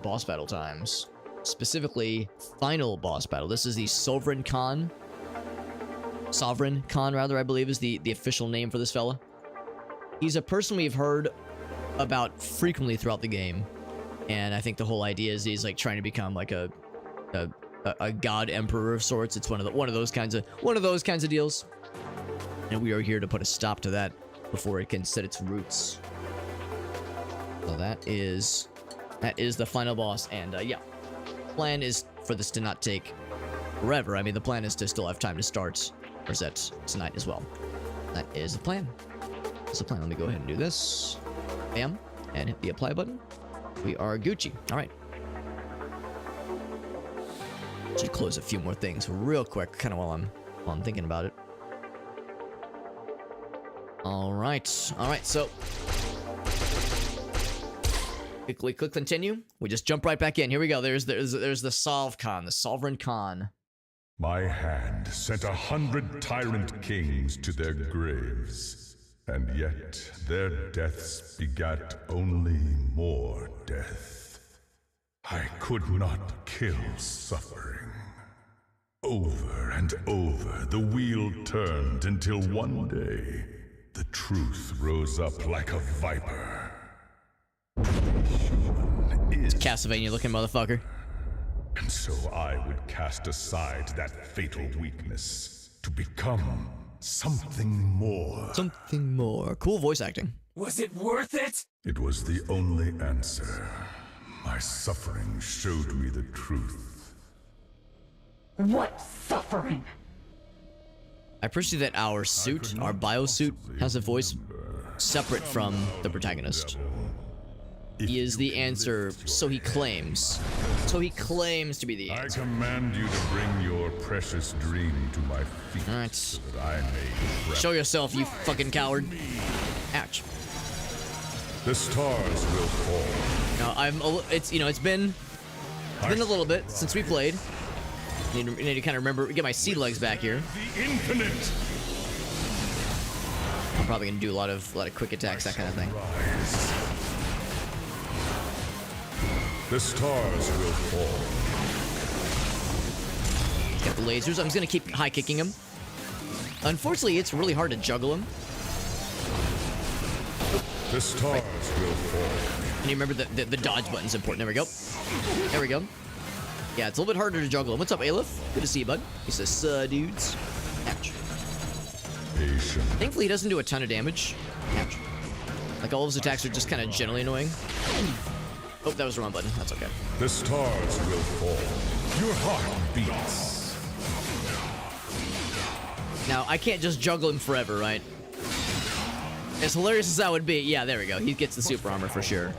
boss battle times. Specifically, final boss battle. This is the Sovereign Khan. Sovereign Khan, rather, I believe, is the official name for this fella. He's a person we've heard about frequently throughout the game. And I think the whole idea is he's like trying to become like a god emperor of sorts. It's one of those kinds of deals. And we are here to put a stop to that before it can set its roots. So that is the final boss, and yeah. Plan is for this to not take forever. I mean, the plan is to still have time to start reset tonight as well. That is the plan. That's the plan. Let me go ahead and do this. Bam. And hit the apply button. We are Gucci. All right. Should close a few more things real quick, kind of while I'm thinking about it. All right, so quickly click continue. We just jump right back in. Here we go. There's the Sovereign Khan. My hand sent 100 tyrant kings to their graves, and yet their deaths begat only more death. I could not kill suffering. Over and over the wheel turned until one day the truth rose up like a viper. It's Castlevania looking motherfucker. And so I would cast aside that fatal weakness to become something more. Something more. Cool voice acting. Was it worth it? It was the only answer. My suffering showed me the truth. What suffering? I appreciate that our suit, our biosuit, has a voice separate from the protagonist. He is the answer, so he claims. So he claims to be the answer. I command you to bring your precious dream to my feet. All right. So that I may Show yourself, you fucking coward. Ouch. The stars will fall. Now it's been a little bit since we played. I need to kind of remember, get my sea legs back here. The infinite. I'm probably gonna do a lot of quick attacks, that kind of thing. Rise. The stars will fall. Got the lasers. I'm just gonna keep high kicking him. Unfortunately, it's really hard to juggle him. The stars will fall. And you remember the dodge button's important. There we go. There we go. Yeah, it's a little bit harder to juggle him. What's up, Aleph? Good to see you, bud. He says, dudes. Ouch. Patient. Thankfully, he doesn't do a ton of damage. Ouch. Like, all of his attacks are just kind of generally annoying. Oh, that was the wrong button. That's okay. The stars will fall. Your heart beats. Now, I can't just juggle him forever, right? As hilarious as that would be, yeah, there we go. He gets the super armor for sure.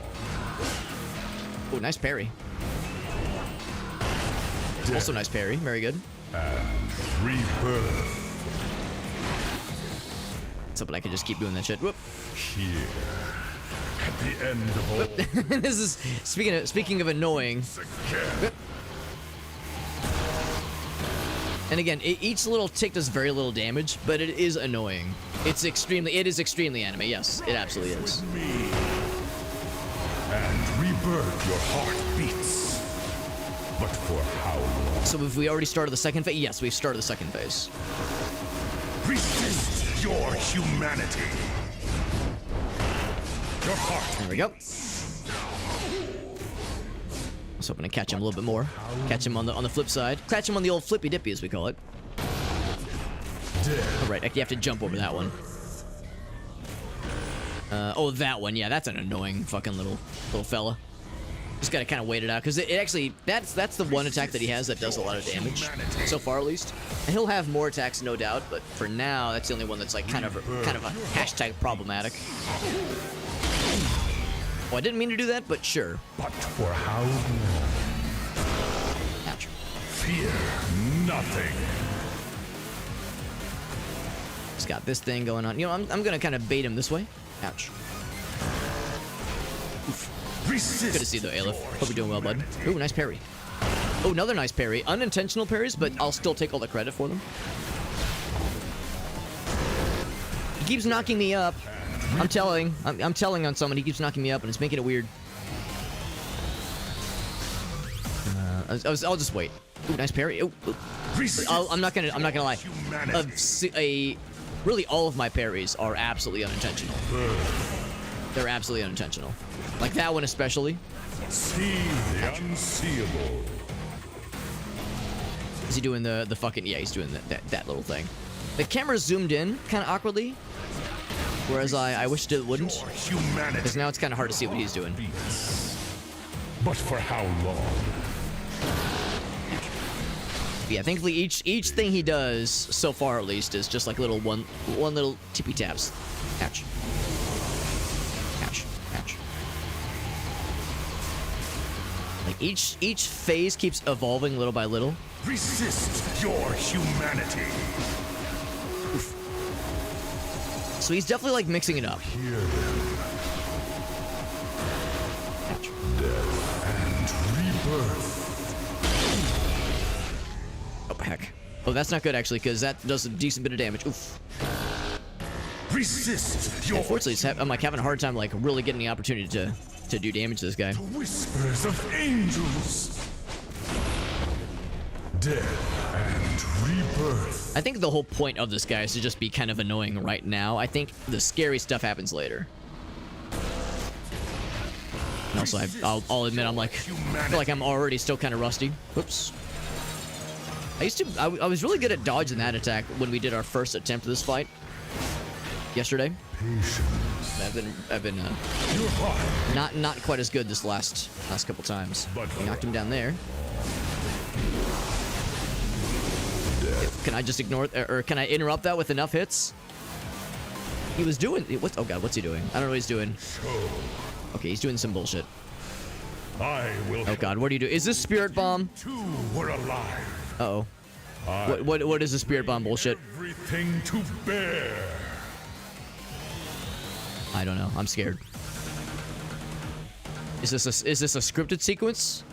Oh, nice parry. Also nice parry. Very good. And rebirth. Something I can just keep doing that shit. Whoop. Here. At the end of all. This is speaking of annoying. Again. And again, each little tick does very little damage, but it is annoying. It is extremely anime. Yes, it absolutely is. And rebirth, your heart beats. But for how long? So have we already started the second phase? Yes, we've started the second phase. Resist your humanity. Your heart. There we go. I was hoping to catch him a little bit more. Catch him on the flip side. Catch him on the old flippy dippy, as we call it. All right, you have to jump over that one. Oh, that one. Yeah, that's an annoying fucking little fella. Just gotta kind of wait it out, because it actually, that's the one attack that he has that does a lot of damage, so far at least. And he'll have more attacks, no doubt, but for now, that's the only one that's like kind of a hashtag problematic. Oh, I didn't mean to do that, but sure. But for how long? Ouch. Fear nothing. Just got this thing going on. You know, I'm gonna kind of bait him this way. Ouch. Oof. Good to see you though, Aleph. Hope you're doing well, bud. Ooh, nice parry. Oh, another nice parry. Unintentional parries, but I'll still take all the credit for them. He keeps knocking me up. I'm telling on someone, he keeps knocking me up, and it's making it weird. I'll just wait. Ooh, nice parry. Ooh, ooh. I'm not gonna lie. Really, all of my parries are absolutely unintentional. They're absolutely unintentional. Like that one especially. See the unseeable. Is he doing the fucking... Yeah, he's doing that little thing. The camera zoomed in kind of awkwardly. Whereas I wish it wouldn't. Because now it's kind of hard to see what he's doing. But for how long? Yeah, thankfully each thing he does, so far at least, is just like one little tippy taps. Catch. Catch. Catch. Like each phase keeps evolving little by little. Resist your humanity. Oof. So he's definitely like mixing it up. Hear them. Death and rebirth. Oh heck. Oh, that's not good actually, because that does a decent bit of damage. Oof. Resist your... Unfortunately, I'm like having a hard time like really getting the opportunity to do damage to this guy. The whispers of angels. Death and rebirth. I think the whole point of this guy is to just be kind of annoying right now. I think the scary stuff happens later. And also, I'll admit I feel like I'm already still kind of rusty. Oops. I was really good at dodging that attack when we did our first attempt of this fight yesterday. Patience. I've been not quite as good this last couple times. I knocked him down there. Can I just ignore it, or can I interrupt that with enough hits? He was doing what? Oh god, what's he doing? I don't know what he's doing. Okay, he's doing some bullshit. I will. Oh god, what do you do? Is this spirit bomb? Two were alive. Uh oh. What is the spirit bomb bullshit? Everything to bear. I don't know. I'm scared. Is this a scripted sequence?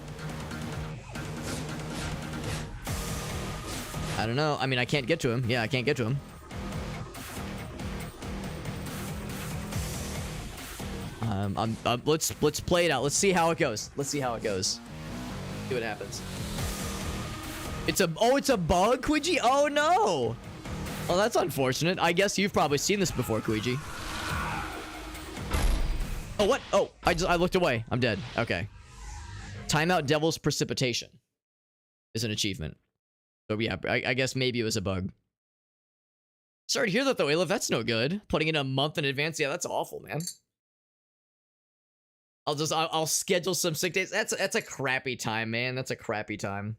I don't know. I mean, I can't get to him. Yeah, I can't get to him. Let's play it out. Let's see how it goes. Let's see how it goes. See what happens. It's a bug, Quiji? Oh no! Oh, that's unfortunate. I guess you've probably seen this before, Quiji. Oh, what? Oh, I looked away. I'm dead. Okay. Timeout Devil's Precipitation is an achievement. So yeah, I guess maybe it was a bug. Sorry to hear that though, Alif. That's no good. Putting it a month in advance. Yeah, that's awful, man. I'll schedule some sick days. That's a crappy time, man. That's a crappy time.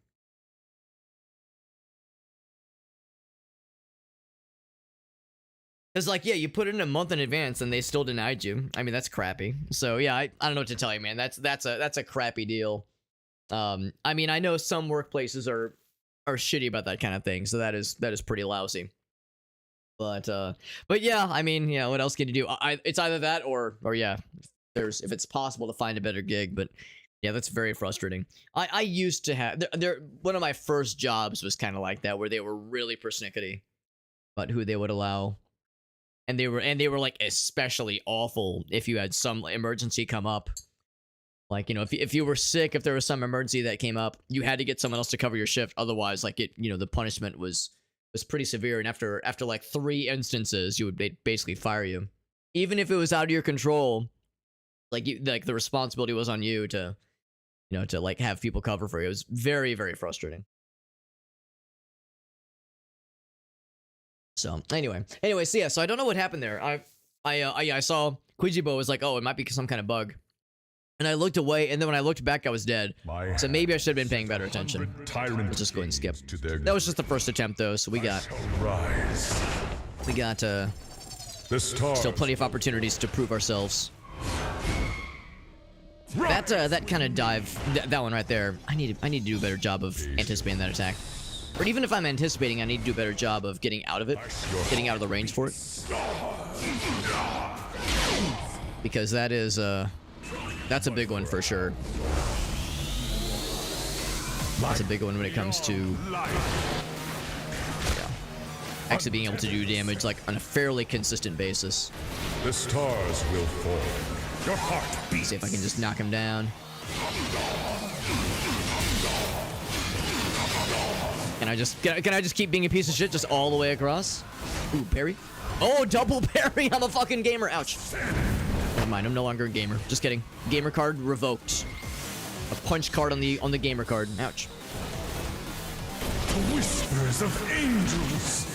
It's like, yeah, you put it in a month in advance and they still denied you. I mean, that's crappy. So yeah, I don't know what to tell you, man. That's a crappy deal. I mean, I know some workplaces are shitty about that kind of thing, so that is pretty lousy. But yeah, I mean, yeah, what else can you do? It's either that or yeah, if it's possible to find a better gig. But yeah, that's very frustrating. I used to have one of my first jobs was kind of like that, where they were really persnickety about who they would allow. And they were like especially awful if you had some emergency come up. Like, you know, if you were sick, if there was some emergency that came up, you had to get someone else to cover your shift. Otherwise, like the punishment was pretty severe. And after like 3 instances, you would basically fire you, even if it was out of your control. Like the responsibility was on you to, to like have people cover for you. It was very, very frustrating. So anyway, so yeah, so I don't know what happened there. I saw Quijibo was like, oh, it might be some kind of bug. And I looked away, and then when I looked back, I was dead. So maybe I should have been paying better attention. Let's just go ahead and skip. That was just the first attempt, though, so we got still plenty of opportunities to prove ourselves. That kind of dive, that one right there, I need to do a better job of anticipating that attack. Or even if I'm anticipating, I need to do a better job of getting out of it, getting out of the range for it. Because that is that's a big one for sure. That's a big one when it comes to actually being able to do damage like on a fairly consistent basis. The stars will fall. Your heart beats. See if I can just knock him down. Can I just keep being a piece of shit just all the way across? Ooh, parry. Oh, double parry. I'm a fucking gamer. Ouch. Never mind. I'm no longer a gamer. Just kidding. Gamer card revoked. A punch card on the gamer card. Ouch. The whispers of angels.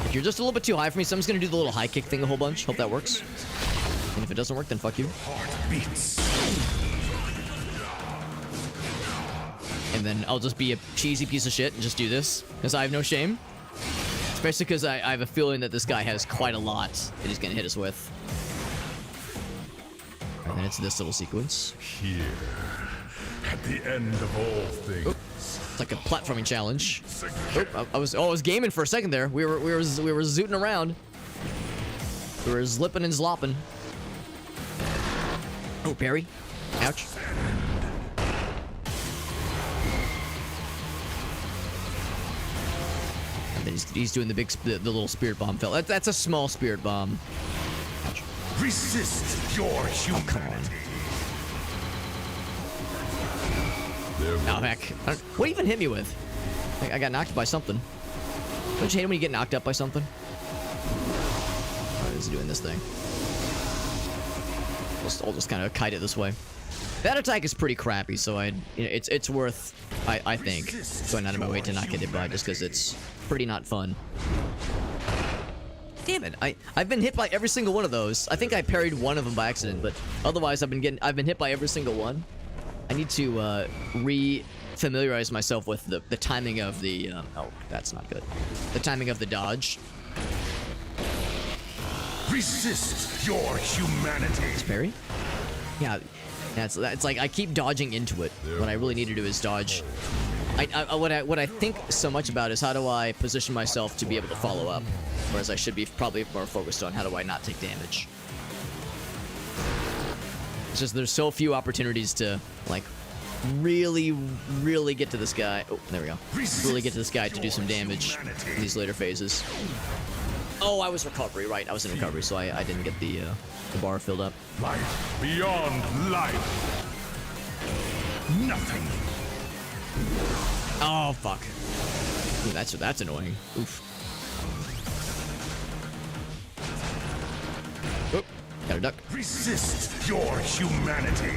If you're just a little bit too high for me, so I'm just gonna do the little high kick thing a whole bunch. Hope that works. And if it doesn't work, then fuck you. Heart beats. And then I'll just be a cheesy piece of shit and just do this, because I have no shame. Especially because I have a feeling that this guy has quite a lot that he's gonna hit us with. And then it's this little sequence. Here, at the end of all things. Oop. It's like a platforming challenge. Oop, I was gaming for a second there. We were zooting around. We were zlipping and zlopping. Oh, parry. Ouch. And then he's doing the little spirit bomb fell. That's a small spirit bomb. Ouch. Resist your humanity. Oh, heck. What even hit me with? I got knocked by something. Don't you hate it when you get knocked up by something? Oh, he's doing this thing. I'll just kind of kite it this way. That attack is pretty crappy, so it's worth, I think, going out of my way to not get hit by, just because it's pretty not fun. Damn it! I've been hit by every single one of those. I think I parried one of them by accident, but otherwise I've been hit by every single one. I need to re-familiarize myself with the timing of the oh, that's not good. The timing of the dodge. Resist your humanity. Parry? Yeah, it's like I keep dodging into it. What I really need to do is dodge. What I think so much about is how do I position myself to be able to follow up, whereas I should be probably more focused on how do I not take damage. It's just there's so few opportunities to like really get to this guy. Oh, there we go. Really get to this guy to do some damage in these later phases. Oh, I was recovery, right? I was in recovery, so I didn't get the bar filled up. Life beyond life. Nothing. Oh fuck. Ooh, that's annoying. Oof. Oop, gotta duck. Resist your humanity.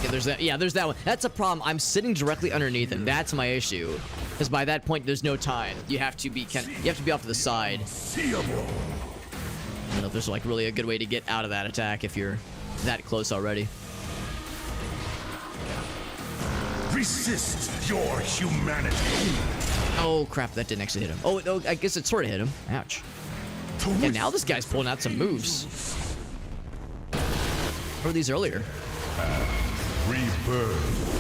Yeah, there's that. Yeah, there's that one. That's a problem. I'm sitting directly underneath him. That's my issue. Because by that point, there's no time. You have to be off to the side. I don't know if there's like really a good way to get out of that attack if you're that close already. Resist your humanity. Oh crap! That didn't actually hit him. Oh, I guess it sort of hit him. Ouch. And now this guy's pulling out some moves. What were these earlier? Rebirth.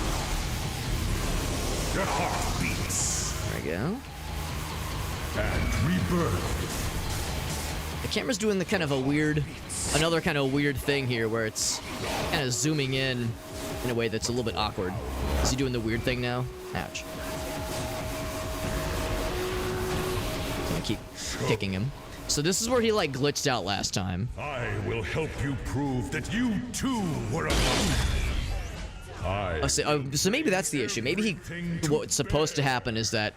Your heart beats. There we go. And rebirth. The camera's doing the kind of another kind of weird thing here where it's kind of zooming in a way that's a little bit awkward. Is he doing the weird thing now? Ouch. I'm gonna keep kicking him. So this is where he like glitched out last time. I will help you prove that you too were alone. So maybe that's the issue. Maybe what's supposed to happen is that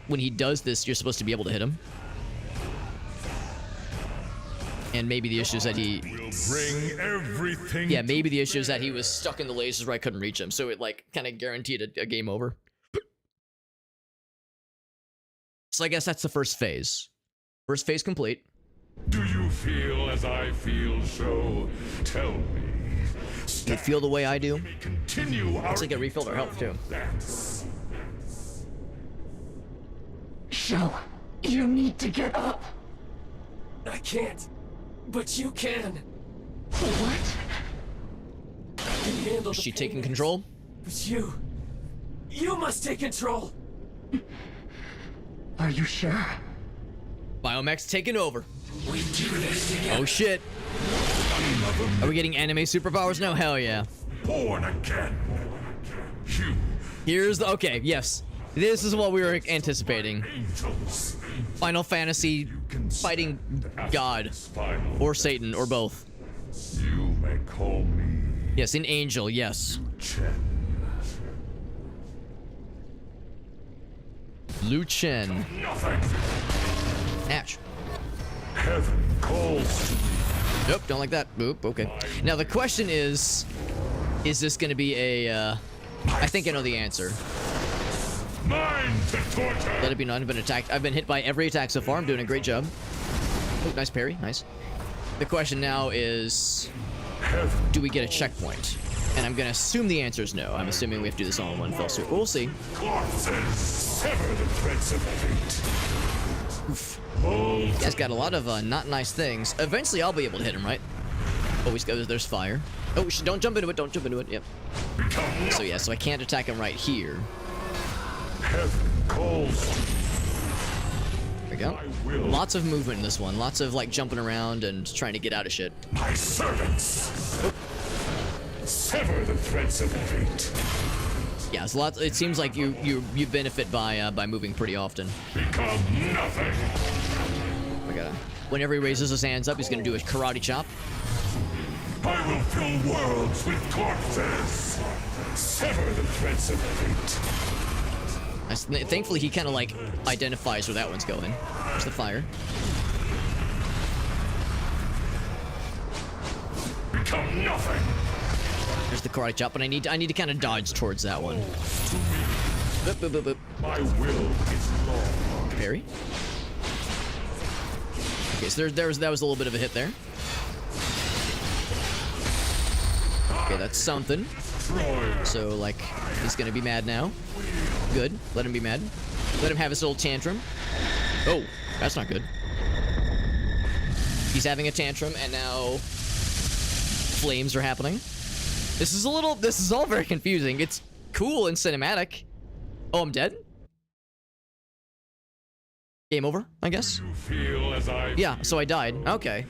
when he does this, you're supposed to be able to hit him. And maybe the issue is that he will bring everything. Yeah, maybe the issue is that he was stuck in the lasers where I couldn't reach him, so it like kind of guaranteed a game over. So I guess that's the first phase. First phase complete. Do you feel as I feel? So tell me. Do you feel the way I do? Continue. Looks like it refilled our health too. Show, you need to get up. I can't, but you can. What? I can handle Is the she pain taking of this, control? But you must take control. Are you sure? Biomech's taking over. We do this together. Oh shit. Are we getting anime superpowers now? Hell yeah. Born again. You. Here's the okay, yes. This is what we were anticipating. Angels. Final Fantasy fighting God or Satan or both. You may call me Yes, an angel, yes. Chen. Liu Chen. Nothing. Ouch. Heaven calls to me. Nope, don't like that. Oop, okay. Now the question is this gonna be a, I think I know the answer. Mine to torture. Let it be known, I've been attacked. I've been hit by every attack so far. I'm doing a great job. Oh, nice parry, nice. The question now is, do we get a checkpoint? And I'm gonna assume the answer is no. I'm assuming we have to do this all in one fell swoop. We'll see. Corpses, sever the threads of fate. Oof. You guys got a lot of not nice things. Eventually, I'll be able to hit him, right? Oh, there's fire. Oh, don't jump into it. Don't jump into it. Yep. So yeah, so I can't attack him right here. Heaven calls to me. There we go. Lots of movement in this one. Lots of like jumping around and trying to get out of shit. My servants. Oh. Sever the threads of fate. Yeah, it's lots. It seems like you benefit by moving pretty often. Become nothing. I gotta. Whenever he raises his hands up, he's gonna do a karate chop. I will fill worlds with corpses. Sever the threads of fate. Thankfully, he kind of like identifies where that one's going. There's the fire. Become nothing. There's the karate chop, but I need to kind of dodge towards that one. Boop, boop, boop, boop. My will is law. Parry. Okay, so that was a little bit of a hit there. Okay, that's something. So like, he's gonna be mad now. Good. Let him be mad. Let him have his little tantrum. Oh, that's not good. He's having a tantrum, and now flames are happening. This is all very confusing. It's cool and cinematic. Oh, I'm dead? Game over, I guess? You feel as I Yeah, so I died. Okay.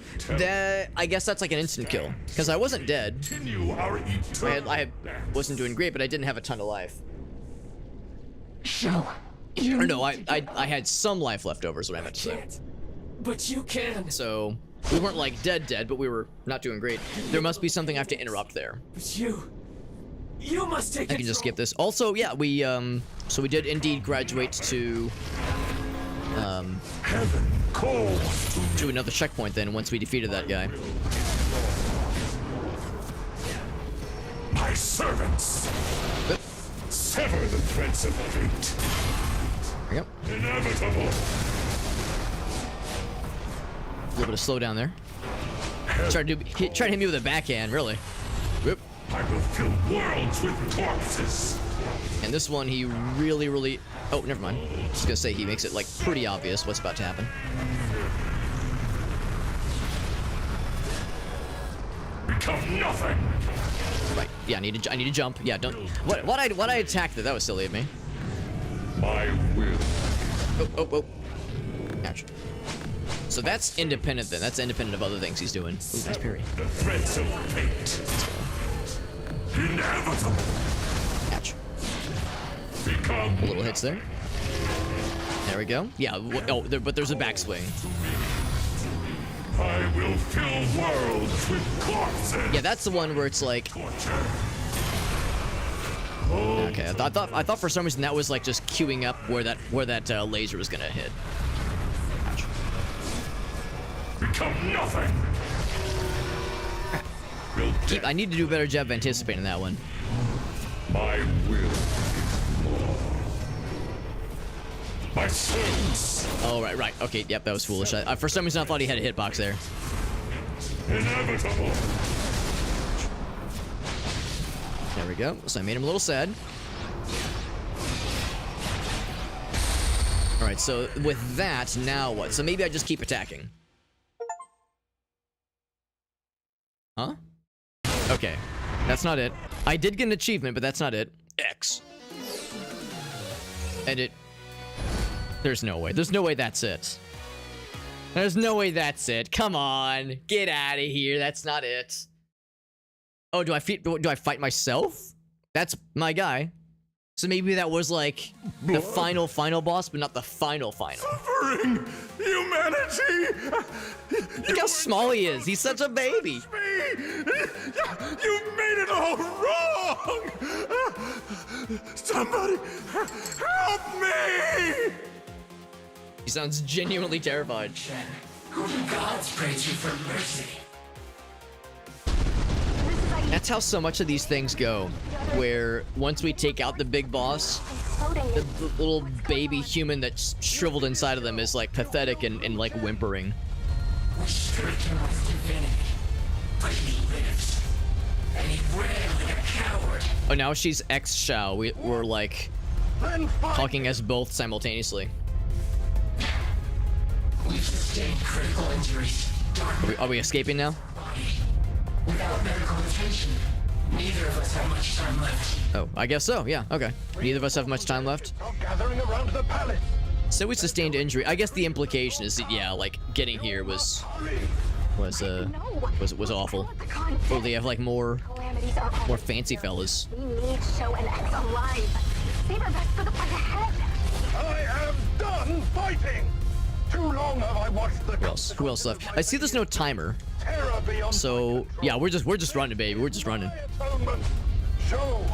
I guess that's like an instant kill. Because I wasn't dead. continue our eternal I wasn't doing great, but I didn't have a ton of life. So, you Or no, I had some life left over is what I meant to say. Can't. But you can. So, we weren't like dead, but we were not doing great. There must be something I have to interrupt there. But you must take I can just skip this. Also, yeah, so we did indeed graduate to heaven calls to another checkpoint then once we defeated that guy. my servants. Sever the threads of fate. There we go. Inevitable. A little bit of slowdown there. Try to hit me with a backhand, really. Whoop. I will fill worlds with corpses. And this one, he really... Oh, never mind. I was gonna say, he makes it, like, pretty obvious what's about to happen. Become nothing. Right. Yeah, I need to jump. Yeah, don't... What I attacked that? That was silly of me. My will. Oh. Ouch. So that's independent then. That's independent of other things he's doing. Ooh, nice parry. The threads of fate. Inevitable. Ouch. Become Little hits there. There we go. Yeah, but there's a backswing. I will fill worlds with corpses. Yeah, that's the one where it's like... Torture. Okay, I thought for some reason that was like just queuing up where that laser was gonna hit. Ouch. Become nothing. I need to do a better job of anticipating that one. My will. My sins. Oh, right. Okay, yep, that was foolish. For some reason I thought he had a hitbox there. Inevitable. There we go. So I made him a little sad. Alright, so with that, now what? So maybe I just keep attacking. Huh? Okay. That's not it. I did get an achievement, but that's not it. X. And it... There's no way. There's no way that's it. There's no way that's it. Come on. Get out of here. That's not it. Oh, do I fight myself? That's my guy. So maybe that was like the final boss, but not the final. Suffering humanity. Look how small he is. He's such a baby. You made it all wrong. Somebody help me! He sounds genuinely terrified. Chen, who do gods praise you for mercy? That's how so much of these things go, where once we take out the big boss, the little baby human that's shriveled inside of them is like pathetic and like whimpering. We stripped him of divinity, but he lives. And he ran like a coward. Oh, now she's ex-Shao. We're like talking as both simultaneously. We've sustained critical injuries. Are we escaping now? Without medical attention, neither of us have much time left. Oh, I guess so. Yeah. Okay. Neither of us have much time left. Gathering around the palace. So we sustained injury. I guess the implication is that yeah, like getting here was awful. Well, they have like more fancy fellas. We need Show and X alive. Save our best for the fight ahead. I am done fighting. Too long have I watched the Who else left? I see there's no timer. terror beyond. So yeah, we're just running, baby. We're just running. Show.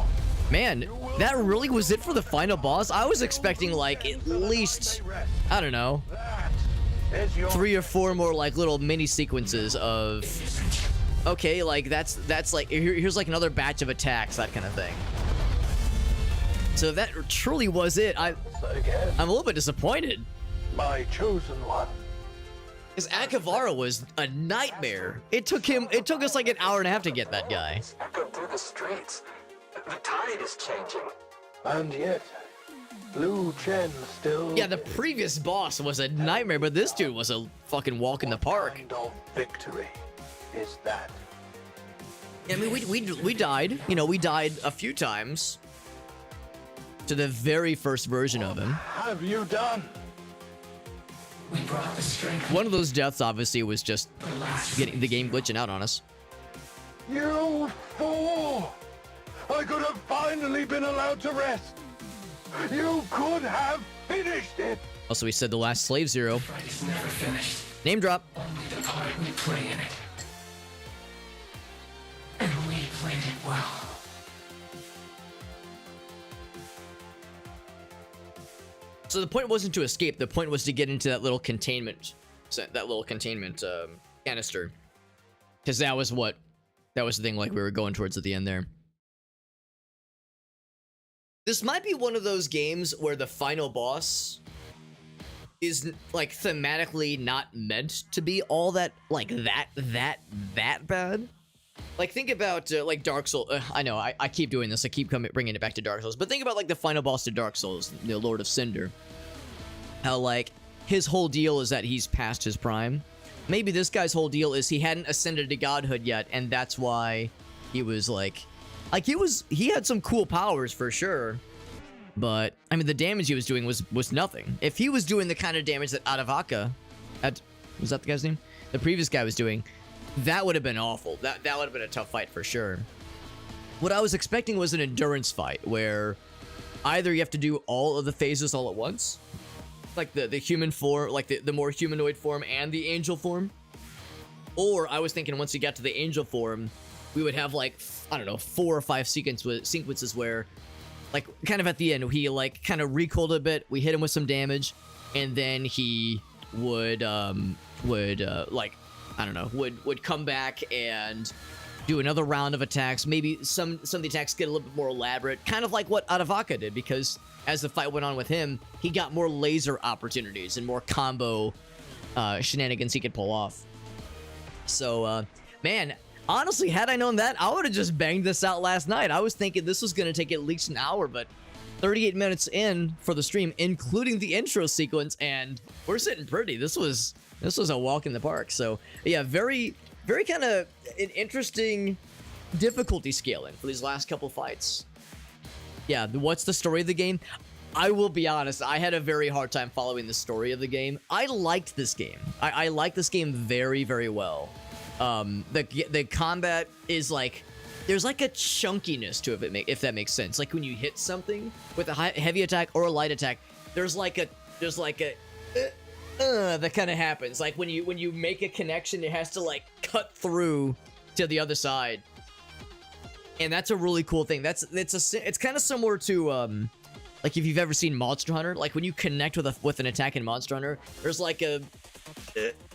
Man, that really was it for the final boss. I was expecting like at least, I don't know, That is your 3 or 4 more like little mini sequences of, okay, like that's like here's like another batch of attacks, that kind of thing. So that truly was it. I'm a little bit disappointed. my chosen one. Because Akavara was a nightmare. It took us like an hour and a half to get that guy. Echoed through the streets. The tide is changing. And yet, Liu Chen still Yeah, the previous boss was a nightmare, but this dude was a fucking walk in the park. kind of victory is that? I mean, we died. You know, we died a few times to the very first version of him. Have you done? We brought the strength One of those deaths, obviously, was just of the last. getting the game glitching out on us. You fool! I could have finally been allowed to rest. You could have finished it. Also, we said the last Slave Zero. Fight is never finished. Name drop. Only the part we play in it. And we played it well. So the point wasn't to escape. The point was to get into that little containment, canister, because that was the thing. Like we were going towards at the end there. This might be one of those games where the final boss is like thematically not meant to be all that like that bad. Like think about like Dark Souls. I know I keep doing this. I keep bringing it back to Dark Souls. But think about like the final boss to Dark Souls, the Lord of Cinder. How like his whole deal is that he's past his prime. Maybe this guy's whole deal is he hadn't ascended to godhood yet, and that's why he was like he had some cool powers for sure. But I mean the damage he was doing was nothing. If he was doing the kind of damage that Adavaka, was that the guy's name? The previous guy was doing, that would have been awful. That would have been a tough fight for sure. What I was expecting was an endurance fight where either you have to do all of the phases all at once, like the human form, like the more humanoid form and the angel form, or I was thinking once you got to the angel form, we would have like, I don't know, 4 or 5 sequences where, like, kind of at the end, he like kind of recoiled a bit, we hit him with some damage, and then he would like, I don't know, would come back and do another round of attacks. Maybe some of the attacks get a little bit more elaborate, kind of like what Adavaka did, because as the fight went on with him, he got more laser opportunities and more combo shenanigans he could pull off. So, man, honestly, had I known that, I would have just banged this out last night. I was thinking this was going to take at least an hour, but 38 minutes in for the stream, including the intro sequence, and we're sitting pretty. This was a walk in the park. So yeah, very kind of an interesting difficulty scaling for these last couple fights. Yeah, what's the story of the game? I will be honest, I had a very hard time following the story of the game. I liked this game. I liked this game very, very well. The combat is like, there's like a chunkiness to it, if that makes sense. Like when you hit something with a heavy attack or a light attack, there's like a that kind of happens. Like when you make a connection, it has to like cut through to the other side. And that's a really cool thing. It's kind of similar to like if you've ever seen Monster Hunter, like when you connect with an attack in Monster Hunter, there's like a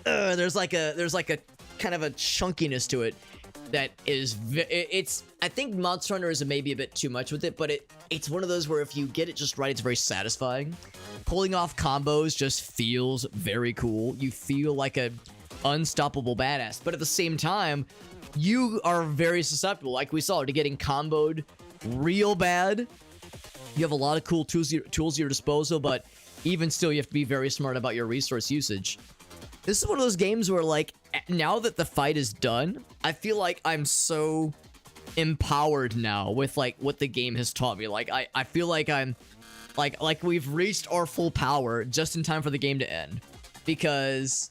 kind of a chunkiness to it that is it's I think Monster Hunter is maybe a bit too much with it, but it's one of those where if you get it just right, it's very satisfying. Pulling off combos just feels very cool. You feel like a unstoppable badass, but at the same time, you are very susceptible, like we saw, to getting comboed real bad. You have a lot of cool tools at your disposal, but even still, you have to be very smart about your resource usage. This is one of those games where, like, now that the fight is done, I feel like I'm so empowered now with, like, what the game has taught me. Like, I feel like I'm, like we've reached our full power just in time for the game to end. Because,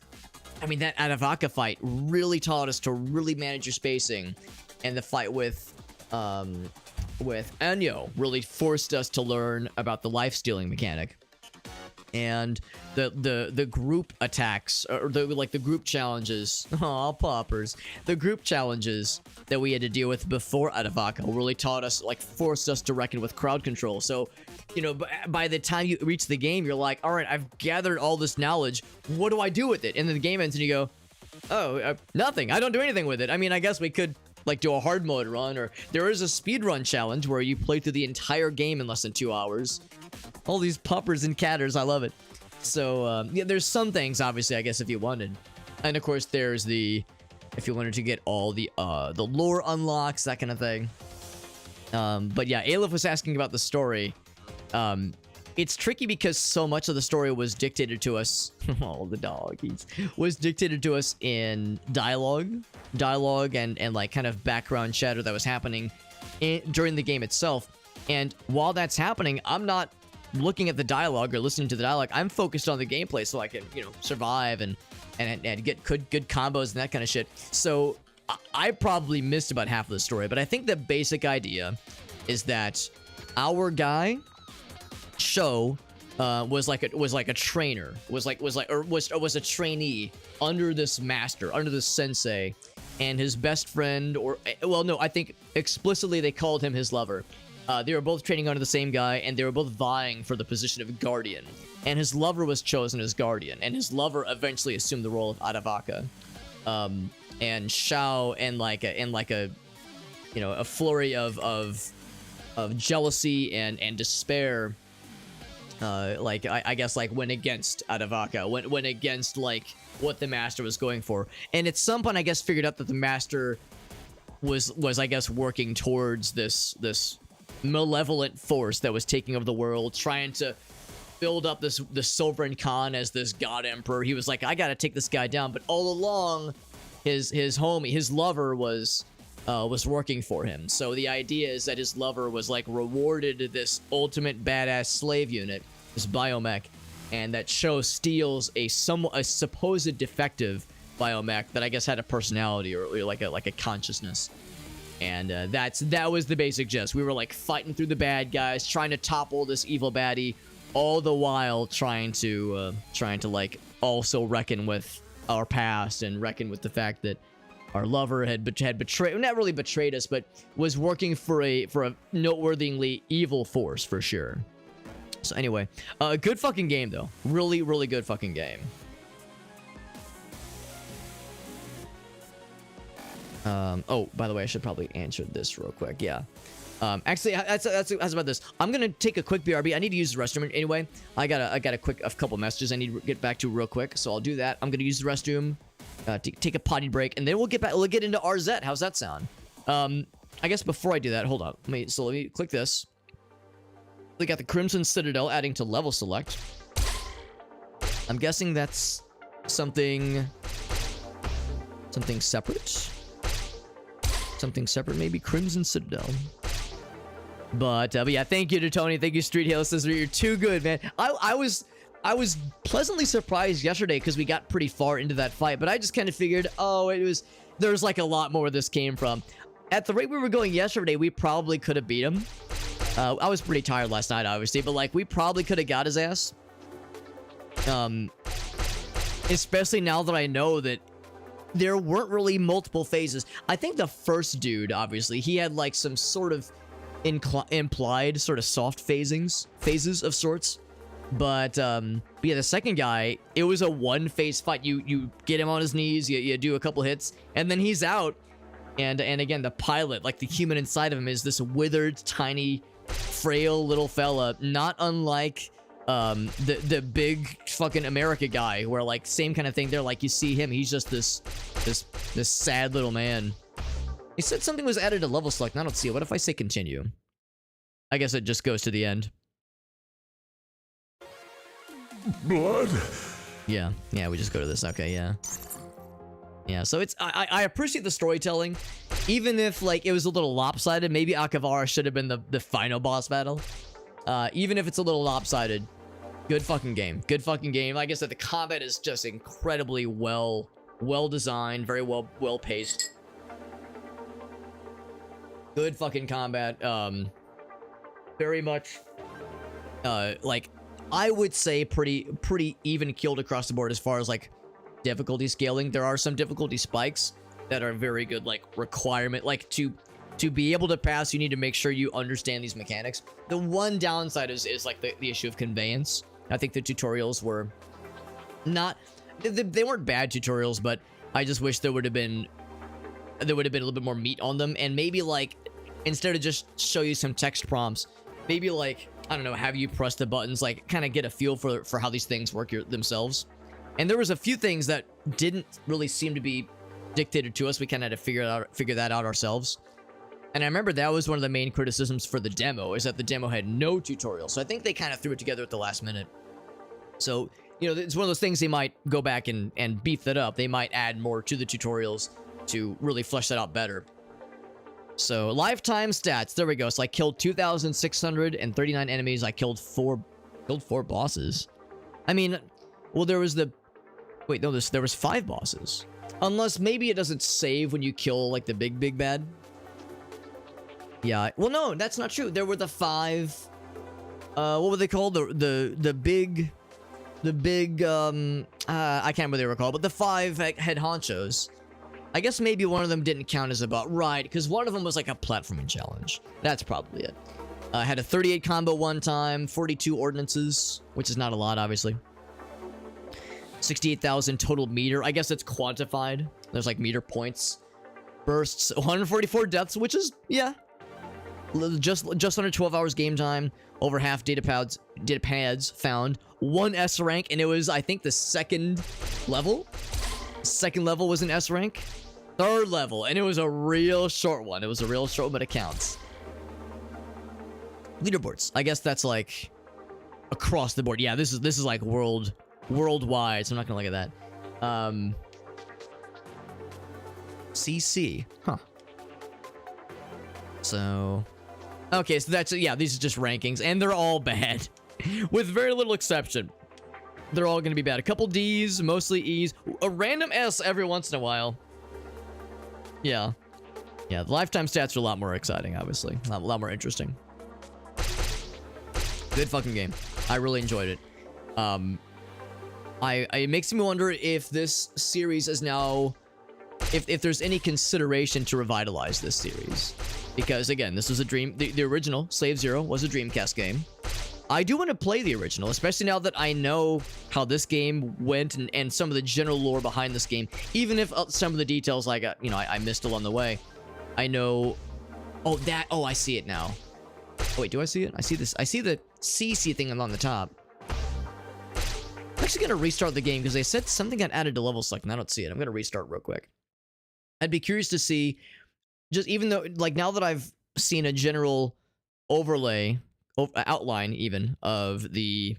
I mean, that Adavaka fight really taught us to really manage your spacing. And the fight with Enyo really forced us to learn about the life-stealing mechanic. And the group attacks, or the group challenges, aw, poppers, the group challenges that we had to deal with before Adavaka really taught us, like, forced us to reckon with crowd control. So, you know, by the time you reach the game, you're like, all right, I've gathered all this knowledge, what do I do with it? And then the game ends and you go, oh, nothing, I don't do anything with it. I mean, I guess we could, like, do a hard mode run, or there is a speedrun challenge where you play through the entire game in less than 2 hours. All these puppers and catters, I love it. So, yeah, there's some things, obviously, I guess, if you wanted. And, of course, there's if you wanted to get all the lore unlocks, that kind of thing. But, yeah, Aleph was asking about the story. It's tricky because so much of the story was dictated to us. Oh, the doggies. Was dictated to us in dialogue, and like, kind of background chatter that was happening during the game itself. And while that's happening, I'm not looking at the dialogue or listening to the dialogue. I'm focused on the gameplay so I can, you know, survive and get good combos and that kind of shit. So I probably missed about half of the story, but I think the basic idea is that our guy Sho was like a trainer, was a trainee under this master, under this sensei, and his best friend, or, well, no, I think explicitly they called him his lover. They were both training under the same guy, and they were both vying for the position of guardian. And his lover was chosen as guardian, and his lover eventually assumed the role of Adavaka. And Shao, and like a you know, a flurry of jealousy and despair, like I guess, like, went against Adavaka, went against, like, what the master was going for. And at some point, I guess, figured out that the master was I guess working towards this malevolent force that was taking over the world, trying to build up this Sovereign Khan as this god emperor. He was like, I gotta take this guy down. But all along, his homie, his lover was working for him. So the idea is that his lover was, like, rewarded this ultimate badass slave unit, this biomech, and that Sho steals a supposed defective biomech that I guess had a personality, or like a consciousness. And that was the basic gist. We were, like, fighting through the bad guys, trying to topple this evil baddie, all the while trying to like, also reckon with our past and reckon with the fact that our lover had betrayed, not really betrayed us, but was working for a noteworthily evil force, for sure. So anyway, good fucking game, though. Really, really good fucking game. Oh, by the way, I should probably answer this real quick. Yeah. Actually, that's about this. I'm gonna take a quick BRB. I need to use the restroom anyway. I got a couple messages I need to get back to real quick, so I'll do that. I'm gonna use the restroom, take a potty break, and then we'll get back. We'll get into RZ. How's that sound? I guess before I do that, hold on. Let me click this. We got the Crimson Citadel adding to level select. I'm guessing that's something separate. Something separate, maybe Crimson Citadel. But yeah, thank you to Tony. Thank you, Street Hail Sister. You're too good, man. I was pleasantly surprised yesterday because we got pretty far into that fight, but I just kind of figured, oh, there's like a lot more where this came from. At the rate we were going yesterday, we probably could have beat him. I was pretty tired last night, obviously, but, like, we probably could have got his ass. Especially now that I know that there weren't really multiple phases. I think the first dude, obviously, he had like some sort of implied sort of soft phases of sorts. But yeah, the second guy, it was a one-phase fight. You get him on his knees, you do a couple hits, and then he's out. And again, the pilot, like the human inside of him, is this withered, tiny, frail little fella, not unlike the big fucking America guy, where like same kind of thing there. Like you see him, he's just this sad little man. He said something was added to level select, and I don't see it. What if I say continue? I guess it just goes to the end. Blood? Yeah, we just go to this. Okay, yeah. Yeah, so it's I appreciate the storytelling, even if like it was a little lopsided. Maybe Akavara should have been the final boss battle. Even if it's a little lopsided, good fucking game. Good fucking game. Like I said, the combat is just incredibly well designed, very well paced. Good fucking combat. Very much like I would say pretty even keeled across the board as far as like difficulty scaling. There are some difficulty spikes that are very good, like requirement, like to be able to pass, you need to make sure you understand these mechanics. The one downside is like the issue of conveyance. I think the tutorials were not, they weren't bad tutorials, but I just wish there would have been a little bit more meat on them, and maybe like instead of just show you some text prompts, maybe like, I don't know, have you press the buttons, like kind of get a feel for how these things work themselves. And there was a few things that didn't really seem to be dictated to us. We kind of had to figure that out ourselves. And I remember that was one of the main criticisms for the demo, is that the demo had no tutorial. So I think they kind of threw it together at the last minute. So, you know, it's one of those things they might go back and beef that up. They might add more to the tutorials to really flesh that out better. So, lifetime stats. There we go. So I killed 2,639 enemies. I killed four bosses. I mean, well, there was the... Wait, no, there was 5 bosses. Unless maybe it doesn't save when you kill, like, the big bad. Yeah, well, no, that's not true. There were the 5... what were they called? The big... I can't remember what they were called, but the 5 head honchos. I guess maybe one of them didn't count as about right, because one of them was like a platforming challenge. That's probably it. Had a 38 combo one time, 42 ordinances, which is not a lot, obviously. 68,000 total meter. I guess it's quantified. There's like meter points. Bursts, 144 deaths, which is, yeah. Just under 12 hours game time. Over half data pads found. 1 S rank, and it was, I think, the second level. Second level was an S rank. Third level, and it was a real short one. It was a real short, but it counts. Leaderboards. I guess that's like across the board. Yeah, this is like worldwide, so I'm not gonna look at that. CC. Huh. So okay, so that's, yeah, these are just rankings, and they're all bad. With very little exception. They're all going to be bad. A couple D's, mostly E's. A random S every once in a while. Yeah. Yeah, the lifetime stats are a lot more exciting, obviously. A lot more interesting. Good fucking game. I really enjoyed it. It makes me wonder if this series is now... If there's any consideration to revitalize this series. Because, again, this was a dream... The original, Slave Zero, was a Dreamcast game. I do want to play the original, especially now that I know how this game went and some of the general lore behind this game. Even if some of the details I missed along the way. I know... Oh, I see it now. Oh, wait, do I see it? I see this. I see the CC thing on the top. I'm actually going to restart the game because they said something got added to level select and I don't see it. I'm going to restart real quick. I'd be curious to see, just even though, like, now that I've seen a general overlay... outline even of the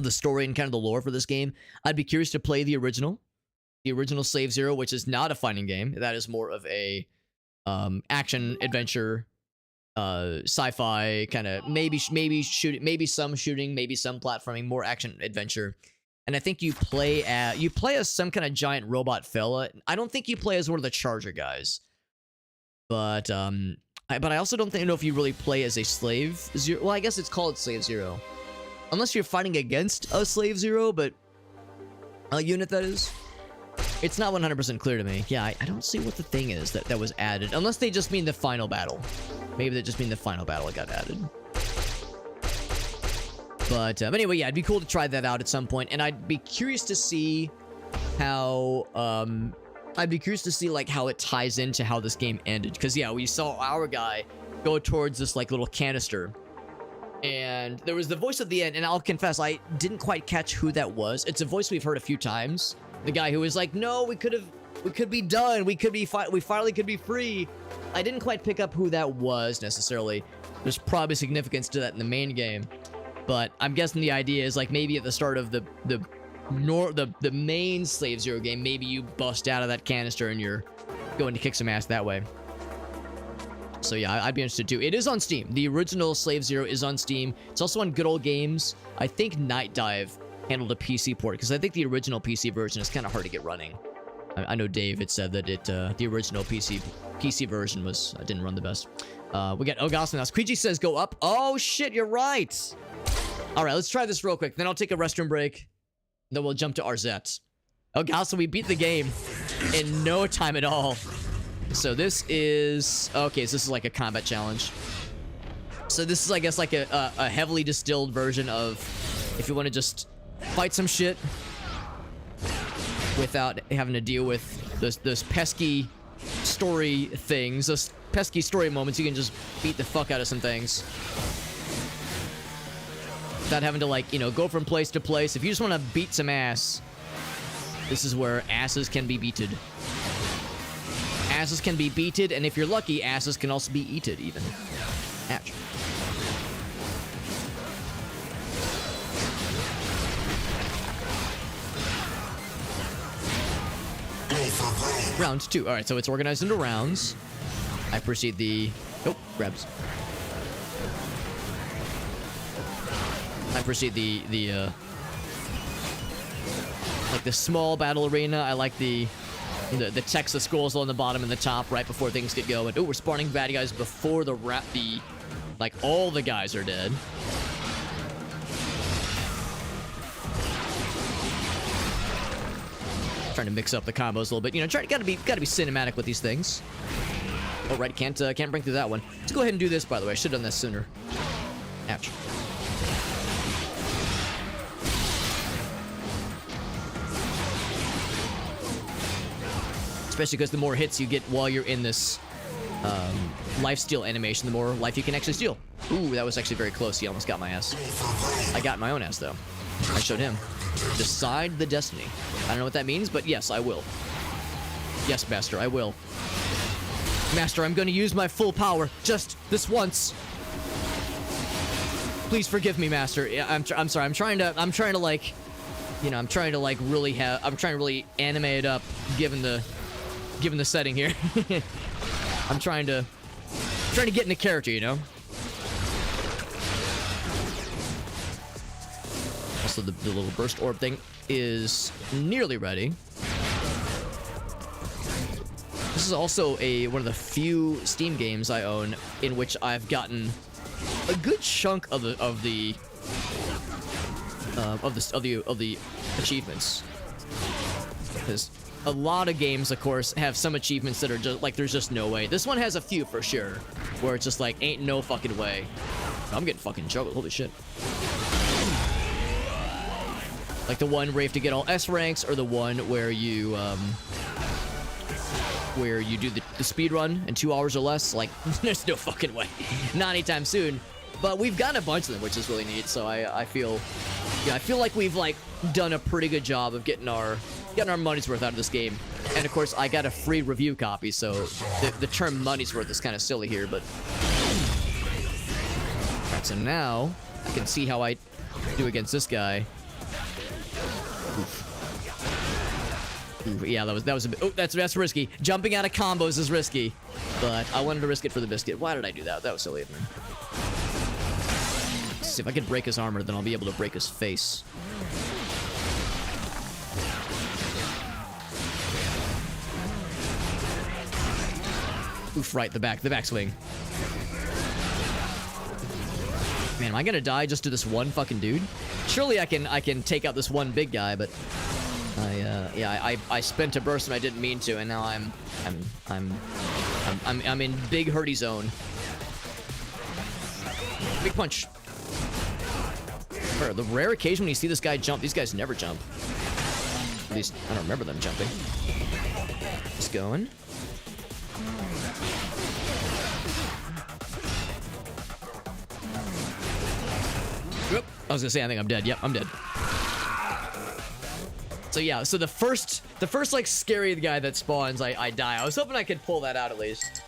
story and kind of the lore for this game, I'd be curious to play the original Slave Zero, which is not a fighting game. That is more of a action adventure, sci-fi kind of, maybe shooting, maybe some shooting, maybe some platforming, more action adventure. And I think you play as some kind of giant robot fella. I don't think you play as one of the Charger guys, but I also don't know if you really play as a Slave Zero. Well, I guess it's called Slave Zero. Unless you're fighting against a Slave Zero, but a unit that is. It's not 100% clear to me. Yeah, I don't see what the thing is that was added. Unless they just mean the final battle. Maybe they just mean the final battle got added. But anyway, yeah, it'd be cool to try that out at some point. And I'd be curious to see how... I'd be curious to see, like, how it ties into how this game ended. Because, yeah, we saw our guy go towards this, like, little canister. And there was the voice at the end. And I'll confess, I didn't quite catch who that was. It's a voice we've heard a few times. The guy who was like, no, we could be done. We finally could be free. I didn't quite pick up who that was necessarily. There's probably significance to that in the main game. But I'm guessing the idea is like maybe at the start of the main Slave Zero game, maybe you bust out of that canister and you're going to kick some ass that way. So yeah, I'd be interested too. It is on Steam. The original Slave Zero is on Steam. It's also on Good Old Games. I think Night Dive handled a PC port because I think the original PC version is kind of hard to get running. I know Dave had said that the original PC version was didn't run the best. We got Ogasun now. Squeegee says go up. Oh shit, you're right. All right, let's try this real quick. Then I'll take a restroom break. Then we'll jump to Arzette. Ogasun, we beat the game in no time at all. So this is okay. So this is like a combat challenge. So this is, I guess, like a heavily distilled version of if you want to just fight some shit without having to deal with those pesky story things, those pesky story moments. You can just beat the fuck out of some things without having to, like, you know, go from place to place. If you just want to beat some ass, this is where asses can be beated. Asses can be beated, and if you're lucky, asses can also be eated, even. Ouch. Round 2. Alright, so it's organized into rounds. I proceed the... Oh, grabs. I proceed the like the small battle arena. I like the text that scrolls on the bottom and the top right before things get going. Oh, we're spawning bad guys before like all the guys are dead. Trying to mix up the combos a little bit. You know, gotta be cinematic with these things. Oh, right, can't bring through that one. Let's go ahead and do this, by the way. I should have done this sooner. Ouch. Especially because the more hits you get while you're in this life steal animation, the more life you can actually steal. Ooh, that was actually very close. He almost got my ass. I got my own ass, though. I showed him. Decide the destiny. I don't know what that means, but yes, I will. Yes, Master, I will. Master, I'm going to use my full power just this once. Please forgive me, Master. I'm sorry. I'm trying to like, you know, I'm trying to really animate it up given the setting here. I'm trying to get into character, you know. Also, the little burst orb thing is nearly ready. This is also one of the few Steam games I own in which I've gotten a good chunk of the achievements. Because a lot of games, of course, have some achievements that are just like there's just no way. This one has a few for sure, where it's just like ain't no fucking way. I'm getting fucking juggled. Holy shit. Like the one where you have to get all S ranks, or the one where you do the speed run in 2 hours or less. Like, there's no fucking way. Not anytime soon. But we've gotten a bunch of them, which is really neat. So I feel like we've like done a pretty good job of getting our money's worth out of this game. And of course, I got a free review copy, so the term money's worth is kind of silly here, but... Alright, so now I can see how I do against this guy. Oof. Ooh, yeah, that was a bit... Oh, that's risky. Jumping out of combos is risky. But I wanted to risk it for the biscuit. Why did I do that? That was silly of me. Let's see if I can break his armor, then I'll be able to break his face. Oof, right, the back swing. Man, am I gonna die just to this one fucking dude? Surely I can take out this one big guy, but I spent a burst when I didn't mean to, and now I'm in big hurty zone. Big punch. For the rare occasion when you see this guy jump, these guys never jump. At least I don't remember them jumping. Just going. Oop, I was gonna say I think I'm dead. Yep, I'm dead. So yeah, so the first like scary guy that spawns, I die. I was hoping I could pull that out at least.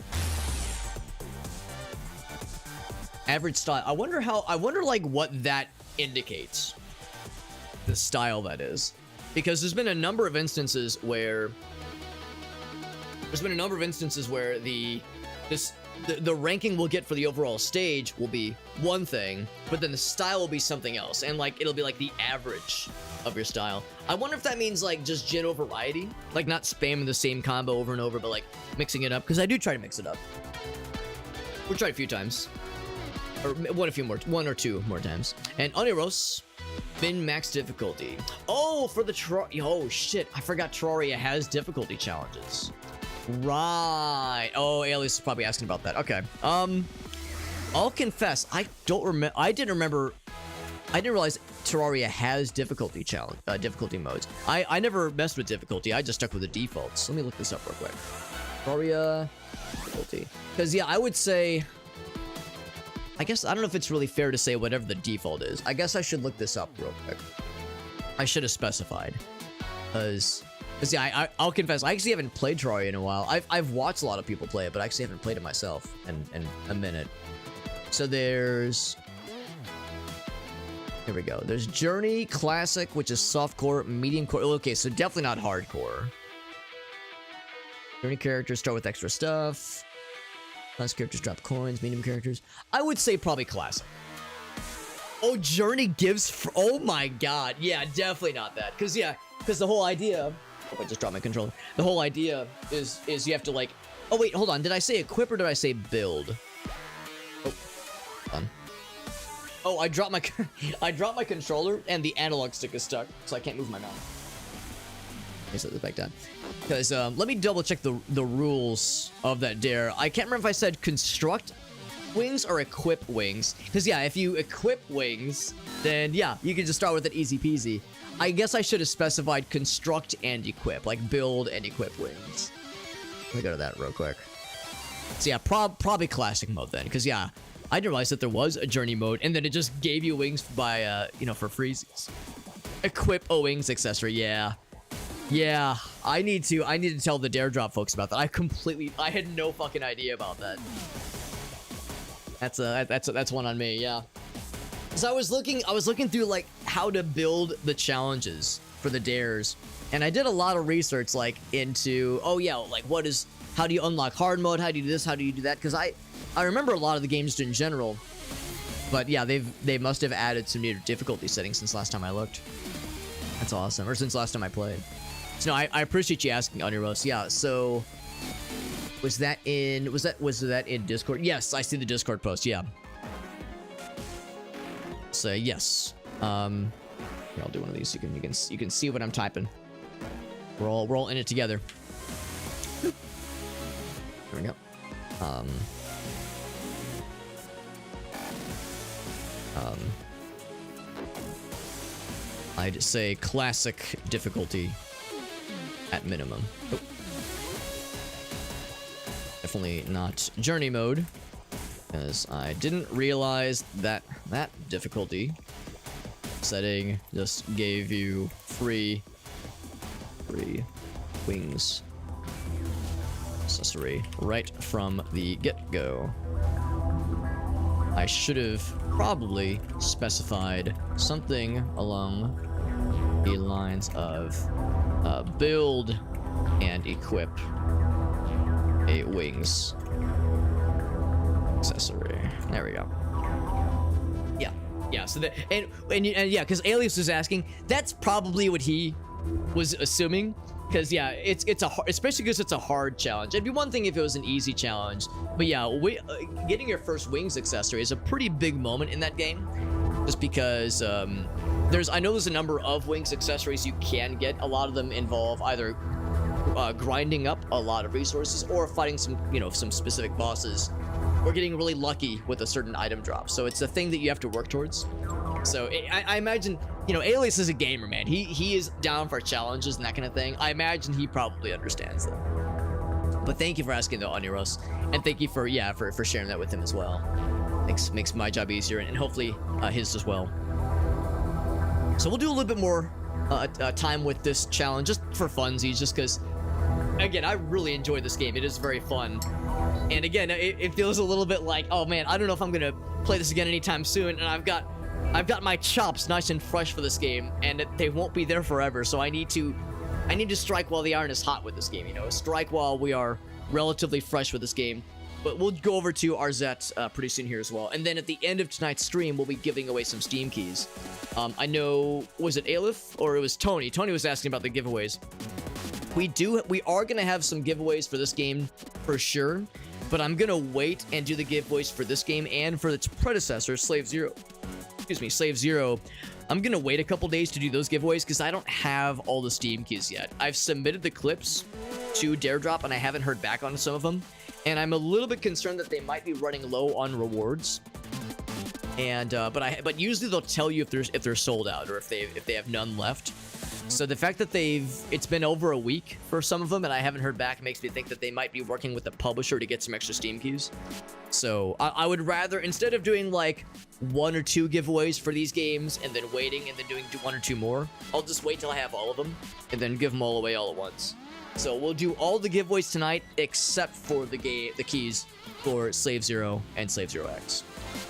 Average style. I wonder like what that indicates. The style that is. Because there's been a number of instances where the ranking we'll get for the overall stage will be one thing, but then the style will be something else, and like it'll be like the average of your style. I wonder if that means like just general variety, like not spamming the same combo over and over, but like mixing it up, because I do try to mix it up. We'll try a few times, or one or two more times. And Oneros, min max difficulty. Oh, for the oh shit, I forgot Terraria has difficulty challenges. Right. Oh, Alias is probably asking about that. Okay. I'll confess, I didn't realize Terraria has difficulty modes. I never messed with difficulty. I just stuck with the defaults. Let me look this up real quick. Terraria difficulty. Because yeah, I would say, I guess I don't know if it's really fair to say whatever the default is. I guess I should look this up real quick. I should have specified, because yeah, I'll confess, I actually haven't played Terraria in a while. I've watched a lot of people play it, but I actually haven't played it myself in a minute. So there's, here we go. There's Journey, Classic, which is softcore, medium core. Okay, so definitely not hardcore. Journey characters start with extra stuff. Classic characters drop coins. Medium characters, I would say probably Classic. Oh, Journey gives. Oh my god, yeah, definitely not that. Because the whole idea. Oh, I just dropped my controller. The whole idea is you have to like. Oh wait, hold on. Did I say equip or did I say build? Oh, hold on. Oh, I dropped my controller and the analog stick is stuck, so I can't move my mouse. Okay, set this back down. Because let me double check the rules of that dare. I can't remember if I said construct wings or equip wings. Because yeah, if you equip wings, then yeah, you can just start with it easy peasy. I guess I should have specified construct and equip, like build and equip wings. Let me go to that real quick. So yeah, probably classic mode then, because yeah, I didn't realize that there was a journey mode, and then it just gave you wings by for freezies. Equip a wings accessory, yeah. Yeah, I need to tell the daredrop folks about that. I had no fucking idea about that. That's one on me, yeah. So I was looking through like how to build the challenges for the dares, and I did a lot of research like into, oh yeah, like how do you unlock hard mode, how do you do this, how do you do that, because I remember a lot of the games in general, but yeah, they must have added some new difficulty settings since last time I looked. That's awesome, or since last time I played. So no, I appreciate you asking, Aniros. Yeah, so was that in Discord? Yes, I see the Discord post. Yeah. So yes. Here, I'll do one of these. You can see what I'm typing. We're all in it together. There we go. I'd say classic difficulty at minimum. Oh. Definitely not journey mode, because I didn't realize that difficulty setting just gave you free wings accessory right from the get-go. I should have probably specified something along the lines of build and equip a wings accessory. There we go. Yeah. So that and yeah, because Alias was asking. That's probably what he was assuming. Because yeah, especially because it's a hard challenge. It'd be one thing if it was an easy challenge, but yeah, getting your first wings accessory is a pretty big moment in that game. Just because I know there's a number of wings accessories you can get. A lot of them involve either grinding up a lot of resources or fighting some, some specific bosses, or getting really lucky with a certain item drop. So it's a thing that you have to work towards. So I imagine, Alias is a gamer, man. He is down for challenges and that kind of thing. I imagine he probably understands them. But thank you for asking though, Oniros, and thank you for sharing that with him as well. Makes my job easier, and hopefully his as well. So we'll do a little bit more time with this challenge just for funsies, just because, again, I really enjoy this game. It is very fun. And again, it feels a little bit like, oh man, I don't know if I'm gonna play this again anytime soon, and I've got my chops nice and fresh for this game, and they won't be there forever. So I need to strike while the iron is hot with this game, strike while we are relatively fresh with this game. But we'll go over to Arzette pretty soon here as well. And then at the end of tonight's stream, we'll be giving away some Steam keys. I know, was it Aleph or it was Tony? Tony was asking about the giveaways. We are gonna have some giveaways for this game for sure, but I'm gonna wait and do the giveaways for this game and for its predecessor, Slave Zero. I'm gonna wait a couple days to do those giveaways because I don't have all the Steam keys yet. I've submitted the clips to daredrop and I haven't heard back on some of them, and I'm a little bit concerned that they might be running low on rewards. And but usually they'll tell you if they're sold out or if they have none left. So the fact that it's been over a week for some of them and I haven't heard back makes me think that they might be working with the publisher to get some extra Steam keys. So I would rather, instead of doing like 1 or 2 giveaways for these games and then waiting and then doing 1 or 2 more, I'll just wait till I have all of them and then give them all away all at once. So we'll do all the giveaways tonight except for the keys for Slave Zero and Slave Zero X.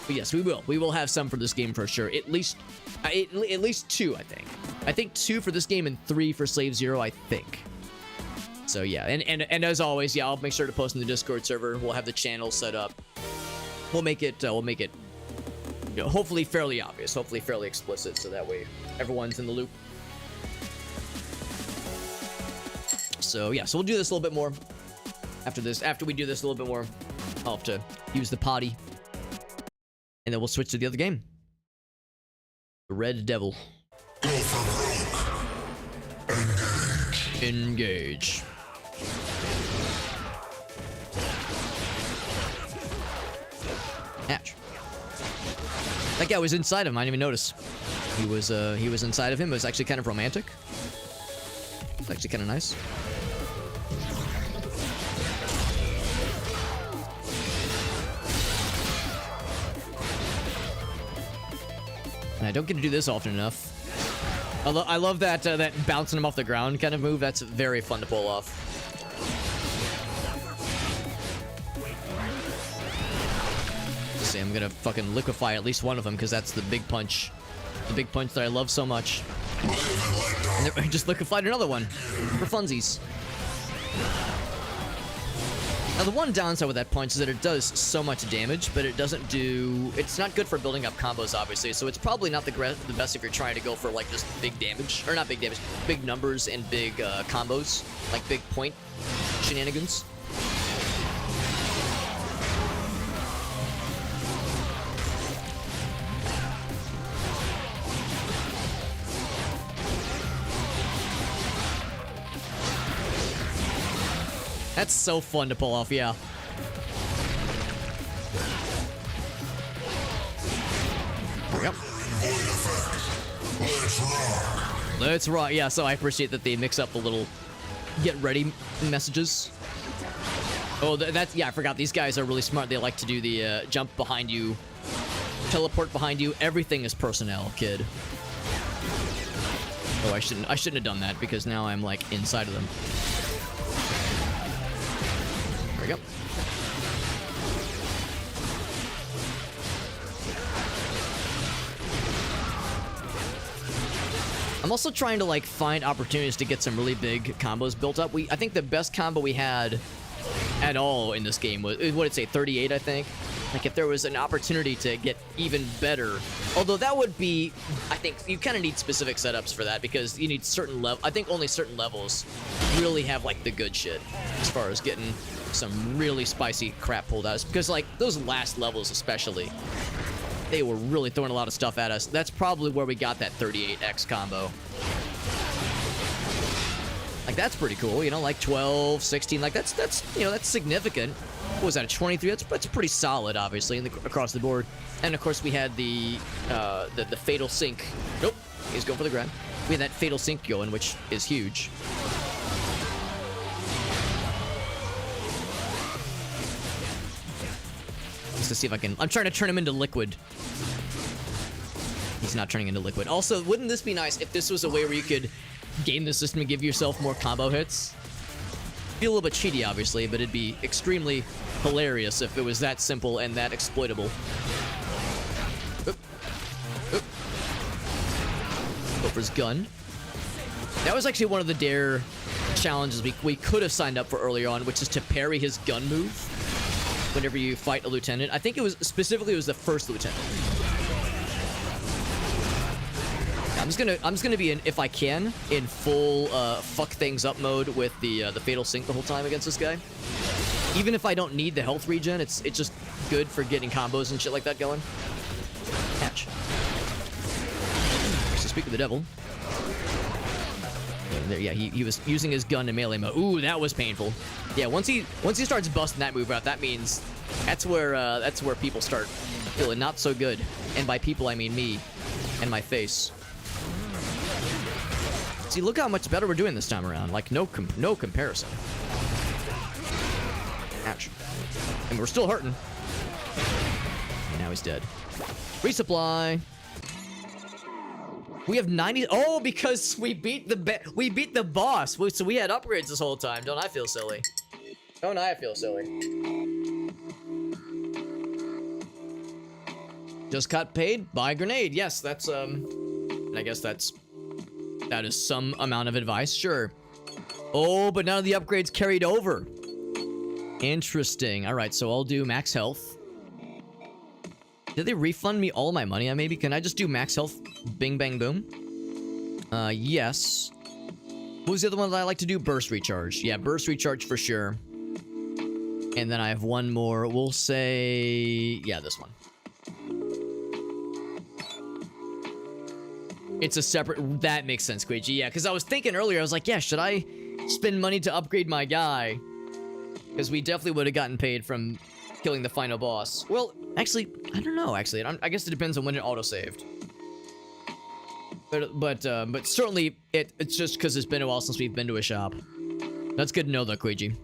But yes, we will. We will have some for this game for sure. At least 2, I think. I think 2 for this game and 3 for Slave Zero, I think. So yeah, and as always, yeah, I'll make sure to post in the Discord server. We'll have the channel set up. We'll make it hopefully fairly obvious, hopefully fairly explicit, so that way everyone's in the loop. So yeah, so we'll do this a little bit more after this. After we do this a little bit more, I'll have to use the potty. And then we'll switch to the other game. The Red Devil. Go for broke. Engage. Ouch. That guy was inside of him. I didn't even notice. He was inside of him. It was actually kind of romantic. It's actually kind of nice. And I don't get to do this often enough. I love that that bouncing him off the ground kind of move. That's very fun to pull off. Let's see, I'm gonna fucking liquefy at least one of them because that's the big punch. The big punch that I love so much. And I just liquefied another one for funsies. Now, the one downside with that punch is that it does so much damage, but it doesn't do... It's not good for building up combos, obviously, so it's probably not the best if you're trying to go for, like, just big damage. Or not big damage, big numbers and big combos. Like, big point shenanigans. That's so fun to pull off, yeah. Yep. Let's rock. Yeah, so I appreciate that they mix up the little get ready messages. Oh, that's, yeah, I forgot. These guys are really smart. They like to do the jump behind you, teleport behind you. Everything is personnel, kid. Oh, I shouldn't have done that because now I'm like inside of them. There we go. I'm also trying to like find opportunities to get some really big combos built up. I think the best combo we had at all in this game was, what did it say, 38, I think? Like, if there was an opportunity to get even better, although that would be, I think you kind of need specific setups for that because you need certain level. I think only certain levels really have like the good shit as far as getting some really spicy crap pulled out. Because like those last levels especially, they were really throwing a lot of stuff at us. That's probably where we got that 38x combo. Like, that's pretty cool, you know, like 12, 16, like that's you know, that's significant. What was that, a 23? That's pretty solid, obviously, across the board. And of course, we had the fatal sync. Nope, he's going for the grab. We had that fatal sync going, which is huge. Just to see if I can. I'm trying to turn him into liquid. He's not turning into liquid. Also, wouldn't this be nice if this was a way where you could game the system and give yourself more combo hits? Be a little bit cheaty, obviously, but it'd be extremely hilarious if it was that simple and that exploitable. Oop. Oop. Go for his gun. That was actually one of the dare challenges we could have signed up for earlier on, which is to parry his gun move whenever you fight a lieutenant. I think it was specifically the first lieutenant. I'm just gonna be in, if I can, in full fuck things up mode with the fatal sync the whole time against this guy. Even if I don't need the health regen, it's just good for getting combos and shit like that going. Catch. So speak of the devil. There, yeah, he was using his gun in melee mode. Ooh, that was painful. Yeah, once he starts busting that move out, that means that's where people start feeling not so good. And by people, I mean me and my face. See, look how much better we're doing this time around. Like, no comparison. Ouch. And we're still hurting. And now he's dead. Resupply. We have 90. Oh, because we beat the boss. So we had upgrades this whole time. Don't I feel silly? Don't I feel silly? Just got paid by grenade. Yes, that's I guess that is some amount of advice. Sure. Oh, but none of the upgrades carried over. Interesting. All right, so I'll do max health. Did they refund me all my money? Maybe can I just do max health? Bing, bang, boom. Yes. What was the other one that I like to do? Burst recharge. Yeah, burst recharge for sure. And then I have one more. We'll say, yeah, this one. It's a separate. That makes sense, Queiji. Yeah, because I was thinking earlier, I was like, yeah, should I spend money to upgrade my guy? Because we definitely would have gotten paid from killing the final boss. Well, actually, I don't know. Actually, I guess it depends on when it auto-saved. But certainly it's just because it's been a while since we've been to a shop. That's good to know, though, Queiji.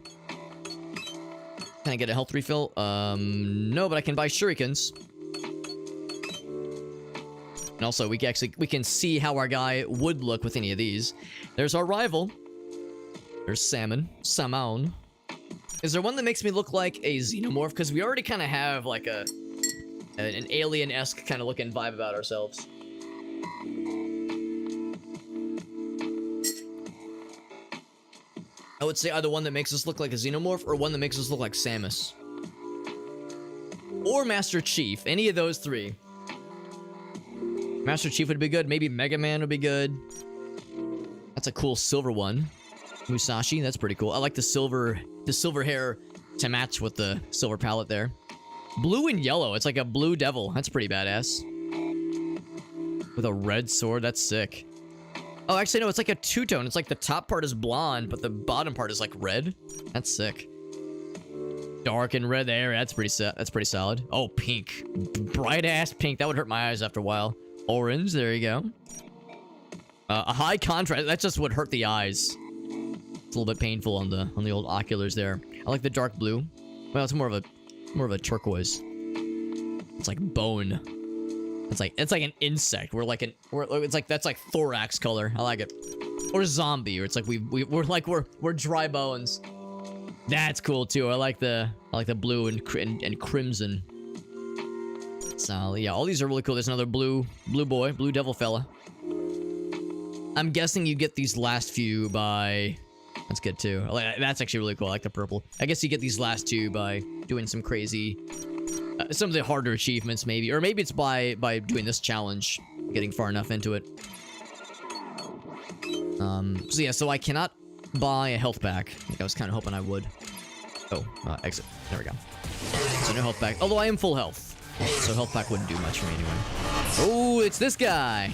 Can I get a health refill? No, but I can buy shurikens. And also, we can see how our guy would look with any of these. There's our rival. There's Salmon. Is there one that makes me look like a xenomorph? Because we already kind of have like an alien-esque kind of looking vibe about ourselves. I would say either one that makes us look like a xenomorph or one that makes us look like Samus. Or Master Chief. Any of those three. Master Chief would be good. Maybe Mega Man would be good. That's a cool silver one. Musashi, that's pretty cool. I like the silver hair to match with the silver palette there. Blue and yellow. It's like a blue devil. That's pretty badass. With a red sword. That's sick. Oh, actually, no. It's like a two-tone. It's like the top part is blonde, but the bottom part is like red. That's sick. Dark and red there. That's pretty solid. Oh, pink. Bright-ass pink. That would hurt my eyes after a while. Orange. There you go. A high contrast. That just would hurt the eyes. It's a little bit painful on the old oculars there. I like the dark blue. Well, it's more of a turquoise. It's like bone. It's like an insect. That's like thorax color. I like it. Or zombie. Or it's like we're dry bones. That's cool too. I like the blue and crimson. So yeah, all these are really cool. There's another blue devil fella. I'm guessing you get these last few by. That's good too. That's actually really cool. I like the purple. I guess you get these last two by doing some crazy, some of the harder achievements maybe, or maybe it's by doing this challenge, getting far enough into it. So yeah, so I cannot buy a health pack. I think I was kind of hoping I would. Oh, exit. There we go. So no health pack. Although I am full health. So health pack wouldn't do much for me anyway. Oh, it's this guy.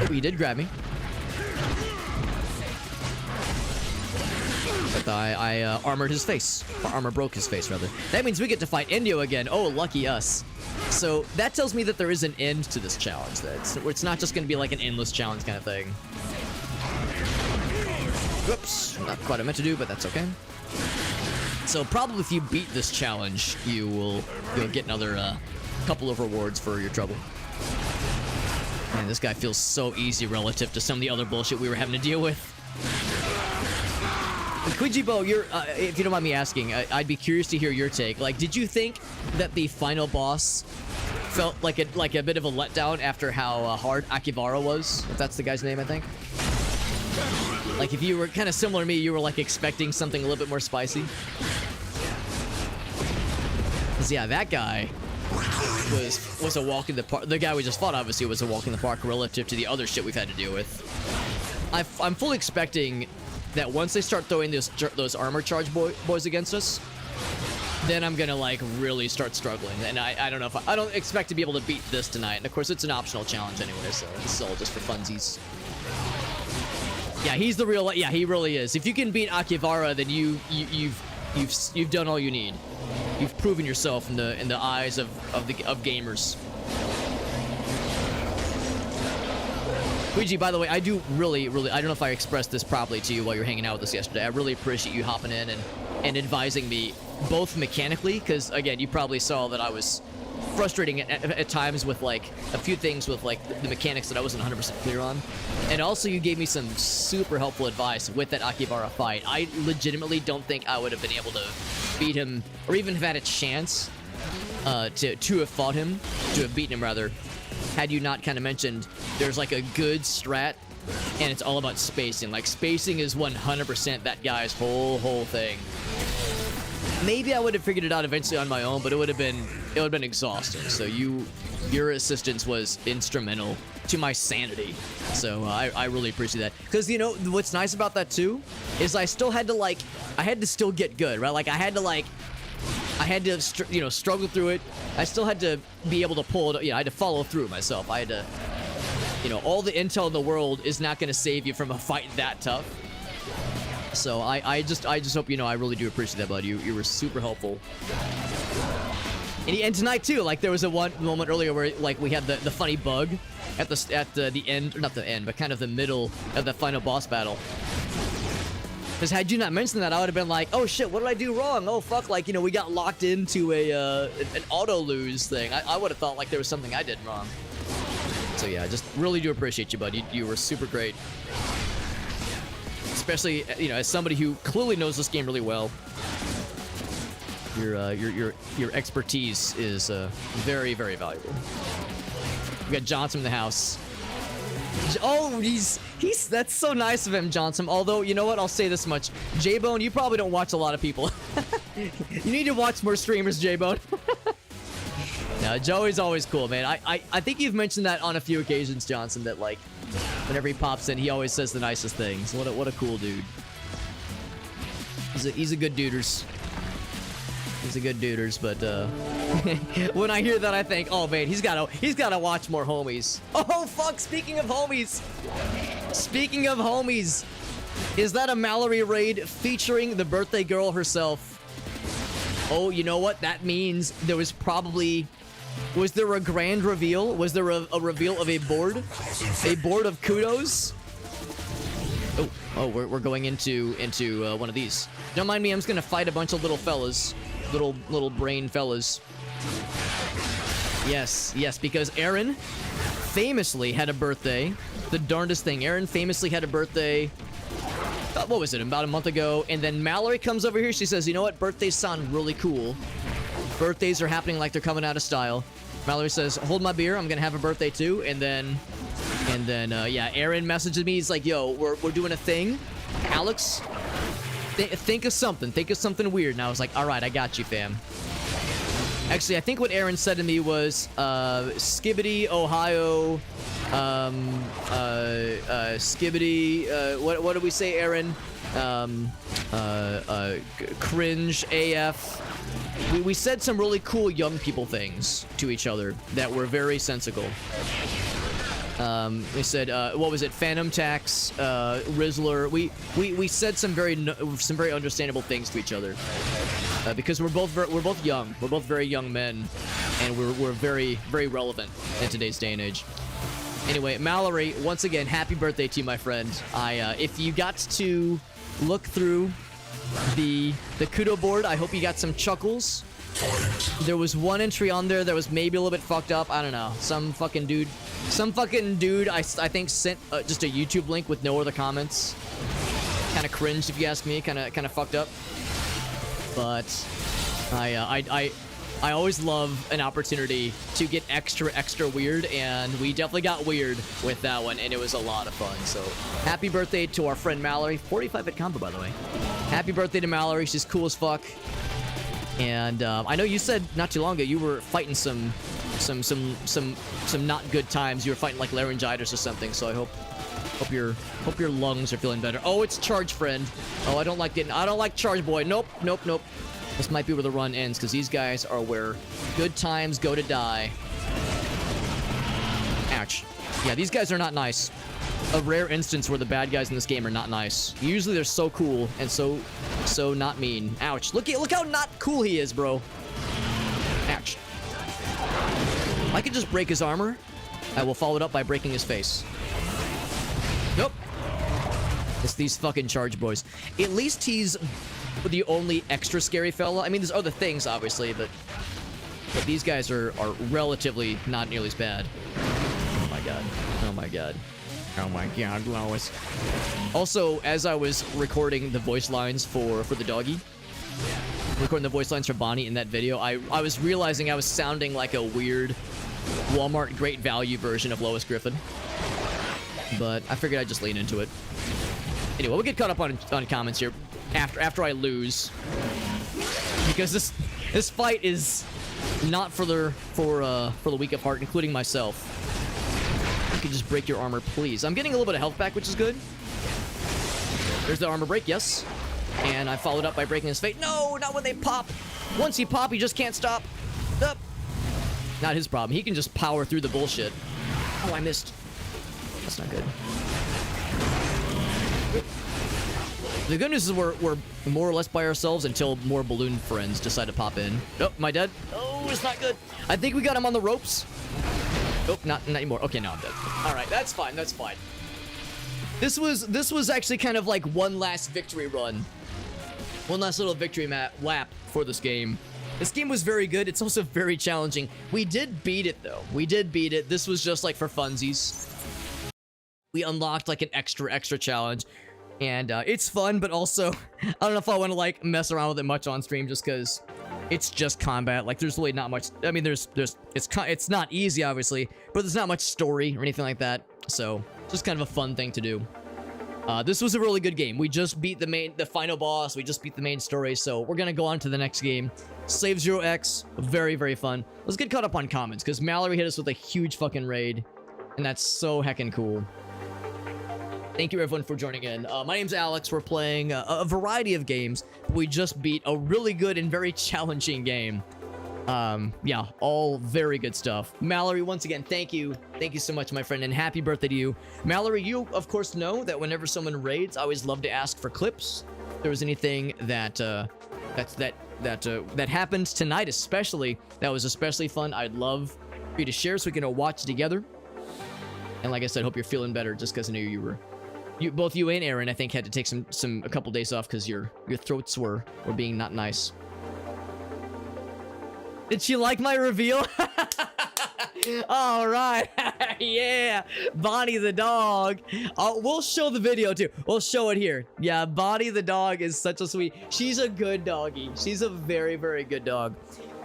Oh, he did grab me. But I armored his face. Or armor broke his face, rather. That means we get to fight Indio again. Oh, lucky us. So that tells me that there is an end to this challenge. That it's not just going to be like an endless challenge kind of thing. Whoops. Not quite what I meant to do, but that's okay. So probably if you beat this challenge, you'll get another couple of rewards for your trouble. Man, this guy feels so easy relative to some of the other bullshit we were having to deal with. Quijibo, you're, if you don't mind me asking, I'd be curious to hear your take. Like, did you think that the final boss felt like a bit of a letdown after how hard Akibara was? If that's the guy's name, I think. Like, if you were kind of similar to me, you were like expecting something a little bit more spicy. Cause yeah, that guy was a walk in the park. The guy we just fought, obviously, was a walk in the park relative to the other shit we've had to deal with. I'm fully expecting that once they start throwing those armor charge boys against us, then I'm gonna like really start struggling. And I don't know if I don't expect to be able to beat this tonight. And of course, it's an optional challenge anyway, so this is all just for funsies. Yeah, he's the real. Yeah, he really is. If you can beat Akibara, then you've done all you need. You've proven yourself in the eyes of gamers. Luigi, by the way, I do really, I don't know if I expressed this properly to you while you were hanging out with us yesterday. I really appreciate you hopping in and advising me, both mechanically, because, again, you probably saw that I was frustrating at times with, like, a few things with, like, the mechanics that I wasn't 100% clear on. And also, you gave me some super helpful advice with that Akibara fight. I legitimately don't think I would have been able to beat him, or even have had a chance to have fought him, to have beaten him, rather, had you not kind of mentioned there's like a good strat and it's all about spacing. Like, spacing is 100% that guy's whole thing. Maybe I would have figured it out eventually on my own, but it would have been exhausting. So your assistance was instrumental to my sanity. So I really appreciate that. Because, you know, what's nice about that too is I still had to still get good, right? Like, I had to struggle through it. I still had to be able to pull it. I had to follow through myself. I had to, all the intel in the world is not going to save you from a fight that tough. So I just hope you know I really do appreciate that, bud. You were super helpful. And tonight too, like, there was one moment earlier where like we had the funny bug at the end, or not the end, but kind of the middle of the final boss battle. Because had you not mentioned that, I would have been like, oh shit, what did I do wrong? Oh fuck, like, we got locked into an auto lose thing. I would have thought like there was something I did wrong. So yeah, just really do appreciate you, bud. You were super great. Especially, as somebody who clearly knows this game really well. Your expertise is very, very valuable. We got Johnson in the house. Oh, that's so nice of him, Johnson. Although, you know what? I'll say this much. J-Bone, you probably don't watch a lot of people. You need to watch more streamers, J-Bone. No, Joey's always cool, man. I think you've mentioned that on a few occasions, Johnson, that, like, whenever he pops in, he always says the nicest things. What a cool dude. He's a good duders. He's a good duders, but when I hear that, I think, oh man, he's gotta watch more homies. Oh fuck! Speaking of homies, is that a Mallory raid featuring the birthday girl herself? Oh, you know what? That means there was probably. Was there a grand reveal? Was there a reveal of a board? A board of kudos? Oh, we're going into one of these. Don't mind me, I'm just gonna fight a bunch of little fellas. Little brain fellas. Yes, because Aaron famously had a birthday. The darndest thing. Aaron famously had a birthday. What was it? About a month ago. And then Mallory comes over here. She says, you know what? Birthdays sound really cool. Birthdays are happening like they're coming out of style. Mallory says, hold my beer. I'm gonna have a birthday too. And then, yeah, Aaron messages me. He's like, yo, we're doing a thing. Alex, think of something. Think of something weird. And I was like, all right, I got you, fam. Actually, I think what Aaron said to me was, Skibbity, Ohio, Skibbity, what did we say, Aaron? Cringe AF. We said some really cool young people things to each other that were very sensical. We said, what was it? Phantom Tax, Rizzler. We said some very understandable things to each other because we're both young. We're both very young men, and we're very relevant in today's day and age. Anyway, Mallory, once again, happy birthday to you, my friend. If you got to look through the Kudo board, I hope you got some chuckles. There was one entry on there that was maybe a little bit fucked up. I don't know. Some fucking dude I think sent just a YouTube link with no other comments. Kind of cringed, if you ask me. Kind of fucked up. But I always love an opportunity to get extra weird, and we definitely got weird with that one, and it was a lot of fun. So happy birthday to our friend Mallory. 45-bit combo, by the way. Happy birthday to Mallory. She's cool as fuck. And I know you said not too long ago you were fighting some not good times. You were fighting like laryngitis or something. So I hope your lungs are feeling better. Oh, it's Charge Friend. Oh, I don't like Charge Boy. Nope. This might be where the run ends, because these guys are where good times go to die. Ouch. Yeah, these guys are not nice. A rare instance where the bad guys in this game are not nice. Usually they're so cool and so not mean. Ouch. Look how not cool he is, bro. Ouch. I could just break his armor. I will follow it up by breaking his face. Nope. It's these fucking Charge Boys. At least he's the only extra scary fella. I mean, there's other things, obviously, but these guys are relatively not nearly as bad. Oh my god. Oh my god. Oh my god, Lois. Also, as I was recording the voice lines for the doggy, recording the voice lines for Bonnie in that video, I was realizing I was sounding like a weird Walmart Great Value version of Lois Griffin. But I figured I'd just lean into it. Anyway, we'll get caught up on comments here after I lose, because this fight is not for the weak of heart, including myself. You can just break your armor, please. I'm getting a little bit of health back, which is good. There's the armor break, yes. And I followed up by breaking his face. No, not when they pop. Once he pop, he just can't stop. Up. Not his problem. He can just power through the bullshit. Oh, I missed. That's not good. The good news is we're more or less by ourselves until more balloon friends decide to pop in. Oh, am I dead? Oh, it's not good. I think we got him on the ropes. Oh, not anymore. Okay, no, I'm dead. All right, that's fine. That's fine. This was actually kind of like one last victory run. One last little victory lap for this game. This game was very good. It's also very challenging. We did beat it, though. We did beat it. This was just like for funsies. We unlocked like an extra challenge. And it's fun, but also, I don't know if I want to like mess around with it much on stream, just because it's just combat. Like, there's really not much. I mean, it's not easy, obviously, but there's not much story or anything like that. So, just kind of a fun thing to do. This was a really good game. We just beat the final boss. We just beat the main story. So we're gonna go on to the next game. Slave 0X, very fun. Let's get caught up on comments, because Mallory hit us with a huge fucking raid, and that's so heckin' cool. Thank you, everyone, for joining in. My name's Alex. We're playing a variety of games. We just beat a really good and very challenging game. Yeah, all very good stuff. Mallory, once again, thank you. Thank you so much, my friend, and happy birthday to you. Mallory, you, of course, know that whenever someone raids, I always love to ask for clips. If there was anything that happened tonight, especially, that was especially fun, I'd love for you to share so we can watch it together. And like I said, hope you're feeling better, just because I knew both you and Aaron, I think, had to take a couple days off because your throats were being not nice. Did she like my reveal? All right. Yeah. Bonnie the dog. We'll show the video too. We'll show it here. Yeah, Bonnie the dog is such a sweet. She's a good doggy. She's a very good dog.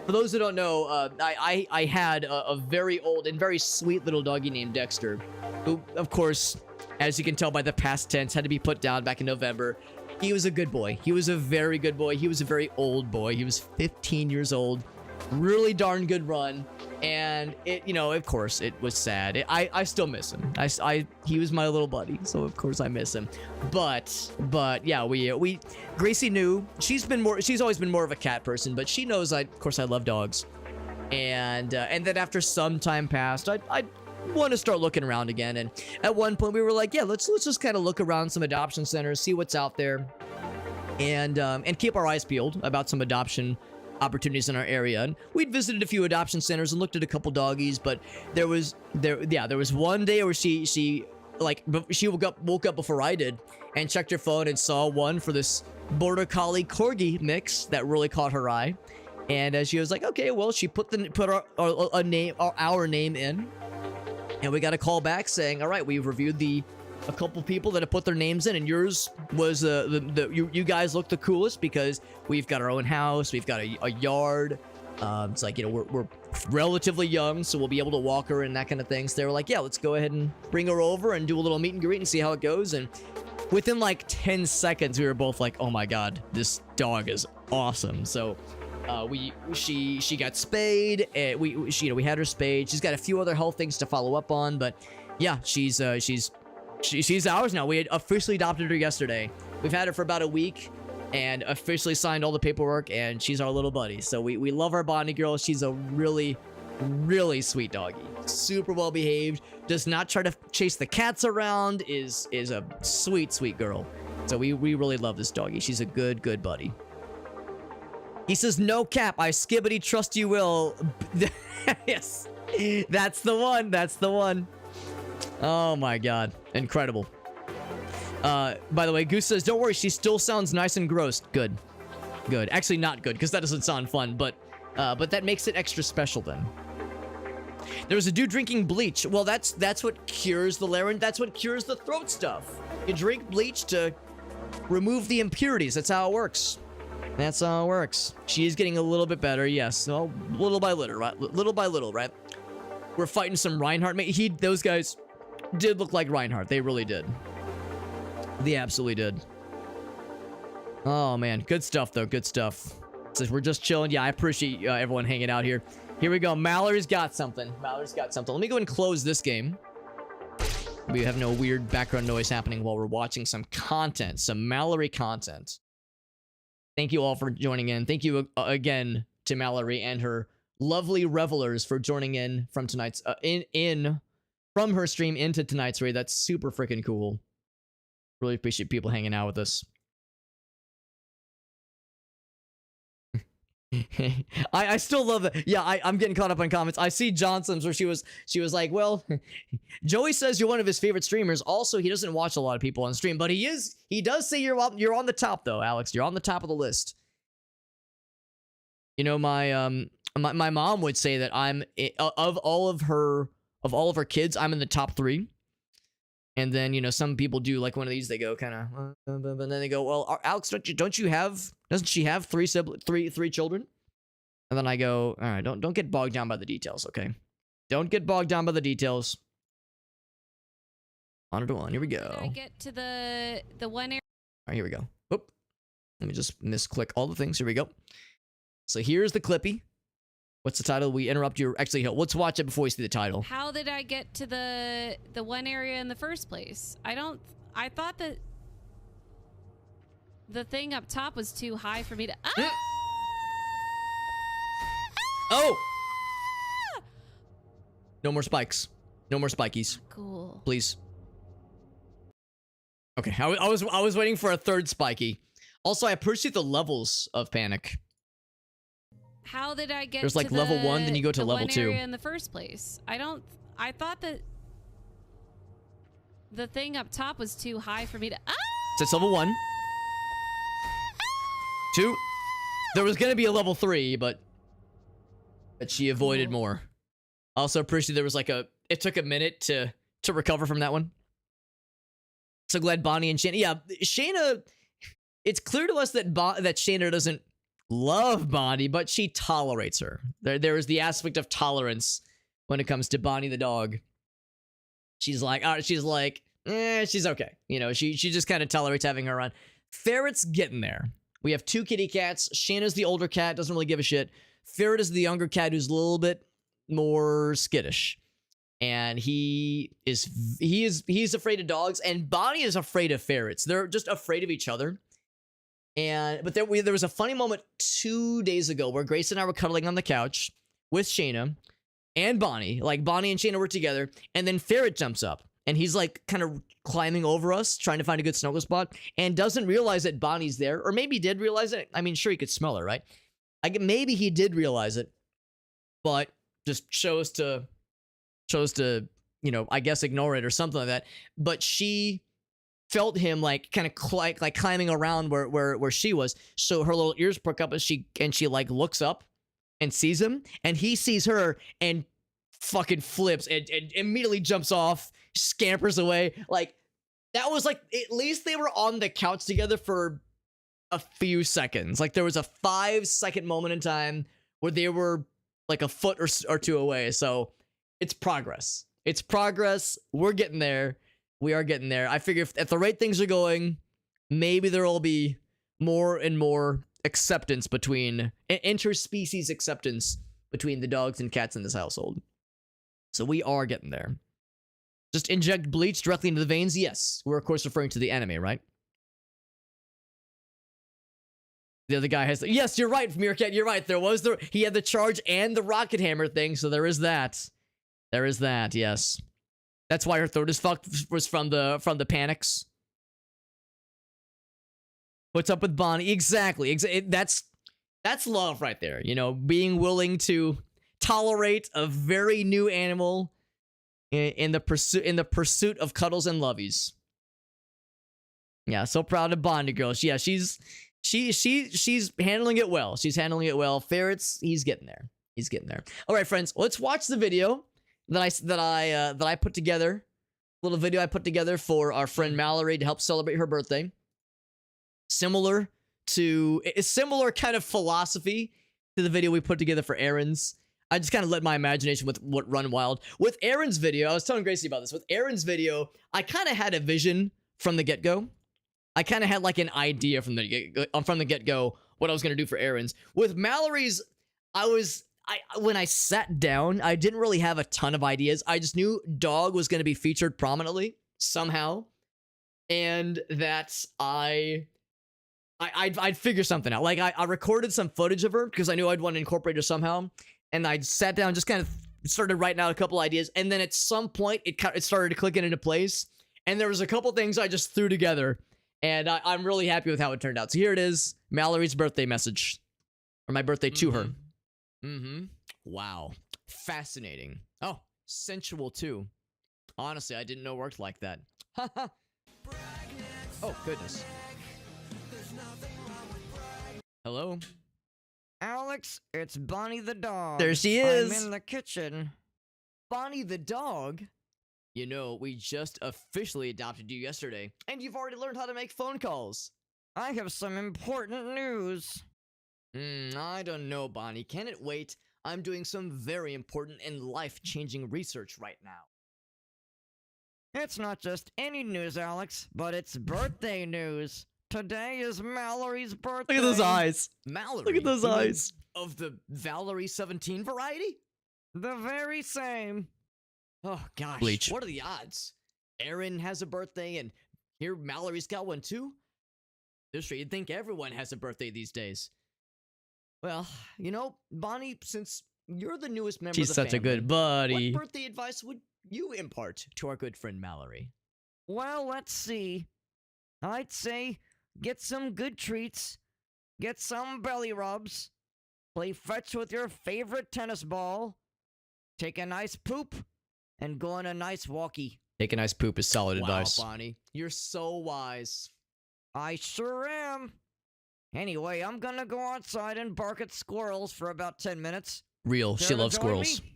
For those who don't know, I had a very old and very sweet little doggy named Dexter, who, of course, as you can tell by the past tense, had to be put down back in November. He was a good boy. He was a very good boy. He was a very old boy. He was 15 years old. really darn good run. And it, you know, of course, it was sad. I still miss him. He was my little buddy, so of course I miss him. But yeah, Gracie knew. She's always been more of a cat person, but she knows of course I love dogs. And then after some time passed, I want to start looking around again. And at one point we were like, yeah, let's just kind of look around some adoption centers, see what's out there, and keep our eyes peeled about some adoption opportunities in our area. And we'd visited a few adoption centers and looked at a couple doggies, but there was one day where she woke up before I did and checked her phone and saw one for this border collie corgi mix that really caught her eye. And she was like, okay, well, she put our name in, and we got a call back saying, all right, we've reviewed a couple people that have put their names in, and yours was you guys look the coolest because we've got our own house, we've got a yard. It's like, you know, we're relatively young, so we'll be able to walk her and that kind of thing. So they were like, yeah, let's go ahead and bring her over and do a little meet and greet and see how it goes. And within like 10 seconds, we were both like, oh my god, this dog is awesome. So she got spayed, and we had her spayed. She's got a few other health things to follow up on, but yeah, she's ours now. We had officially adopted her yesterday. We've had her for about a week and officially signed all the paperwork, and she's our little buddy. So we love our Bonnie girl. She's a really, really sweet doggy. Super well behaved. Does not try to chase the cats around. Is a sweet, sweet girl. So we really love this doggy. She's a good buddy. He says, no cap, I skibbity trust you will. Yes, that's the one. That's the one. Oh my god. Incredible. By the way, Goose says, don't worry, she still sounds nice and gross. Good. Good. Actually, not good, because that doesn't sound fun, but that makes it extra special then. There was a dude drinking bleach. Well, that's what cures the larynx. That's what cures the throat stuff. You drink bleach to remove the impurities. That's how it works. That's how it works. She is getting a little bit better, yes. Well, little by little, right? Little by little, right? We're fighting some Reinhardt. Those guys did look like Reinhardt. They really did. They absolutely did. Oh, man. Good stuff, though. Good stuff. Says we're just chilling. Yeah, I appreciate everyone hanging out here. Here we go. Mallory's got something. Mallory's got something. Let me go and close this game. We have no weird background noise happening while we're watching some content. Some Mallory content. Thank you all for joining in. Thank you again to Mallory and her lovely revelers for joining in from tonight's from her stream into tonight's raid. That's super freaking cool. Really appreciate people hanging out with us. I still love it. Yeah, I'm getting caught up on comments. I see Johnson's where she was like, well, Joey says you're one of his favorite streamers. Also, he doesn't watch a lot of people on stream, but he does say you're on the top though, Alex. You're on the top of the list. You know, my mom would say that I'm of all of her kids, I'm in the top 3. And then, you know, some people do like one of these, they go kind of, and then they go, well, Alex, doesn't she have 3 children? And then I go, all right, don't get bogged down by the details, okay? Don't get bogged down by the details. On to one, here we go. I get to the one area. All right, here we go. Oop. Let me just misclick all the things. Here we go. So here's the clippy. What's the title? We interrupt you. Actually, let's watch it before we see the title. How did I get to the one area in the first place? I thought that the thing up top was too high for me to. Ah! Oh! No more spikes. No more spikies. Cool. Please. Okay, I was waiting for a third spiky. Also, I appreciate the levels of panic. How did I get There's like to level 1, then you go to level 2. area in the first place? I thought that the thing up top was too high for me to. Ah! So it's level 1. 2. There was gonna be a level 3, but she avoided more. Also appreciate there was like it took a minute to recover from that one. So glad Bonnie and Shayna. Yeah, Shayna. It's clear to us that Shayna doesn't love Bonnie, but she tolerates her. There is the aspect of tolerance when it comes to Bonnie the dog. She's like, she's okay. You know, she just kind of tolerates having her on. Ferret's getting there. We have 2 kitty cats. Shanna's the older cat, doesn't really give a shit. Ferret is the younger cat who's a little bit more skittish. And he's afraid of dogs, and Bonnie is afraid of ferrets. They're just afraid of each other. But there was a funny moment 2 days ago where Grace and I were cuddling on the couch with Shayna and Bonnie. Like, Bonnie and Shayna were together, and then Ferret jumps up, and he's like kind of climbing over us, trying to find a good snuggle spot, and doesn't realize that Bonnie's there, or maybe he did realize it. I mean, sure, he could smell her, right? Maybe he did realize it, but just chose to, you know, I guess ignore it or something like that. But she felt him like kind of like climbing around where she was, so her little ears perk up as she like looks up and sees him, and he sees her and fucking flips and immediately jumps off, scampers away. Like, that was like, at least they were on the couch together for a few seconds. Like, there was a 5-second moment in time where they were like a foot or 2 away. So it's progress. It's progress. We're getting there. We are getting there. I figure if at the rate things are going, maybe there will be more and more acceptance between interspecies acceptance between the dogs and cats in this household. So we are getting there. Just inject bleach directly into the veins? Yes. We're, of course, referring to the anime, right? The other guy has... Yes, you're right, Meerkat, you're right. He had the charge and the rocket hammer thing, so there is that. There is that, yes. That's why her throat is fucked, was from the panics. What's up with Bonnie? Exactly. That's love right there. You know, being willing to tolerate a very new animal in the pursuit of cuddles and lovies. Yeah, so proud of Bonnie girl. Yeah, she's handling it well. She's handling it well. Ferrets, he's getting there. He's getting there. All right, friends, let's watch the video that I put together. Little video I put together for our friend Mallory to help celebrate her birthday. Similar kind of philosophy to the video we put together for Aaron's. I just kind of let my imagination run wild. With Aaron's video, I was telling Gracie about this. With Aaron's video, I kind of had a vision from the get-go. I kind of had like an idea from the get-go what I was going to do for Aaron's. With Mallory's, when I sat down, I didn't really have a ton of ideas. I just knew dog was going to be featured prominently somehow, and that I'd figure something out. Like, I recorded some footage of her because I knew I'd want to incorporate her somehow, and I sat down, just kind of started writing out a couple ideas, and then at some point it started clicking into place, and there was a couple things I just threw together, and I'm really happy with how it turned out. So here it is, Mallory's birthday message, or my birthday to her. Wow. Fascinating. Oh, sensual too. Honestly, I didn't know it worked like that. Oh, goodness. Hello? Alex, it's Bonnie the dog. There she is. I'm in the kitchen. Bonnie the dog? You know, we just officially adopted you yesterday, and you've already learned how to make phone calls. I have some important news. I don't know, Bonnie. Can it wait? I'm doing some very important and life-changing research right now. It's not just any news, Alex, but it's birthday news. Today is Mallory's birthday. Look at those eyes. Mallory? Look at those You mean eyes. Of the Valerie 17 variety? The very same. Oh, gosh. Bleach. What are the odds? Aaron has a birthday, and here Mallory's got one too? This you'd think everyone has a birthday these days. Well, you know, Bonnie, since you're the newest member of the family... She's such a good buddy. What birthday advice would you impart to our good friend Mallory? Well, let's see. I'd say get some good treats, get some belly rubs, play fetch with your favorite tennis ball, take a nice poop, and go on a nice walkie. Take a nice poop is solid advice. Wow, Bonnie. You're so wise. I sure am. Anyway, I'm gonna go outside and bark at squirrels for about 10 minutes. Real. Care She to loves join squirrels. me?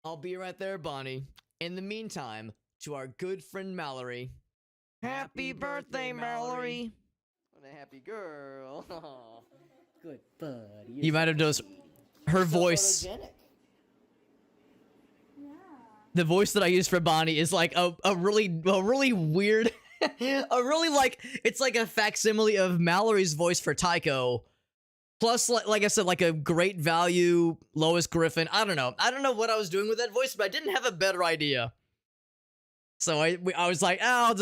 I'll be right there, Bonnie. In the meantime, to our good friend Mallory. Happy birthday, Mallory. What a happy girl. Good buddy. You might have noticed her voice. The voice that I use for Bonnie is like a really weird A really like it's like a facsimile of Mallory's voice for Tycho, plus like I said, like a great value Lois Griffin. I don't know what I was doing with that voice, but I didn't have a better idea. So I was like, oh,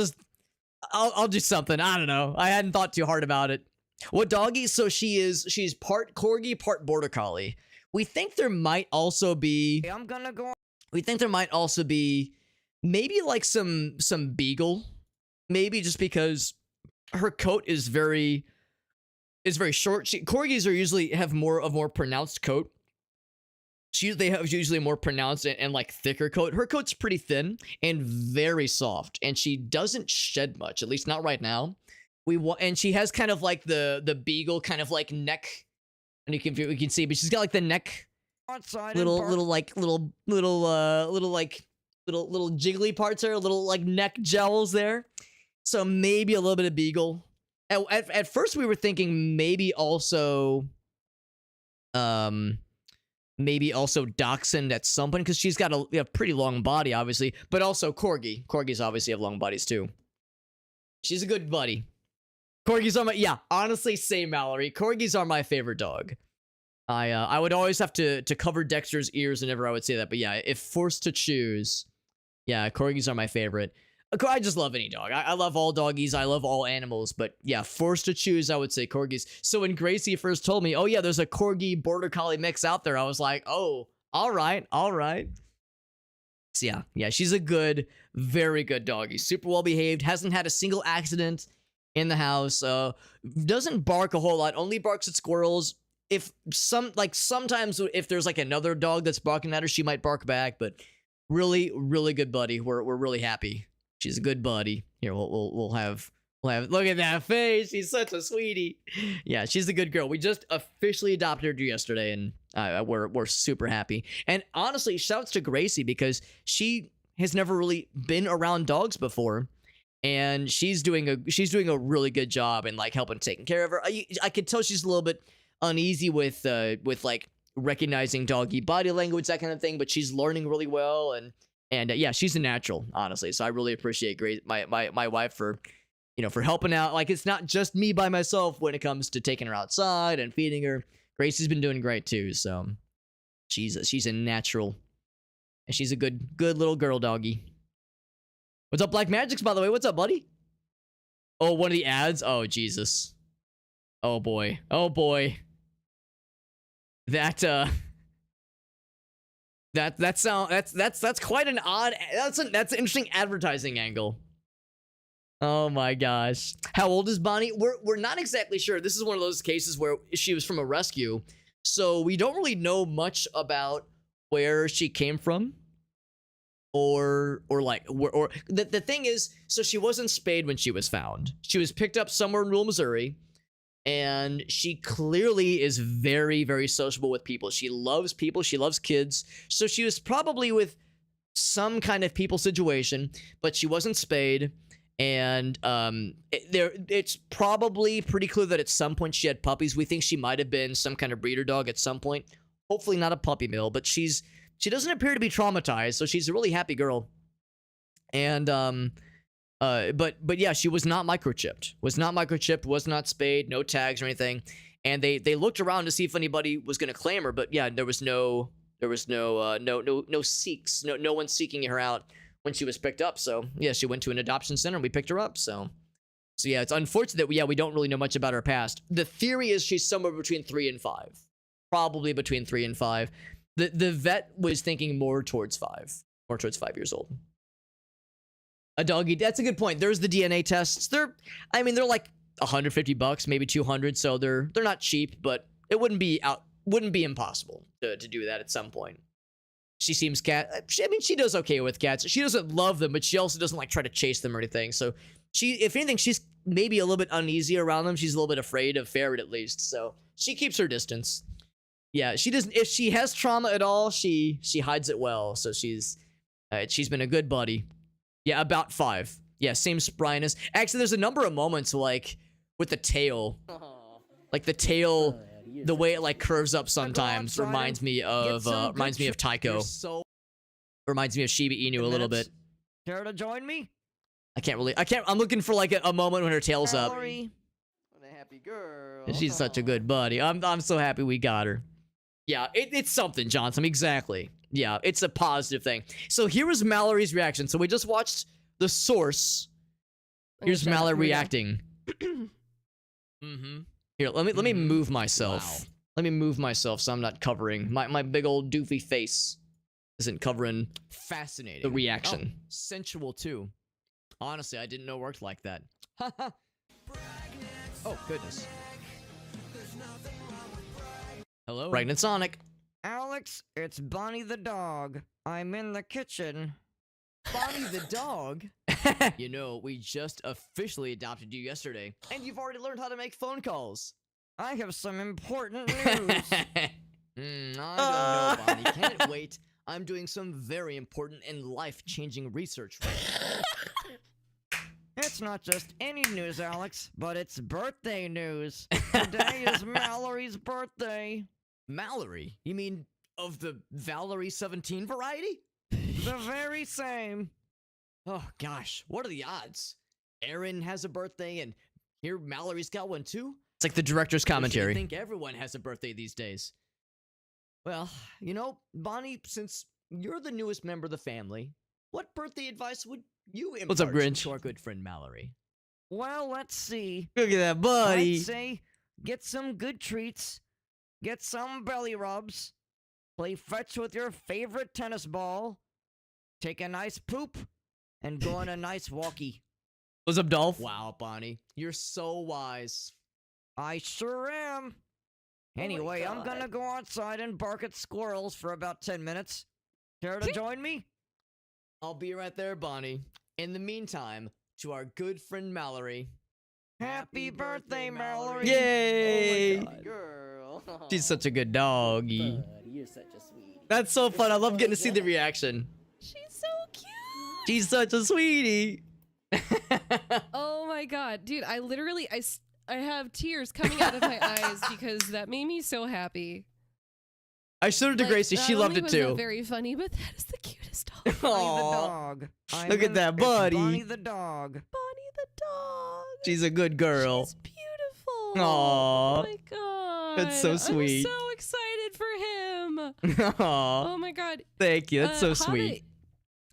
I'll do something. I don't know. I hadn't thought too hard about it. What doggy? So she's part corgi, part border collie. We think there might also be. I'm gonna go. We think there might also be maybe like some beagle. Maybe just because her coat is very short. Corgis are usually have more pronounced coat. They have usually a more pronounced and like thicker coat. Her coat's pretty thin and very soft, and she doesn't shed much, at least not right now. And she has kind of like the beagle kind of like neck, and we can see, but she's got like the neck little jiggly parts there, little like neck jowls there. So maybe a little bit of beagle. At first we were thinking maybe also dachshund at some point, because she's got a pretty long body, obviously, but also corgi. Corgis obviously have long bodies too. She's a good buddy. Corgis are honestly, same Mallory. Corgis are my favorite dog. I would always have to cover Dexter's ears whenever I would say that, but yeah, if forced to choose, yeah, corgis are my favorite. I just love any dog. I love all doggies. I love all animals. But yeah, forced to choose, I would say corgis. So when Gracie first told me, oh yeah, there's a corgi border collie mix out there, I was like, oh, all right. So yeah, she's a good, very good doggy. Super well behaved. Hasn't had a single accident in the house. Doesn't bark a whole lot. Only barks at squirrels. Sometimes if there's like another dog that's barking at her, she might bark back. But really, really good buddy. We're really happy. She's a good buddy. Here, we'll have look at that face. She's such a sweetie. Yeah, she's a good girl. We just officially adopted her yesterday, and we're super happy. And honestly, shouts to Gracie, because she has never really been around dogs before, and she's doing a really good job in like helping taking care of her. I could tell she's a little bit uneasy with like recognizing doggy body language, that kind of thing, but she's learning really well. And yeah, she's a natural, honestly. So I really appreciate my wife for helping out. Like, it's not just me by myself when it comes to taking her outside and feeding her. Gracie's been doing great too. So she's a natural, and she's a good little girl doggy. What's up, Black Magics? By the way, what's up, buddy? Oh, one of the ads. Oh Jesus. Oh boy. That's quite an odd. That's an interesting advertising angle. Oh my gosh. How old is Bonnie? We're not exactly sure. This is one of those cases where she was from a rescue, so we don't really know much about where she came from, or the thing is, so she wasn't spayed when she was found. She was picked up somewhere in rural Missouri. And she clearly is very, very sociable with people. She loves people. She loves kids. So she was probably with some kind of people situation, but she wasn't spayed. And it's probably pretty clear that at some point she had puppies. We think she might have been some kind of breeder dog at some point. Hopefully not a puppy mill, but she doesn't appear to be traumatized. So she's a really happy girl. And but yeah, she was not microchipped. Was not spayed, no tags or anything. And they looked around to see if anybody was going to claim her, but yeah, there was no seeks, no one seeking her out when she was picked up. So yeah, she went to an adoption center and we picked her up. So yeah, it's unfortunate that we don't really know much about her past. The theory is she's somewhere between 3 and 5, probably between 3 and 5. The vet was thinking more towards 5 years old. A doggy. That's a good point. There's the DNA tests. They're like $150, maybe $200. So they're not cheap, but it wouldn't be impossible to do that at some point. She seems she does okay with cats. She doesn't love them, but she also doesn't like try to chase them or anything. So if anything, she's maybe a little bit uneasy around them. She's a little bit afraid of Ferret at least. So she keeps her distance. Yeah, she doesn't. If she has trauma at all, she hides it well. So she's been a good buddy. Yeah, about 5. Yeah, same spryness. Actually, there's a number of moments like with the tail, like the tail, the way it like curves up sometimes reminds me of Tycho. Reminds me of Shiba Inu a little bit. Care to join me? I'm looking for like a moment when her tail's up. Mallory. What a happy girl. She's such a good buddy. I'm so happy we got her. Yeah, it's something, Johnson. Exactly. Yeah, it's a positive thing. So here was Mallory's reaction. So we just watched The Source. Here's Mallory reacting. Mm-hmm. Here, let me move myself. Wow. Let me move myself so I'm not covering my big old doofy face isn't covering Fascinating. the reaction. Oh, sensual too. Honestly, I didn't know it worked like that. Oh, goodness. Hello? Pregnant Sonic. Alex, it's Bonnie the dog. I'm in the kitchen. Bonnie the dog? You know, we just officially adopted you yesterday, and you've already learned how to make phone calls. I have some important news. I don't know, Bonnie. Can't wait. I'm doing some very important and life-changing research right now. It's not just any news, Alex, but it's birthday news. Today is Mallory's birthday. Mallory? You mean of the Valerie 17 variety? The very same. Oh, gosh. What are the odds? Aaron has a birthday, and here Mallory's got one, too? It's like the director's Wish you'd commentary. think everyone has a birthday these days. Well, you know, Bonnie, since you're the newest member of the family, what birthday advice would you impart What's up, Grinch? to our good friend Mallory? Well, let's see. Look at that, buddy. I'd say get some good treats, get some belly rubs, play fetch with your favorite tennis ball, take a nice poop, and go on a nice walkie. What's up, Dolph? Wow, Bonnie, you're so wise. I sure am. Anyway, I'm gonna go outside and bark at squirrels for about 10 minutes. Care to join me? I'll be right there, Bonnie. In the meantime, to our good friend Mallory. Happy birthday, Mallory. Yay! Oh my God, girl. She's such a good doggy. Buddy, you're such a sweetie. That's so fun. I love getting to see the reaction. She's so cute. She's such a sweetie. Oh my god, dude! I literally, I have tears coming out of my eyes because that made me so happy. I showed it to Like, Gracie. She not loved only it was that too. very funny, but that is the cutest dog. Bonnie the Aw, dog. Look at that, It's buddy. Bonnie the dog. Bonnie the dog. she's a good girl. She's beautiful. Aw. Oh my god. That's so sweet. I'm so excited for him. Aw, Oh my god. thank you. That's so Hana- sweet.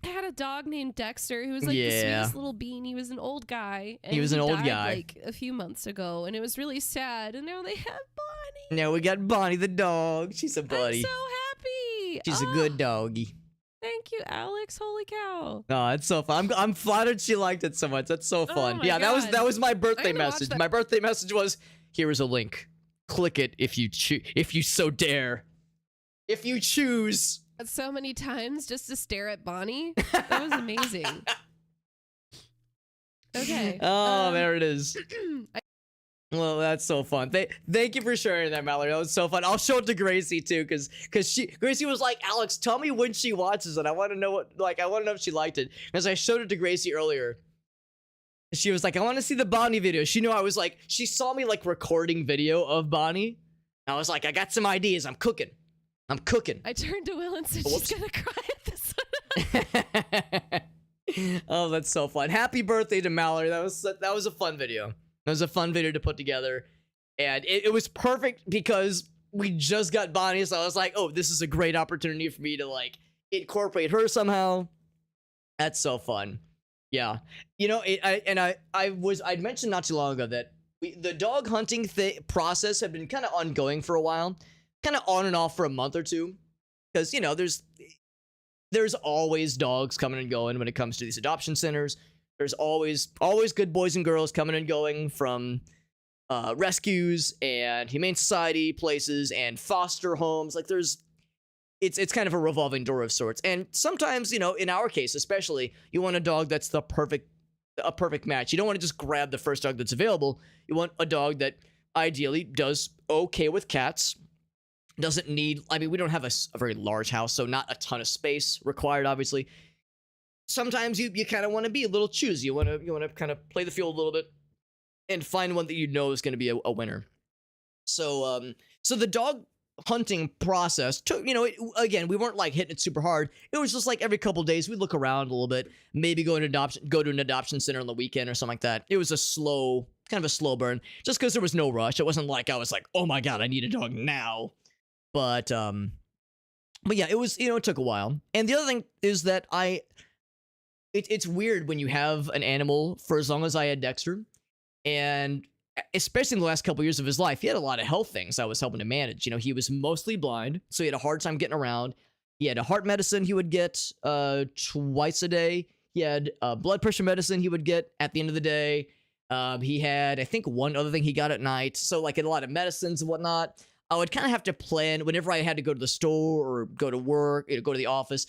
I had a dog named Dexter who was like Yeah. the sweetest little bean. He was an old guy. And He was an old died, guy. like a few months ago, and it was really sad. And now they have Bonnie. Now we got Bonnie the dog. She's a buddy. I'm so happy. She's a Oh, good doggy. Thank you, Alex. Holy cow. Oh, it's so fun. I'm flattered she liked it so much. That's so fun. my Yeah, God. that was my birthday gonna watch message. that. My birthday message was, here is a link. Click it if you so dare. If you choose. So many times just to stare at Bonnie. That was amazing. Okay. Oh, there it is. I- Well, that's so fun. Thank you for sharing that, Mallory. That was so fun. I'll show it to Gracie too, because Gracie was like, Alex, tell me when she watches it. I want to know if she liked it. Because I showed it to Gracie earlier. She was like, I want to see the Bonnie video. She knew I was like, she saw me like recording video of Bonnie. I was like, I got some ideas. I'm cooking. I turned to Will and said Whoops. she's gonna cry at this one. Oh, that's so fun. Happy birthday to Mallory. That was a fun video. That was a fun video to put together. And it was perfect because we just got Bonnie, so I was like, oh, this is a great opportunity for me to like incorporate her somehow. That's so fun. Yeah. You know, I'd mentioned not too long ago that the dog hunting process had been kind of ongoing for a while. Kind of on and off for a month or two. Because, you know, there's always dogs coming and going when it comes to these adoption centers. There's always good boys and girls coming and going from rescues and humane society places and foster homes. Like it's kind of a revolving door of sorts. And sometimes, you know, in our case especially, you want a dog that's a perfect match. You don't want to just grab the first dog that's available. You want a dog that ideally does okay with cats. Doesn't need, I mean, we don't have a very large house, so not a ton of space required, obviously. Sometimes you kind of want to be a little choosy. You want to kind of play the field a little bit and find one that you know is going to be a winner. So the dog hunting process took, again, we weren't like hitting it super hard. It was just like every couple days we'd look around a little bit, maybe go to an adoption center on the weekend or something like that. It was kind of a slow burn, just because there was no rush. It wasn't like I was like, oh my god, I need a dog now. But yeah, it was, it took a while. And the other thing is that it's weird when you have an animal for as long as I had Dexter, and especially in the last couple years of his life, he had a lot of health things I was helping to manage. He was mostly blind, so he had a hard time getting around. He had a heart medicine he would get twice a day. He had blood pressure medicine he would get at the end of the day. He had, I think, one other thing he got at night. So, like, he had a lot of medicines and whatnot. I would kind of have to plan whenever I had to go to the store or go to work, go to the office.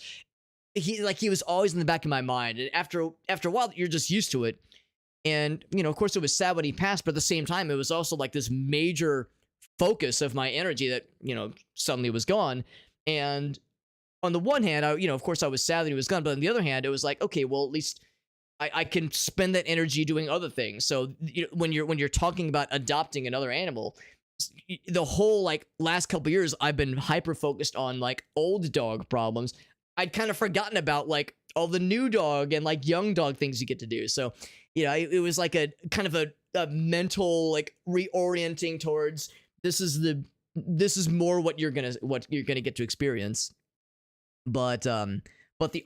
He was always in the back of my mind. And after a while, you're just used to it. And, of course, it was sad when he passed, but at the same time, it was also like this major focus of my energy that, suddenly was gone. And on the one hand, of course, I was sad that he was gone. But on the other hand, it was like, okay, well, at least I can spend that energy doing other things. So when you're talking about adopting another animal, the whole like last couple years, I've been hyper focused on like old dog problems. I'd kind of forgotten about like all the new dog and like young dog things you get to do. So, it was like a kind of a mental like reorienting towards this is more what you're gonna get to experience. But the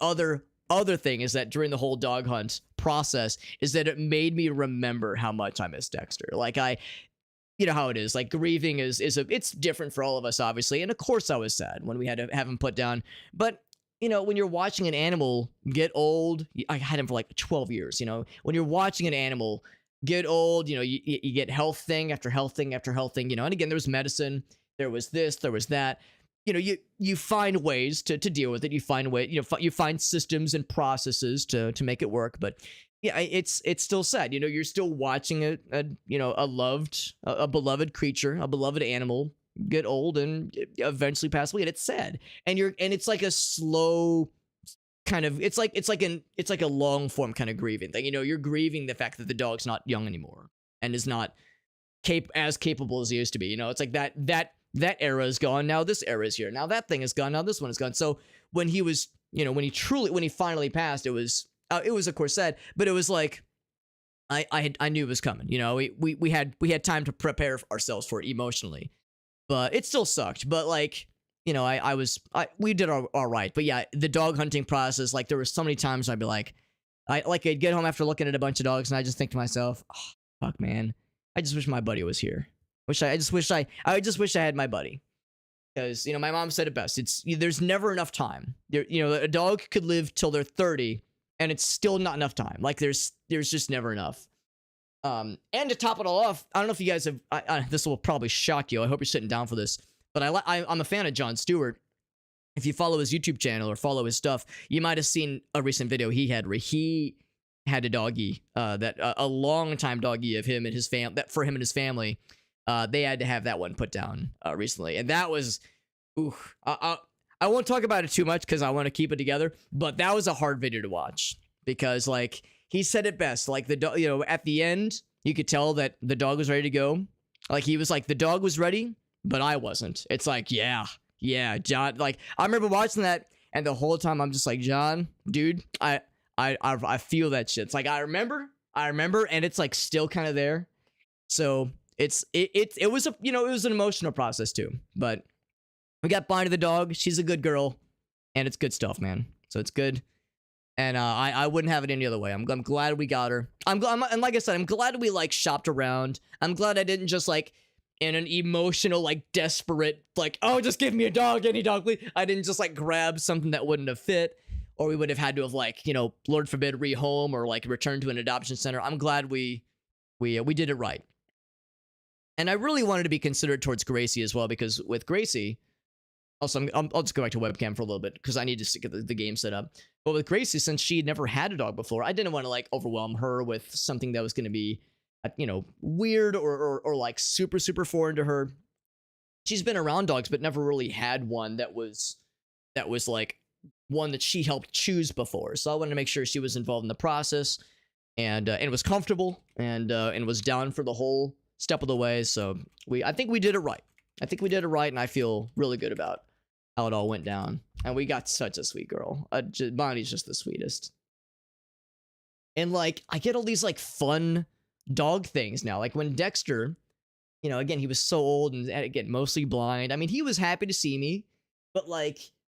other thing is that during the whole dog hunt process is that it made me remember how much I miss Dexter. Like how it is, like grieving it's different for all of us, obviously. And of course I was sad when we had to have him put down. But when you're watching an animal get old, I had him for like 12 years, when you're watching an animal get old, you get health thing after health thing after health thing, and again, there was medicine, there was this, there was that, you find ways to deal with it. You find you find systems and processes to make it work. But yeah, it's still sad. You're still watching a beloved creature, a beloved animal get old and eventually pass away, and it's sad. And it's like a slow kind of, it's like a long form kind of grieving thing. You're grieving the fact that the dog's not young anymore and is not as capable as he used to be. It's like that era is gone. Now this era is here. Now that thing is gone. Now this one is gone. So when he was, when he finally passed, it was of course sad, but it was like, I knew it was coming. We had time to prepare ourselves for it emotionally, but it still sucked. But like, we did all right. But yeah, the dog hunting process, like there were so many times I'd be like, I'd get home after looking at a bunch of dogs and I just think to myself, oh, fuck man, I just wish my buddy was here. I just wish I had my buddy. Because, my mom said it best. There's never enough time. A dog could live till they're 30 and it's still not enough time. Like there's just never enough. And to top it all off, I don't know if you guys have, this will probably shock you. I hope you're sitting down for this, but I'm a fan of Jon Stewart. If you follow his YouTube channel or follow his stuff, you might have seen a recent video he had where he had a doggy, a long time doggy of him and his that for him and his family. They had to have that one put down recently, and that was, I won't talk about it too much because I want to keep it together. But that was a hard video to watch because, like, he said it best. Like the dog, at the end, you could tell that the dog was ready to go. Like he was like, the dog was ready, but I wasn't. It's like, yeah, John. Like I remember watching that, and the whole time I'm just like, John, dude, I feel that shit. It's like I remember, and it's like still kind of there. So. It was an emotional process too, but we got Bonnie the dog. She's a good girl, and it's good stuff, man. So it's good, and I wouldn't have it any other way. I'm glad we got her. And like I said, I'm glad we like shopped around. I'm glad I didn't just like in an emotional like desperate like, oh, just give me a dog, any dog, please. I didn't just like grab something that wouldn't have fit, or we would have had to have like Lord forbid rehome or like return to an adoption center. I'm glad we did it right. And I really wanted to be considerate towards Gracie as well, because with Gracie, also, I'll just go back to webcam for a little bit because I need to get the game set up. But with Gracie, since she never had a dog before, I didn't want to like overwhelm her with something that was going to be, weird or like super, super foreign to her. She's been around dogs, but never really had one that was like one that she helped choose before. So I wanted to make sure she was involved in the process and was comfortable and was down for the whole step of the way. So I think we did it right. I think we did it right, and I feel really good about how it all went down. And we got such a sweet girl. Bonnie's just the sweetest. And like, I get all these like fun dog things now. Like when Dexter, you know, again, he was so old and again, mostly blind. I mean, he was happy to see me, but like,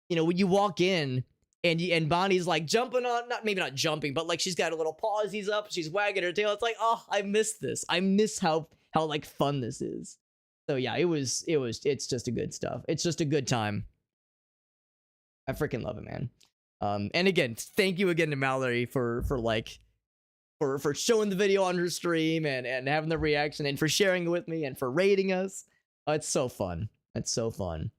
you know, when you walk in and Bonnie's like jumping on, maybe not jumping, but like she's got her little pawsies up, she's wagging her tail. It's like, oh, I miss this. I miss how like fun this is. So yeah, it's just a good stuff. It's just a good time. I freaking love it, man. And again, thank you again to Mallory for showing the video on her stream and having the reaction and for sharing it with me and for rating us. It's so fun. It's so fun.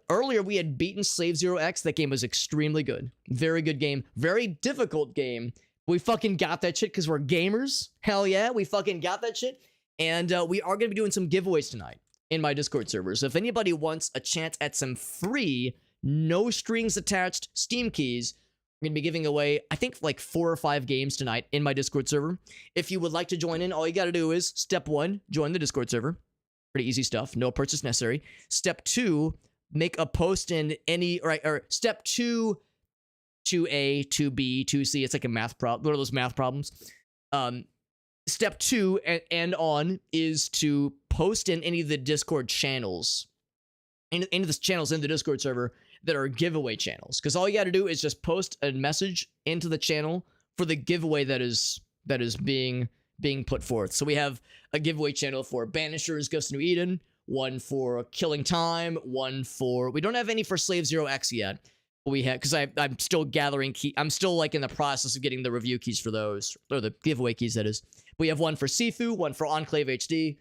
Earlier we had beaten Slave Zero X. That game was extremely good. Very good game. Very difficult game. We fucking got that shit because we're gamers. Hell yeah, we fucking got that shit. And we are going to be doing some giveaways tonight in my Discord server. So if anybody wants a chance at some free, no strings attached Steam keys, we're going to be giving away, I think, like 4 or 5 games tonight in my Discord server. If you would like to join in, all you got to do is, step 1, join the Discord server. Pretty easy stuff. No purchase necessary. Step 2, make a post in any, or step 2, 2A, 2B, 2C. It's like a math problem. One of those math problems. Step 2 and on is to post in any of the Discord channels, into the channels in the Discord server that are giveaway channels. Because all you got to do is just post a message into the channel for the giveaway that is being put forth. So we have a giveaway channel for Banishers, Ghost of New Eden, one for Killing Time, one for, we don't have any for Slave Zero X yet. We have, because I'm still gathering key. I'm still like in the process of getting the review keys for those, or the giveaway keys, that is. We have one for Sifu, one for Enclave HD,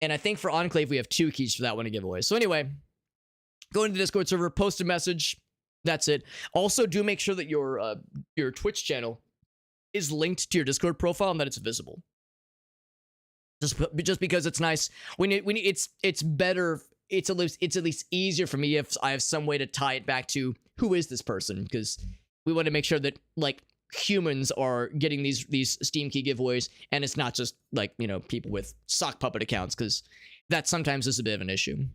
and I think for Enclave we have 2 keys for that one to give away. So anyway, go into the Discord server, post a message. That's it. Also, do make sure that your Twitch channel is linked to your Discord profile and that it's visible. Just because it's nice. It's better. It's at least easier for me if I have some way to tie it back to who is this person, because we want to make sure that like humans are getting these Steam key giveaways, and it's not just like, you know, people with sock puppet accounts, because that sometimes is a bit of an issue.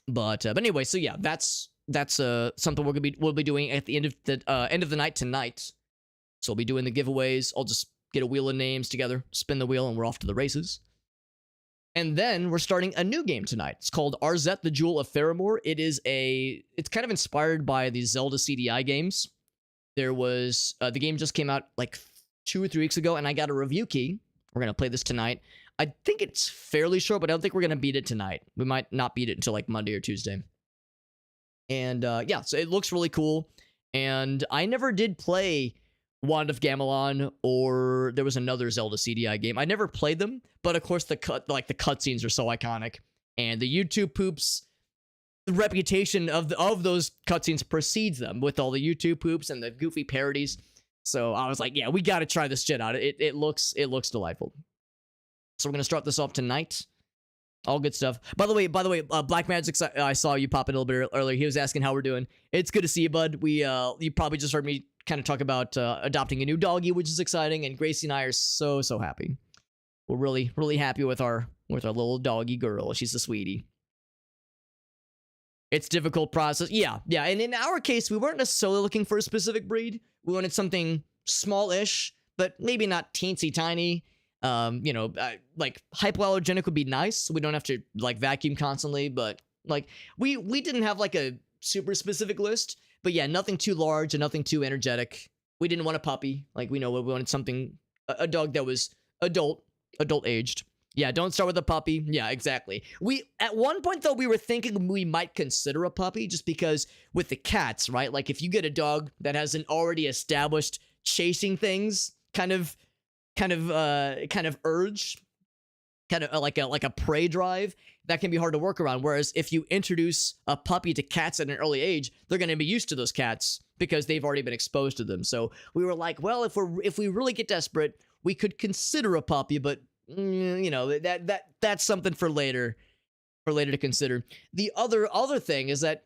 But anyway, so yeah, that's something we'll be doing at the end of the night tonight. So we'll be doing the giveaways. I'll just get a wheel of names together, spin the wheel, and we're off to the races. And then we're starting a new game tonight. It's called Arzette the Jewel of Faramore. It's kind of inspired by the Zelda CDI games. There was, the game just came out like 2 or 3 weeks ago, and I got a review key. We're going to play this tonight. I think it's fairly short, but I don't think we're going to beat it tonight. We might not beat it until like Monday or Tuesday. And yeah, so it looks really cool. And I never did play Wand of Gamelon, or there was another Zelda CDI game. I never played them, but of course the cutscenes are so iconic, and the YouTube poops, the reputation of those cutscenes precedes them with all the YouTube poops and the goofy parodies. So I was like, yeah, we got to try this shit out. It looks delightful. So we're gonna start this off tonight. All good stuff. By the way, Black Magic, I saw you pop in a little bit earlier. He was asking how we're doing. It's good to see you, bud. You probably just heard me kind of talk about adopting a new doggy, which is exciting, and Gracie and I are so happy. We're really happy with our little doggy girl. She's a sweetie. It's a difficult process. Yeah. And in our case, we weren't necessarily looking for a specific breed. We wanted something small-ish, but maybe not teensy tiny. Like hypoallergenic would be nice, so we don't have to like vacuum constantly. But like we didn't have like a super specific list. But yeah, nothing too large and nothing too energetic. We didn't want a puppy. Like, we wanted something, a dog that was adult aged. Yeah, don't start with a puppy. Yeah, exactly. At one point though, we were thinking we might consider a puppy, just because with the cats, right? Like if you get a dog that has an already established chasing things kind of urge, kind of like a prey drive, that can be hard to work around. Whereas if you introduce a puppy to cats at an early age, they're going to be used to those cats because they've already been exposed to them. So we were like, well, if we really get desperate, we could consider a puppy, but you know, that's something for later to consider. The other thing is that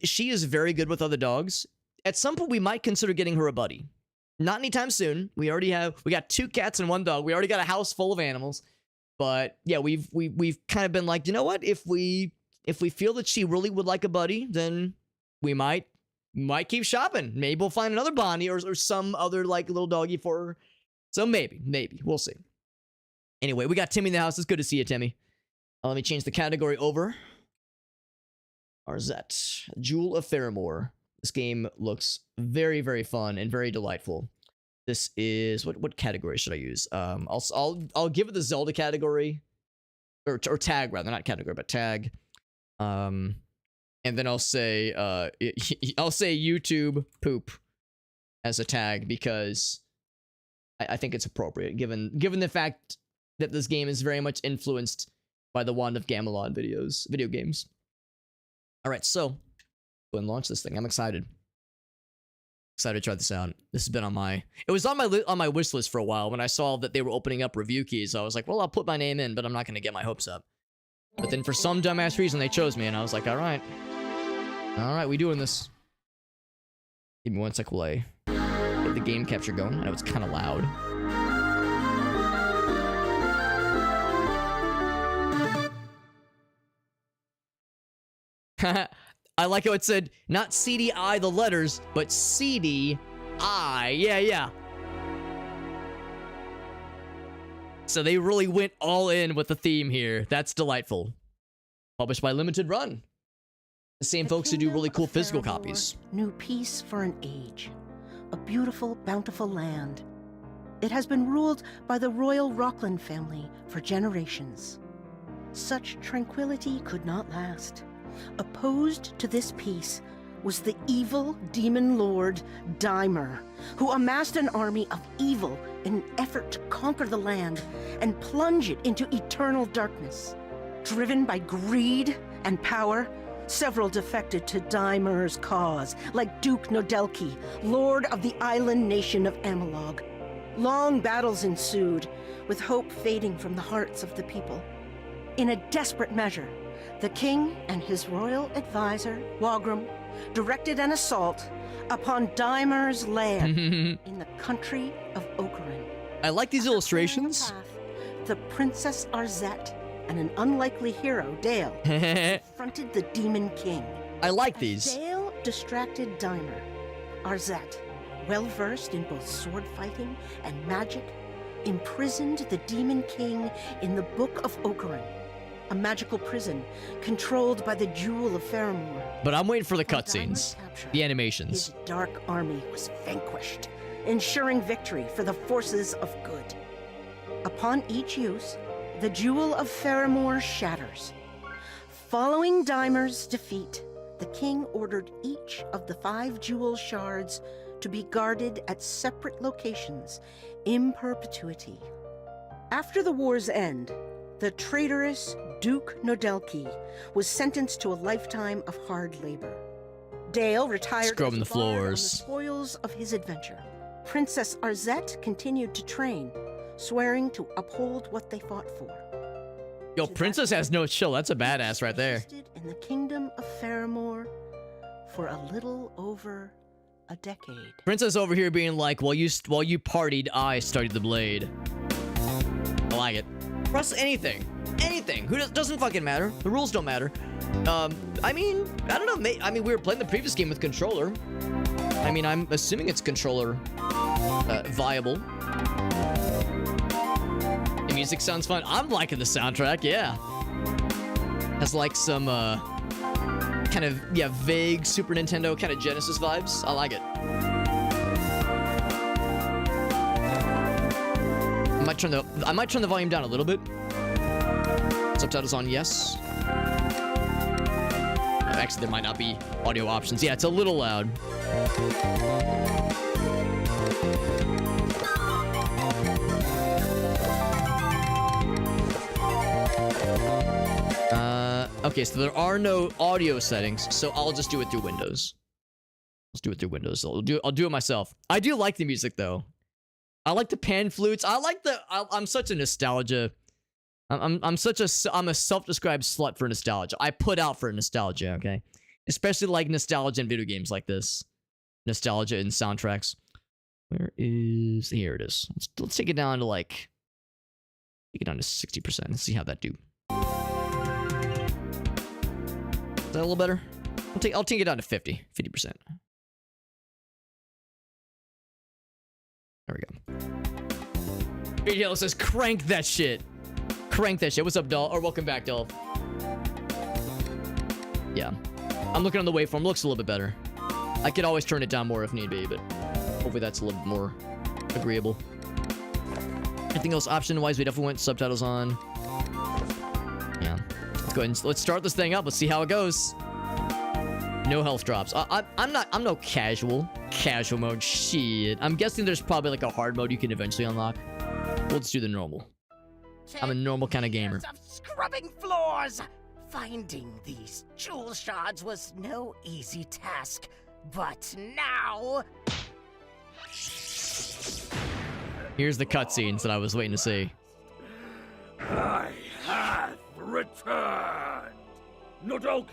she is very good with other dogs. At some point, we might consider getting her a buddy. Not anytime soon. We got 2 cats and 1 dog. We already got a house full of animals. But yeah, we've kind of been like, you know what? If we feel that she really would like a buddy, then we might keep shopping. Maybe we'll find another Bonnie or some other like little doggy for her. So maybe we'll see. Anyway, we got Timmy in the house. It's good to see you, Timmy. Let me change the category over. Arzette, Jewel of Faramore. This game looks very, very fun and very delightful. This is what category should I use? I'll give it the Zelda category, or tag rather, not category, but tag. And then I'll say YouTube poop as a tag because I think it's appropriate given the fact that this game is very much influenced by the Wand of Gamelon video games. All right, so go and launch this thing. I'm excited. Excited to try this out. This has been on my wish list for a while. When I saw that they were opening up review keys, I was like, well, I'll put my name in, but I'm not going to get my hopes up. But then for some dumbass reason, they chose me, and I was like, all right, we doing this. Give me one sec while I get the game capture going. I know it's kind of loud. I like how it said, not CDI the letters, but CDI. Yeah. So they really went all in with the theme here. That's delightful. Published by Limited Run. The same folks who do really cool physical copies. New peace for an age. A beautiful, bountiful land. It has been ruled by the royal Rockland family for generations. Such tranquility could not last. Opposed to this peace was the evil demon lord Dimer, who amassed an army of evil in an effort to conquer the land and plunge it into eternal darkness. Driven by greed and power, several defected to Dimer's cause, like Duke Nodelki, lord of the island nation of Amalog. Long battles ensued, with hope fading from the hearts of the people. In a desperate measure, the king and his royal advisor, Wagram, directed an assault upon Dimer's land in the country of Ocarin. I like these illustrations. The Princess Arzette and an unlikely hero, Dale, confronted the Demon King. I like these. Dale distracted Dimer. Arzette, well-versed in both sword fighting and magic, imprisoned the Demon King in the Book of Ocarin, a magical prison controlled by the Jewel of Faramore. But I'm waiting for the cutscenes, the animations. His dark army was vanquished, ensuring victory for the forces of good. Upon each use, the Jewel of Faramore shatters. Following Dimer's defeat, the king ordered each of the 5 jewel shards to be guarded at separate locations in perpetuity. After the war's end, the traitorous Duke Nodelki was sentenced to a lifetime of hard labor. Dale retired Scrubbing the as a bard on the floors. spoils of his adventure. Princess Arzette continued to train, swearing to uphold what they fought for. Yo, Princess has no chill. That's a badass right there. Existed in the kingdom of Faramore for a little over a decade. Princess over here being like, while you partied, I studied the blade. I like it. Press anything. Who doesn't fucking matter. The rules don't matter. I mean, I don't know. We were playing the previous game with controller. I mean, I'm assuming it's controller viable. The music sounds fun. I'm liking the soundtrack. Yeah, has like some kind of vague Super Nintendo kind of Genesis vibes. I like it. I might turn the volume down a little bit. Subtitles on, yes. Actually, there might not be audio options. Yeah, it's a little loud. Okay, so there are no audio settings, so I'll just do it through Windows. Let's do it through Windows. I'll do it myself. I do like the music though. I like the pan flutes. I'm such a nostalgia. I'm a self-described slut for nostalgia. I put out for nostalgia, okay? Especially like nostalgia in video games like this. Nostalgia in soundtracks. Here it is. Let's take it down to like Take it down to 60%. Let's see how that do. Is that a little better? I'll take it down to 50%. There we go. Big Yellow says, crank that shit. Crank that shit. What's up, Doll? Or welcome back, Doll. Yeah. I'm looking on the waveform. Looks a little bit better. I could always turn it down more if need be, but hopefully that's a little bit more agreeable. Anything else option-wise? We definitely went subtitles on. Yeah. Let's go ahead and let's start this thing up. Let's see how it goes. No health drops. I'm no casual mode. Shit. I'm guessing there's probably like a hard mode you can eventually unlock. We'll just do the normal. I'm a normal kind of gamer. Of scrubbing floors. Finding these jewel shards was no easy task, but now here's the cutscenes that I was waiting to see. I have returned, Nodoki,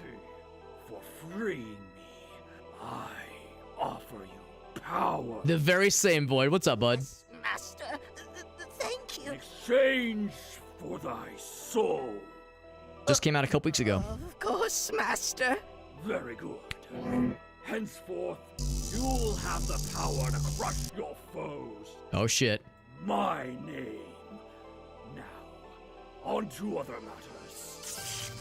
for freeing me. I offer you power. The very same Void. What's up, bud? Master, thank you. In exchange for thy soul. Just came out a couple weeks ago. Of course, Master. Very good. Henceforth, you'll have the power to crush your foes. Oh shit. My name. Now, on to other matters.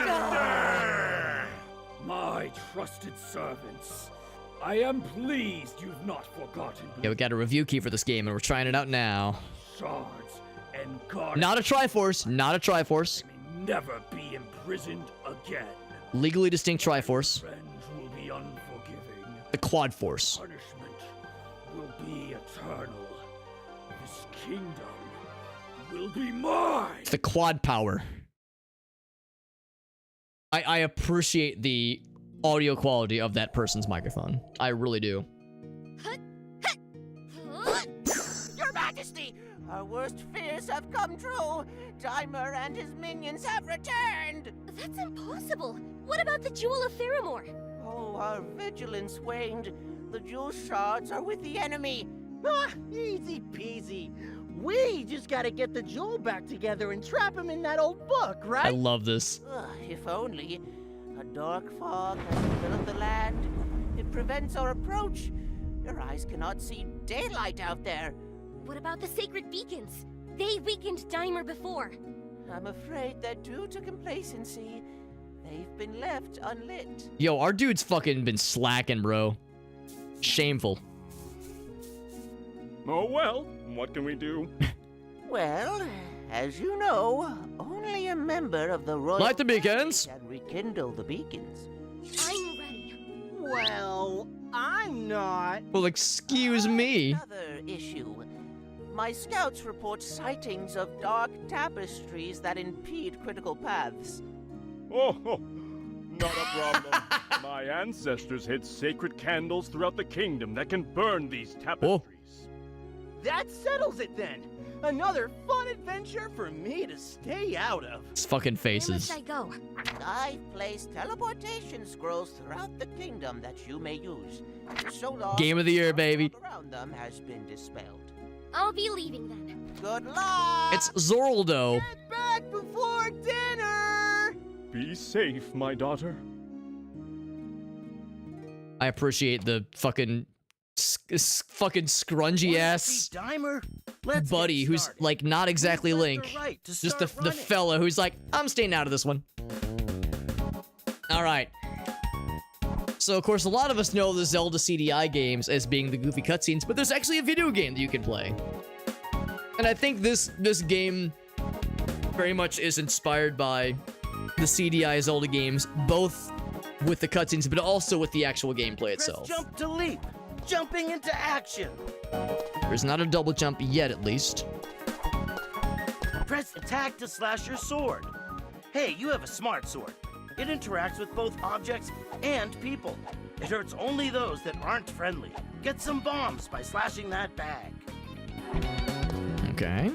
Master! My trusted servants, I am pleased you've not forgotten me. Yeah, we got a review key for this game, and we're trying it out now. Shards and guards. Not a Triforce. Not a Triforce. May never be imprisoned again. Legally distinct Triforce. Revenge will be unforgiving. The Quad Force. Punishment will be eternal. This kingdom will be mine. It's the Quad Power. I appreciate the audio quality of that person's microphone. I really do. Your Majesty, our worst fears have come true. Dimer and his minions have returned. That's impossible. What about the Jewel of Faramore? Oh, our vigilance waned. The jewel shards are with the enemy. Ah, easy peasy. We just gotta get the jewel back together and trap him in that old book, right? I love this. If only. A dark fog has filled the land. It prevents our approach. Your eyes cannot see daylight out there. What about the sacred beacons? They weakened Dimer before. I'm afraid that due to complacency, they've been left unlit. Yo, our dude's fucking been slacking, bro. Shameful. Oh well, what can we do? Well, as you know, only a member of the royal Light the beacons. can rekindle the beacons. I'm ready. Well, I'm not. Well, excuse me. Another issue. My scouts report sightings of dark tapestries that impede critical paths. Oh, not a problem. My ancestors hid sacred candles throughout the kingdom that can burn these tapestries. That settles it then. Another fun adventure for me to stay out of. His fucking faces. Where must I go? I've placed teleportation scrolls throughout the kingdom that you may use. So long Game of the year, baby. around them has been dispelled. I'll be leaving then. Good luck! It's Zorldo. Get back before dinner! Be safe, my daughter. I appreciate the fucking scrungy ass Dimer, let's buddy who's like not exactly Link. Just the fella who's like, I'm staying out of this one. Alright. So of course a lot of us know the Zelda CDI games as being the goofy cutscenes, but there's actually a video game that you can play. And I think this game very much is inspired by the CDI Zelda games, both with the cutscenes, but also with the actual gameplay itself. Press jump to leap. Jumping into action. There's not a double jump yet, at least. Press attack to slash your sword. Hey, you have a smart sword. It interacts with both objects and people. It hurts only those that aren't friendly. Get some bombs by slashing that bag. Okay.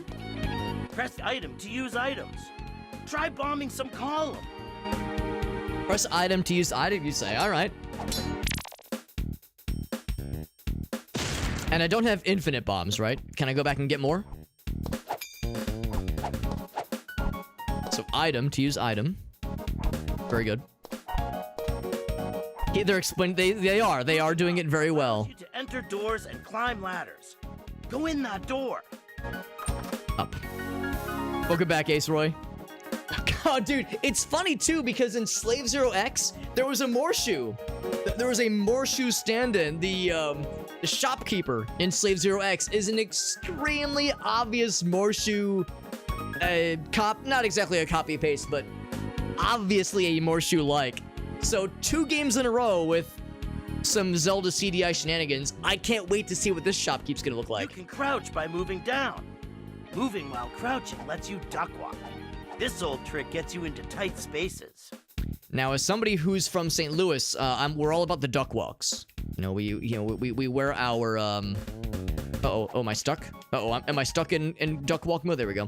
Press item to use items. Try bombing some column. Press item to use item, you say. Alright. And I don't have infinite bombs, right? Can I go back and get more? item, to use item. Very good. Okay, they're explaining, they are doing it very well. You to enter doors and climb ladders. Go in that door. Up. Welcome back, Ace Roy. God, dude, it's funny too because in Slave Zero X there was a Morshu. There was a Morshu stand-in. The shopkeeper in Slave Zero X is an extremely obvious Morshu not exactly a copy paste, but obviously a Morshu-like. So 2 games in a row with some Zelda CDI shenanigans. I can't wait to see what this shopkeep's gonna look like. You can crouch by moving down. Moving while crouching lets you duck walk. This old trick gets you into tight spaces. Now, as somebody who's from St. Louis, we're all about the duck walks. You know, we wear our oh, am I stuck? Am I stuck in duck walk mode? There we go.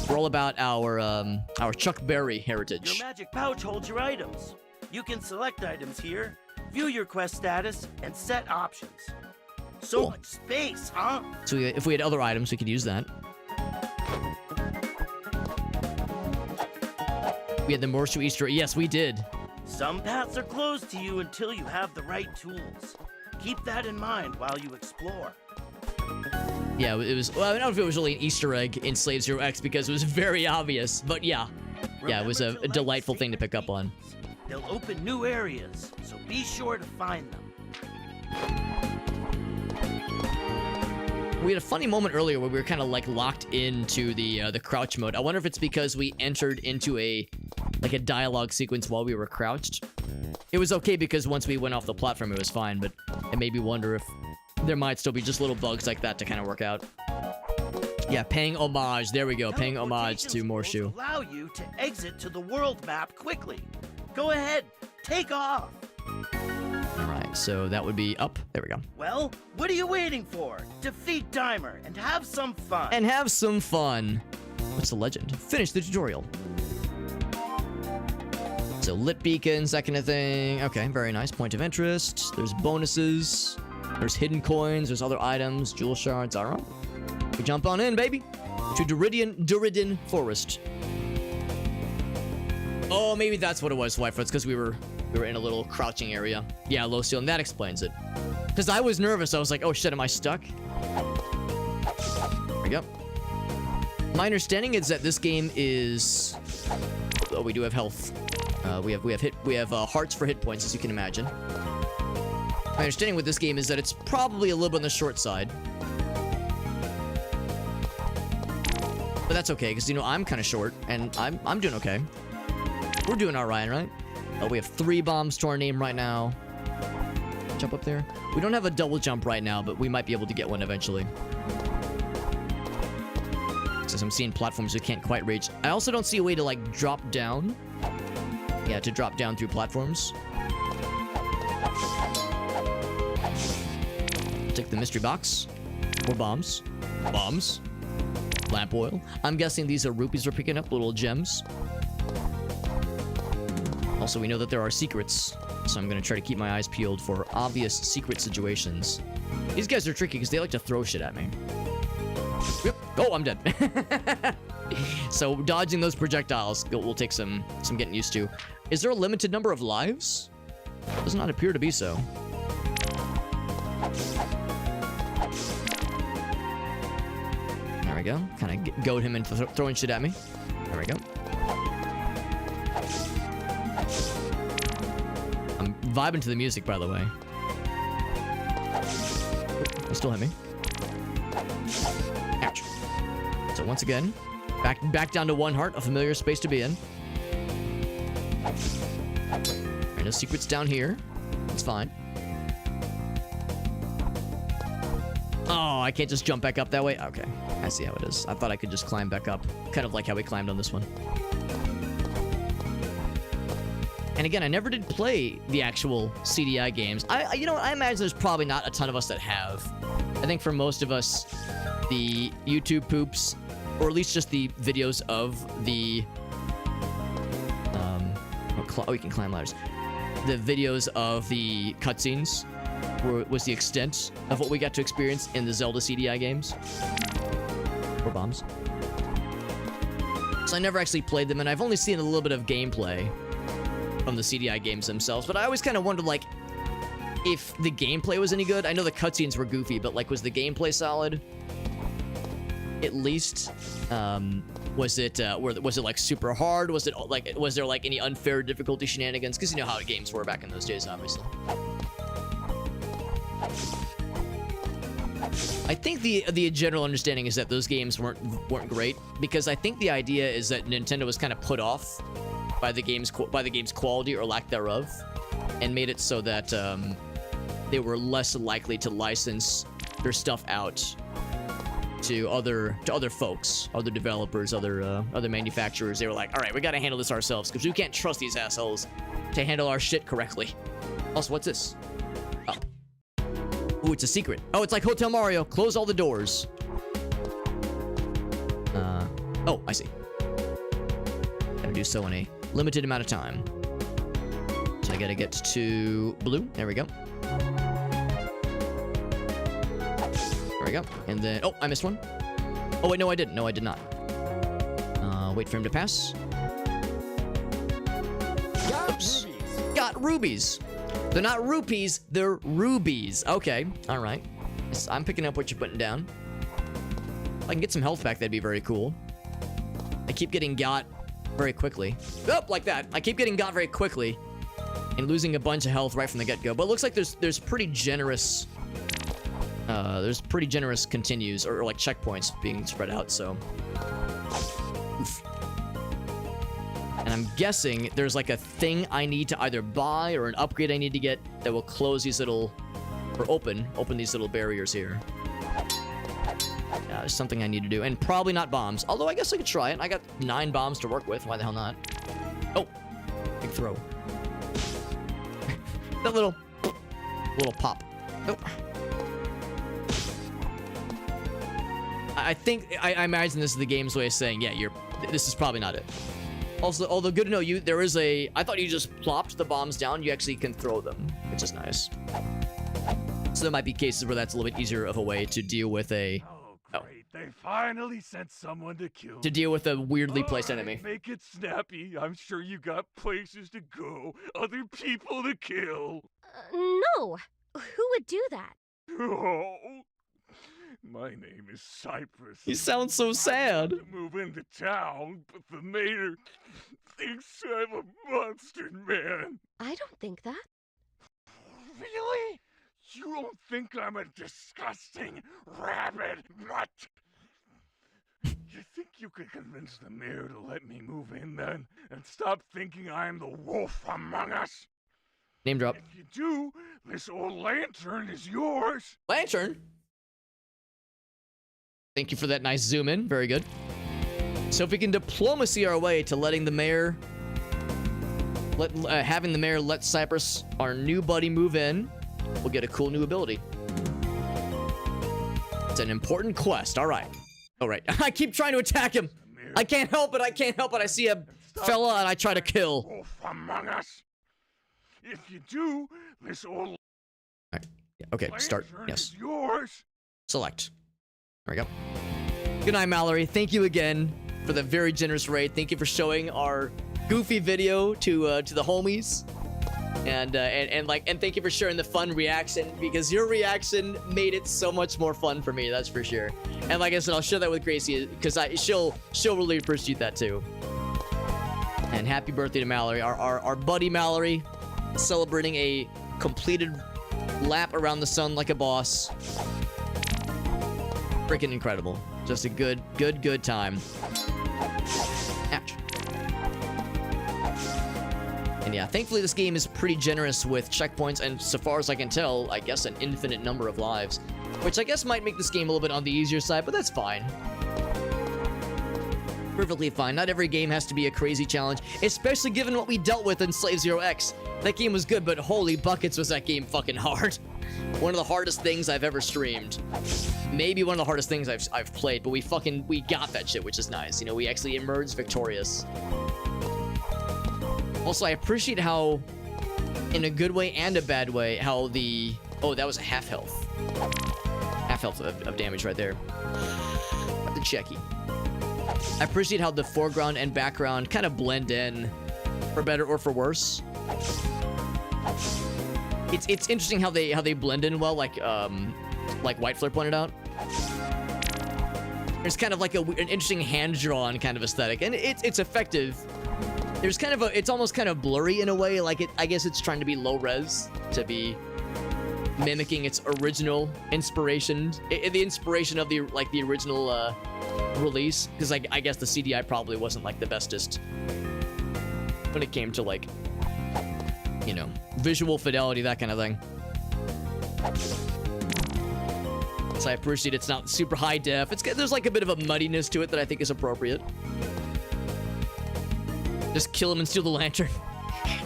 We're all about our Chuck Berry heritage. Your magic pouch holds your items. You can select items here, view your quest status, and set options. So Cool. much space, huh? So if we had other items, we could use that. We had the Morshu Easter. Yes, we did. Some paths are closed to you until you have the right tools. Keep that in mind while you explore. Yeah, it was. Well, I don't know if it was really an Easter egg in Slave Zero X because it was very obvious. But yeah, it was a delightful thing to pick up on. They'll open new areas, so be sure to find them. We had a funny moment earlier where we were kind of like locked into the crouch mode. I wonder if it's because we entered into a dialogue sequence while we were crouched. It was okay because once we went off the platform, it was fine. But it made me wonder if there might still be just little bugs like that to kind of work out. Yeah, paying homage. There we go. Paying homage to Morshu. Allow you to exit to the world map quickly. Go ahead, take off. All right, so that would be up. There we go. Well, what are you waiting for? Defeat Dimer and have some fun. And have some fun. What's the legend? Finish the tutorial. So lit beacons, that kind of thing. Okay, very nice. Point of interest. There's bonuses. There's hidden coins. There's other items. Jewel shards. All right. We jump on in, baby. To Duridin Forest. Oh, maybe that's what it was, Whitefoot. It's because we were in a little crouching area. Yeah, low ceiling. That explains it. Because I was nervous. I was like, oh shit, am I stuck? There we go. My understanding is that this game is... Oh, we do have health. We have hearts for hit points, as you can imagine. My understanding with this game is that it's probably a little bit on the short side. But that's okay, because, you know, I'm kind of short, and I'm doing okay. We're doing alright, right? Oh, we have 3 bombs to our name right now. Jump up there. We don't have a double jump right now, but we might be able to get one eventually. Since I'm seeing platforms we can't quite reach. I also don't see a way to, like, drop down. Yeah, to drop down through platforms. Take the mystery box. More bombs. Bombs. Lamp oil. I'm guessing these are rupees we're picking up, little gems. Also, we know that there are secrets, so I'm gonna try to keep my eyes peeled for obvious secret situations. These guys are tricky because they like to throw shit at me. Yep. Oh, I'm dead. So dodging those projectiles will take some getting used to. Is there a limited number of lives? Does not appear to be so. There we go. Kind of goad him into throwing shit at me. There we go. I'm vibing to the music, by the way. Oh, he still hit me. Ouch. So once again, back down to 1 heart, a familiar space to be in. Alright, no secrets down here. It's fine. Oh, I can't just jump back up that way? Okay, I see how it is. I thought I could just climb back up. Kind of like how we climbed on this one. And again, I never did play the actual CDI games. You know, I imagine there's probably not a ton of us that have. I think for most of us, the YouTube poops, or at least just the videos of the, oh, you can climb ladders. The videos of the cutscenes was the extent of what we got to experience in the Zelda CDI games. More bombs. So I never actually played them, and I've only seen a little bit of gameplay from the CDI games themselves, but I always kind of wondered, like, if the gameplay was any good. I know the cutscenes were goofy, but, like, was the gameplay solid? At least, was it like super hard? Was there like any unfair difficulty shenanigans? Because you know how games were back in those days, obviously. I think the general understanding is that those games weren't great, because I think the idea is that Nintendo was kind of put off by the game's quality or lack thereof, and made it so that they were less likely to license their stuff out to other folks, other developers, other manufacturers. They were like, all right, we got to handle this ourselves because we can't trust these assholes to handle our shit correctly. Also, what's this? Oh. Ooh, it's a secret. Oh, it's like Hotel Mario. Close all the doors. Oh, I see. Gotta do so in a limited amount of time. So I gotta get to blue. There we go. There we go. And then, oh, I missed one. Oh, wait, no, I didn't. No, I did not. Wait for him to pass. Oops. Got rubies. They're not rupees, they're rubies. Okay, all right. I'm picking up what you're putting down. If I can get some health back, that'd be very cool. I keep getting got very quickly. Oh, like that. I keep getting got very quickly and losing a bunch of health right from the get-go. But it looks like there's pretty generous continues or like checkpoints being spread out, so. Oof. And I'm guessing there's like a thing I need to either buy or an upgrade I need to get that will close these little, or open these little barriers here. Yeah, there's something I need to do. And probably not bombs. Although I guess I could try it. I got 9 bombs to work with. Why the hell not? Oh, big throw. That little pop. Oh. I think, I imagine this is the game's way of saying, yeah, this is probably not it. Also, although good to know, I thought you just plopped the bombs down. You actually can throw them, which is nice. So there might be cases where that's a little bit easier of a way to deal with a... Oh, great. They finally sent someone to kill. To deal with a weirdly placed enemy. Make it snappy. I'm sure you got places to go, other people to kill. No. Who would do that? Oh, my name is Cypress. You sound so sad. I want to move into town, but the mayor thinks I'm a monster man. I don't think that. Really? You don't think I'm a disgusting rabid nut? You think you could convince the mayor to let me move in then, and stop thinking I'm the wolf among us? Name drop. If you do, this old lantern is yours. Lantern? Thank you for that nice zoom in. Very good. So if we can diplomacy our way to letting the mayor, having the mayor let Cypress, our new buddy, move in, we'll get a cool new ability. It's an important quest. All right. All right. I keep trying to attack him. I can't help it. I can't help it. I see a fella and I try to kill. Wolf among us. If you do, this old... All right. Yeah, okay, start. Yes. Yours. Select. There we go. Good night, Mallory. Thank you again for the very generous raid. Thank you for showing our goofy video to the homies. And thank you for sharing the fun reaction, because your reaction made it so much more fun for me, that's for sure. And like I said, I'll share that with Gracie, because she'll really appreciate that too. And happy birthday to Mallory, our buddy Mallory, celebrating a completed lap around the sun like a boss. Freaking incredible. Just a good time. Ouch. And yeah, thankfully this game is pretty generous with checkpoints, and so far as I can tell, I guess an infinite number of lives. Which I guess might make this game a little bit on the easier side, but that's fine. Perfectly fine. Not every game has to be a crazy challenge, especially given what we dealt with in Slave Zero X. That game was good, but holy buckets was that game fucking hard. One of the hardest things I've ever streamed. Maybe one of the hardest things I've played, but we got that shit, which is nice. You know, we actually emerged victorious. Also, I appreciate how, in a good way and a bad way, how the... Oh, that was a half health. Half health of damage right there. Got the checky. I appreciate how the foreground and background kind of blend in, for better or for worse. It's interesting how they blend in well, like White Flare pointed out. There's kind of like an interesting hand-drawn kind of aesthetic, and it's effective. There's kind of it's almost kind of blurry in a way, like I guess it's trying to be low res to be mimicking its original inspiration, the inspiration of the original release, because I guess the CDI probably wasn't like the bestest when it came to like, you know, visual fidelity, that kind of thing. So I appreciate it's not super high def. There's like a bit of a muddiness to it that I think is appropriate. Just kill him and steal the lantern.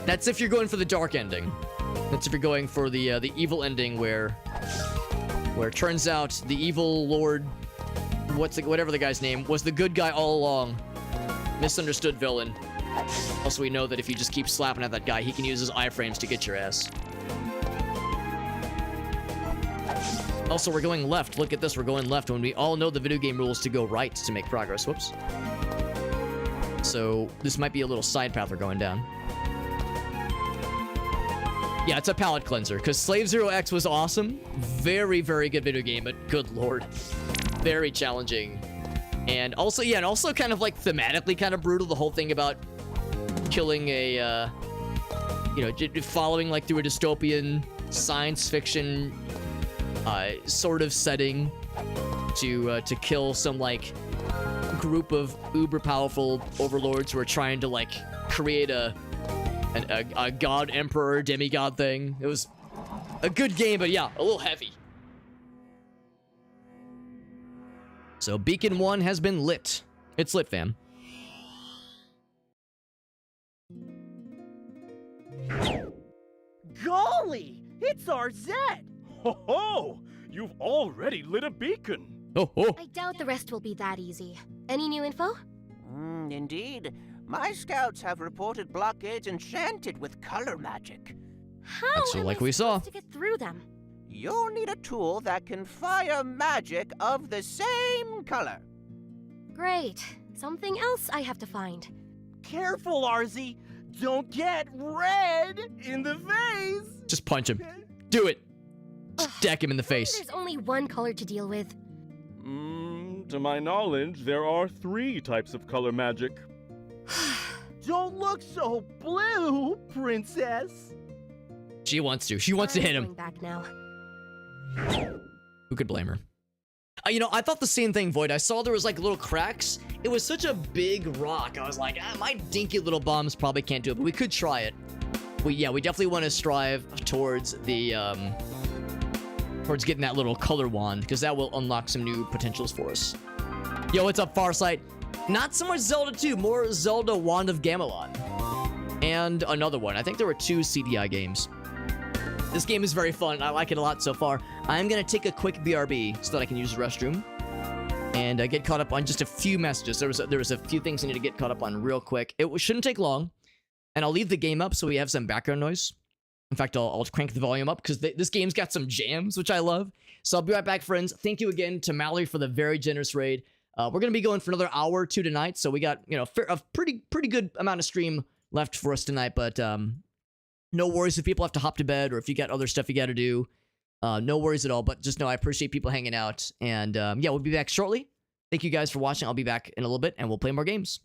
That's if you're going for the dark ending. That's if you're going for the evil ending where it turns out the evil lord, whatever the guy's name, was the good guy all along. Misunderstood villain. Also, we know that if you just keep slapping at that guy, he can use his iframes to get your ass. Also, we're going left. Look at this, we're going left when we all know the video game rules to go right to make progress. Whoops. So, this might be a little side path we're going down. Yeah, it's a palate cleanser, because Slave Zero X was awesome. Very, very good video game, but good lord. Very challenging. And also, yeah, and also kind of like thematically kind of brutal, the whole thing about killing a, you know, following like through a dystopian science fiction sort of setting to kill some like group of uber powerful overlords who are trying to like create a god emperor demigod thing. It was a good game, but yeah, a little heavy. So Beacon 1 has been lit. It's lit, fam. Golly, it's RZ! Ho ho! You've already lit a beacon. Oh, oh. I doubt the rest will be that easy. Any new info? Indeed. My scouts have reported blockades enchanted with color magic. How So am like I we saw. supposed to get through them? You'll need a tool that can fire magic of the same color. Great. Something else I have to find. Careful, RZ! Don't get red in the face! Just punch him. Do it. Just deck him in the face. There's only one color to deal with. To my knowledge, there are 3 types of color magic. Don't look so blue, princess! She wants to. She wants to hit him. Going back now. Who could blame her? You know, I thought the same thing, Void. I saw there was like little cracks. It was such a big rock. I was like, my dinky little bombs probably can't do it, but we could try it. We definitely want to strive towards the towards getting that little color wand, because that will unlock some new potentials for us. Yo, what's up, Farsight? Not so much Zelda 2, more Zelda Wand of Gamelon. And another one. I think there were 2 CDI games. This game is very fun. I like it a lot so far. I'm going to take a quick BRB so that I can use the restroom and get caught up on just a few messages. There was a few things I need to get caught up on real quick. It shouldn't take long, and I'll leave the game up so we have some background noise. In fact, I'll crank the volume up because this game's got some jams, which I love. So I'll be right back, friends. Thank you again to Mallory for the very generous raid. We're going to be going for another hour or 2 tonight, so we got, you know, a pretty good amount of stream left for us tonight, but no worries if people have to hop to bed or if you got other stuff you got to do. No worries at all, but just know I appreciate people hanging out, and yeah, we'll be back shortly. Thank you guys for watching. I'll be back in a little bit, and we'll play more games.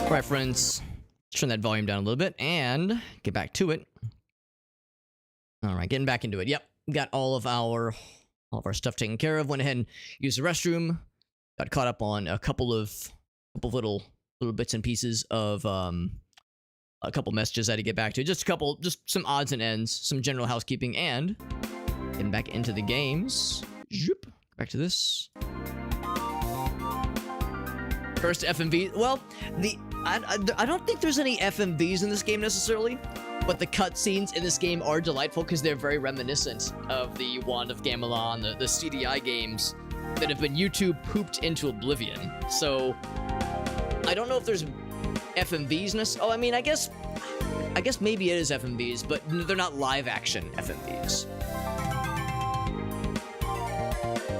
All right, friends. Let's turn that volume down a little bit and get back to it. All right, getting back into it. Yep, got all of our stuff taken care of. Went ahead and used the restroom. Got caught up on a couple of little bits and pieces of a couple messages I had to get back to. Just some odds and ends, some general housekeeping, and getting back into the games. Zoop. Back to this. First FMV. Well, I don't think there's any FMVs in this game necessarily, but the cutscenes in this game are delightful because they're very reminiscent of the Wand of Gamelon, the CDI games that have been YouTube pooped into oblivion. So I don't know if there's FMVs. Oh, I mean, I guess maybe it is FMVs, but they're not live action FMVs.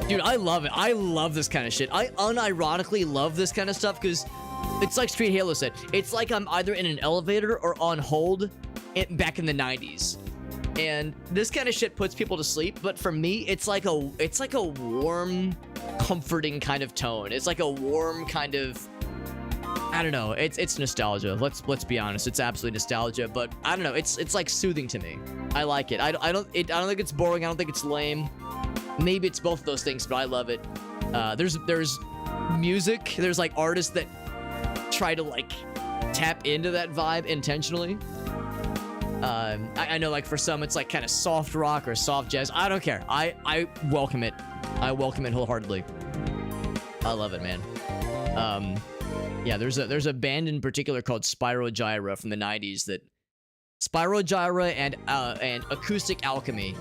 Dude, I love it. I love this kind of shit. I unironically love this kind of stuff because it's like Street Halo said. It's like I'm either in an elevator or on hold back in the 90s. And this kind of shit puts people to sleep, but for me, it's like a warm, comforting kind of tone. It's like a warm kind of, I don't know. It's nostalgia. Let's be honest. It's absolutely nostalgia, but I don't know. It's like soothing to me. I like it. I don't think it's boring. I don't think it's lame. Maybe it's both of those things, but I love it. There's music. There's like artists that try to like tap into that vibe intentionally. I know like for some it's like kind of soft rock or soft jazz. I don't care. I welcome it. I welcome it wholeheartedly. I love it, man. Yeah, there's a band in particular called Spyro Gyra from the 90s that Spyro Gyra and Acoustic Alchemy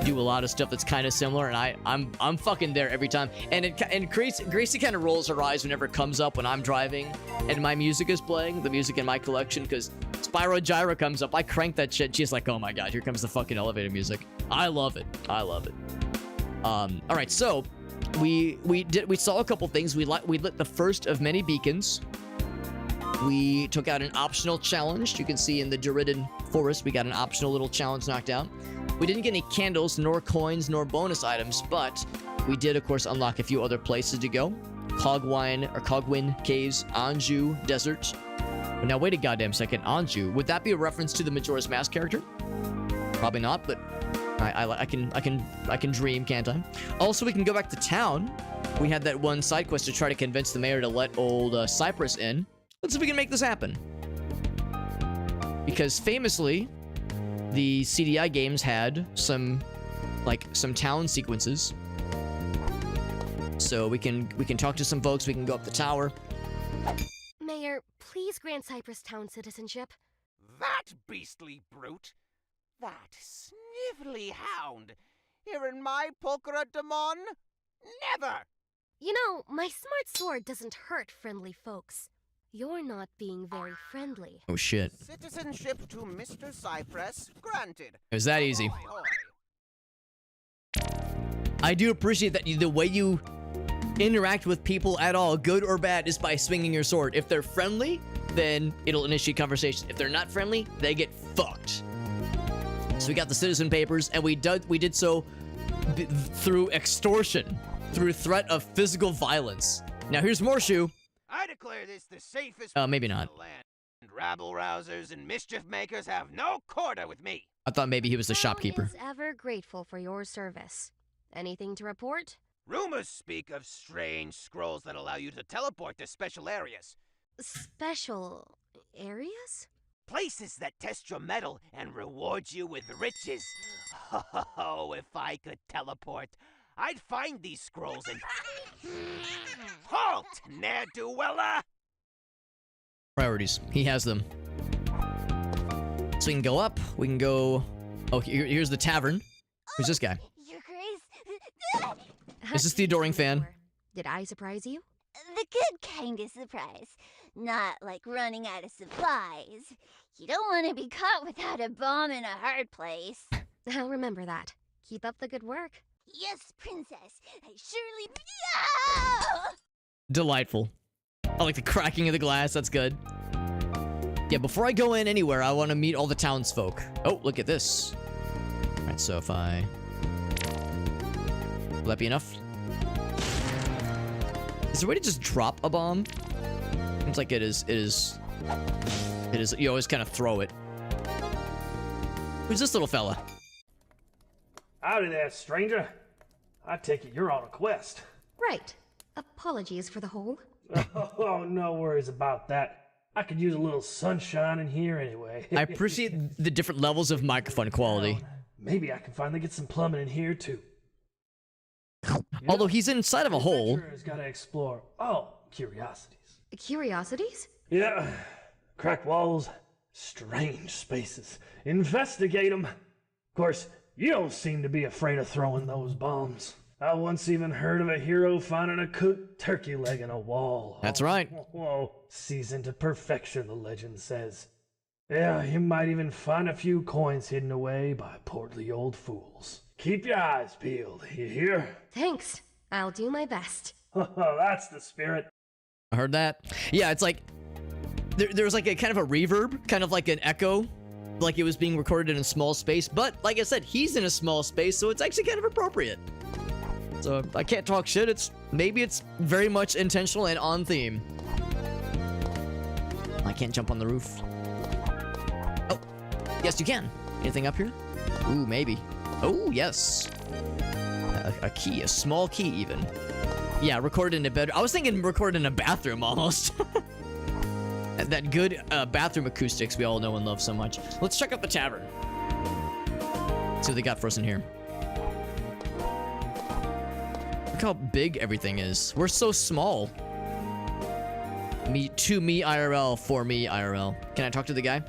do a lot of stuff that's kind of similar, and I'm fucking there every time. And Gracie kind of rolls her eyes whenever it comes up when I'm driving and my music is playing, the music in my collection, because Spyro Gyra comes up. I crank that shit. She's like, oh my god, here comes the fucking elevator music. I love it. I love it. All right, so we saw a couple things. We lit the first of many beacons. We took out an optional challenge. You can see in the Duridan Forest, we got an optional little challenge knocked out. We didn't get any candles, nor coins, nor bonus items, but we did, of course, unlock a few other places to go. Cogwin Caves, Anjou Desert. Now, wait a goddamn second. Anjou, would that be a reference to the Majora's Mask character? Probably not, but I can dream, can't I? Also, we can go back to town. We had that one side quest to try to convince the mayor to let old Cypress in. Let's see if we can make this happen. Because famously, the CDI games had some town sequences. So we can talk to some folks, we can go up the tower. Mayor, please grant Cypress Town citizenship. That beastly brute! That snivelly hound! Here in my Pulchra Demon? Never! You know, my smart sword doesn't hurt friendly folks. You're not being very friendly. Oh shit. Citizenship to Mr. Cypress granted. It was that easy. I do appreciate that the way you interact with people at all, good or bad, is by swinging your sword. If they're friendly, then it'll initiate conversation. If they're not friendly, they get fucked. So we got the citizen papers, and we did so through extortion, through threat of physical violence. Now here's more shoe. I declare this the safest maybe not. in the land. And rabble-rousers and mischief-makers have no quarter with me. I thought maybe he was the shopkeeper. Is ever grateful for your service. Anything to report? Rumors speak of strange scrolls that allow you to teleport to special areas. Special areas? Places that test your mettle and reward you with riches. Oh, if I could teleport, I'd find these scrolls and... Halt, ne'er-do-weller! Priorities. He has them. So we can go up. We can go... Oh, here's the tavern. Who's this guy? Your Grace. Is this the adoring fan? Did I surprise you? The good kind of surprise. Not like running out of supplies. You don't want to be caught without a bomb in a hard place. I'll remember that. Keep up the good work. Yes, Princess. I surely... No! Delightful. I like the cracking of the glass. That's good. Yeah, before I go in anywhere, I want to meet all the townsfolk. Oh, look at this. All right, so if I... Will that be enough? Is there a way to just drop a bomb? Seems like it is It is, you always kind of throw it. Who's this little fella? Howdy there, stranger. I take it you're on a quest. Right. Apologies for the hole. Oh, no worries about that. I could use a little sunshine in here anyway. I appreciate the different levels of microphone quality. Maybe I can finally get some plumbing in here too. Although he's inside of a hole. Adventurer's gotta explore all curiosities. Curiosities? Yeah, cracked walls, strange spaces. Investigate them. Of course, you don't seem to be afraid of throwing those bombs. I once even heard of a hero finding a cooked turkey leg in a wall. That's right. Whoa, seasoned to perfection, the legend says. Yeah, you might even find a few coins hidden away by portly old fools. Keep your eyes peeled, you hear? Thanks. I'll do my best. That's the spirit. I heard that. Yeah, it's like there's like a kind of a reverb, kind of like an echo, like it was being recorded in a small space. But like I said, he's in a small space, so it's actually kind of appropriate. So I can't talk shit. Maybe it's very much intentional and on theme. I can't jump on the roof. Oh, yes you can. Anything up here? Ooh, maybe. Oh, yes. A key, a small key even. Yeah, recorded in a bedroom. I was thinking recorded in a bathroom almost. That good bathroom acoustics we all know and love so much. Let's check out the tavern. See what they got for us in here. Look how big everything is. We're so small. Me IRL, for me IRL. Can I talk to the guy?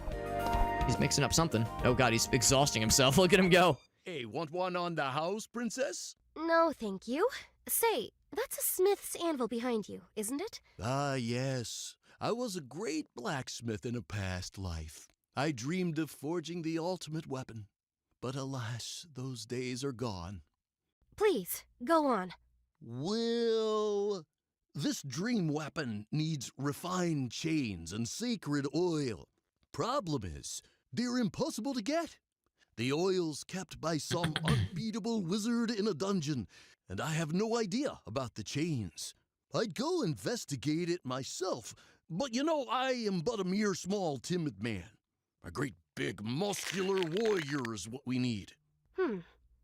He's mixing up something. Oh god, he's exhausting himself. Look at him go. Hey, want one on the house, princess? No, thank you. Say, that's a smith's anvil behind you, isn't it? Ah, yes. I was a great blacksmith in a past life. I dreamed of forging the ultimate weapon. But alas, those days are gone. Please, go on. Well, this dream weapon needs refined chains and sacred oil. Problem is, they're impossible to get. The oil's kept by some unbeatable wizard in a dungeon, and I have no idea about the chains. I'd go investigate it myself, but you know, I am but a mere small, timid man. A great big, muscular warrior is what we need.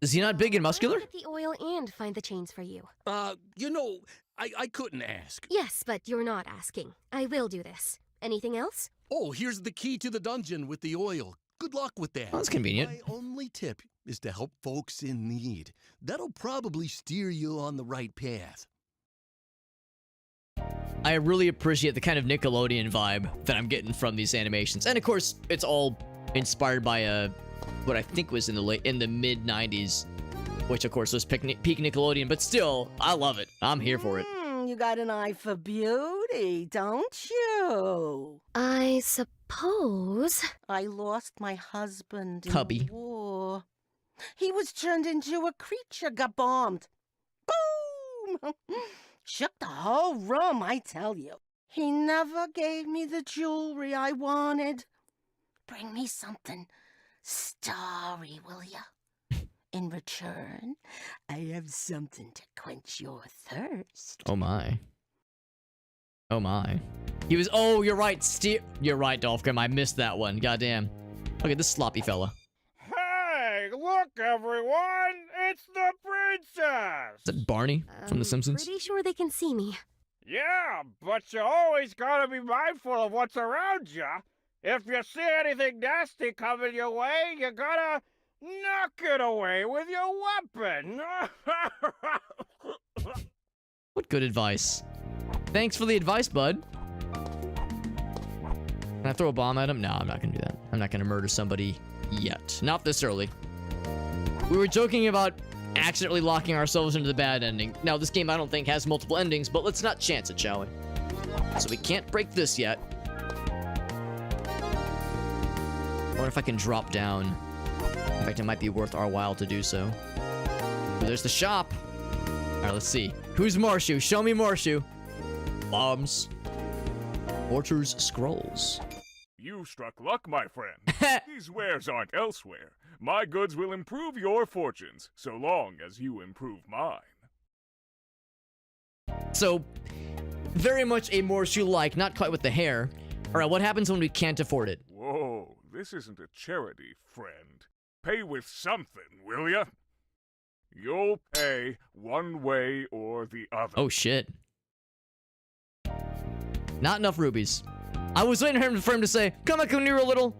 Is he not big and muscular? I'll get the oil and find the chains for you. You know, I couldn't ask. Yes, but you're not asking. I will do this. Anything else? Oh, here's the key to the dungeon with the oil. Good luck with that. Oh, that's convenient. My only tip is to help folks in need. That'll probably steer you on the right path. I really appreciate the kind of Nickelodeon vibe that I'm getting from these animations. And of course, it's all inspired by what I think was in the mid 90s, which of course was peak Nickelodeon, but still, I love it. I'm here for it. You got an eye for beauty, don't you? I suppose. I lost my husband in Hubby. the war. He was turned into a creature, got bombed. Boom! Shook the whole room, I tell you. He never gave me the jewelry I wanted. Bring me something starry, will ya? In return, I have something to quench your thirst. Oh my. Oh my. He was, oh, you're right, you're right, Dolphgrim, I missed that one, goddamn. Look at this sloppy fella. Hey, look everyone, it's the princess! Is that Barney from The Simpsons? Pretty sure they can see me. Yeah, but you always gotta be mindful of what's around you. If you see anything nasty coming your way, you gotta knock it away with your weapon. What good advice. Thanks for the advice, bud. Can I throw a bomb at him? No, I'm not gonna do that. I'm not gonna murder somebody yet. Not this early. We were joking about accidentally locking ourselves into the bad ending. Now, this game I don't think has multiple endings, but let's not chance it, shall we? So we can't break this yet. I wonder if I can drop down. In fact, it might be worth our while to do so. Oh, there's the shop. All right, let's see. Who's Marshu? Show me Marshu. Bombs. Porter's Scrolls. You struck luck, my friend. These wares aren't elsewhere. My goods will improve your fortunes, so long as you improve mine. So, very much a Morshu-like, not quite with the hair, Alright, what happens when we can't afford it? Whoa, this isn't a charity, friend. Pay with something, will ya? You'll pay one way or the other. Oh, shit. Not enough rubies. I was waiting for him to say, come on, come near a little.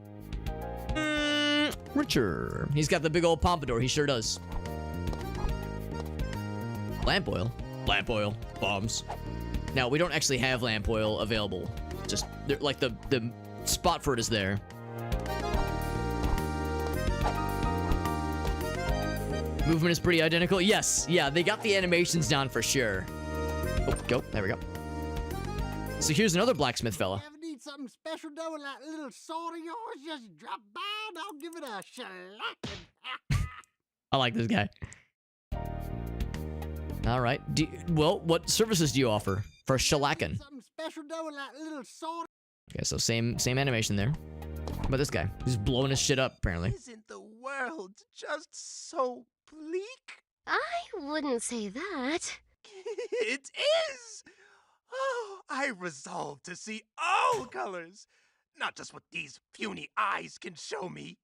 Richer. He's got the big old pompadour. He sure does. Lamp oil. Lamp oil. Bombs. Now, we don't actually have lamp oil available. Just, like, the spot for it is there. Movement is pretty identical. Yes. Yeah, they got the animations down for sure. Oh, go. There we go. So here's another blacksmith fella. Ever need something special though with that little sword of yours? Just drop by and I'll give it a shellacking. I like this guy. All right. Well, what services do you offer for shellacking? Something special though with that little sword. Okay, so same animation there. How about this guy? He's blowing his shit up, apparently. Isn't the world just so bleak? I wouldn't say that. It is! Oh, I resolve to see all colors, not just what these puny eyes can show me.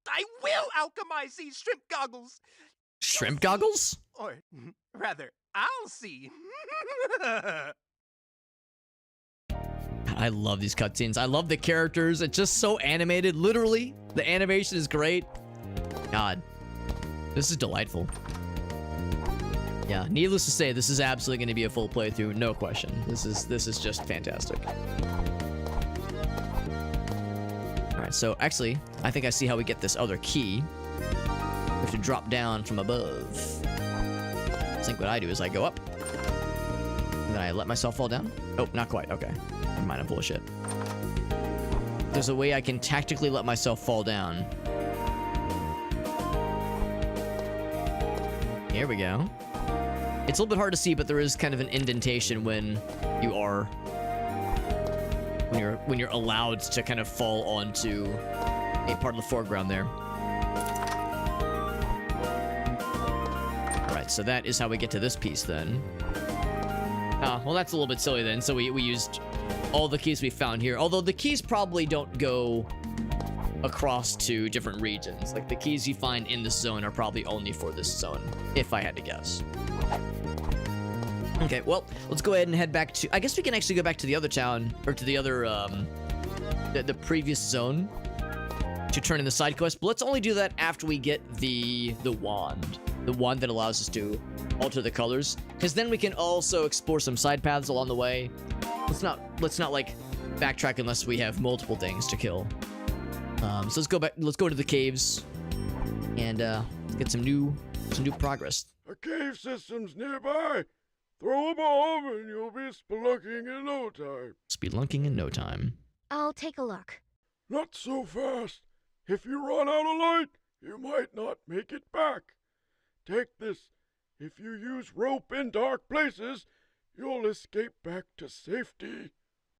I will alchemize these shrimp goggles. Shrimp goggles? Or, rather, I'll see. I love these cutscenes. I love the characters. It's just so animated. Literally, the animation is great. God, this is delightful. Yeah, needless to say, this is absolutely going to be a full playthrough, no question. This is just fantastic. All right, so actually, I think I see how we get this other key. We have to drop down from above. I think what I do is I go up, and then I let myself fall down. Oh, not quite. Okay, never mind. I'm full of shit. There's a way I can tactically let myself fall down. Here we go. It's a little bit hard to see, but there is kind of an indentation when you are when you're allowed to kind of fall onto a part of the foreground there. All right, so that is how we get to this piece then. Well, that's a little bit silly then. So we used all the keys we found here, although the keys probably don't go across to different regions. Like the keys you find in this zone are probably only for this zone, if I had to guess. Okay, well, let's go ahead and head back to... I guess we can actually go back to the other town, or to the other, the previous zone to turn in the side quest, but let's only do that after we get the wand. The wand that allows us to alter the colors, because then we can also explore some side paths along the way. Let's not like backtrack unless we have multiple things to kill. So let's go to the caves and get some new progress. A cave system's nearby. Throw a bomb and you'll be spelunking in no time. Spelunking in no time. I'll take a look. Not so fast. If you run out of light, you might not make it back. Take this. If you use rope in dark places, you'll escape back to safety.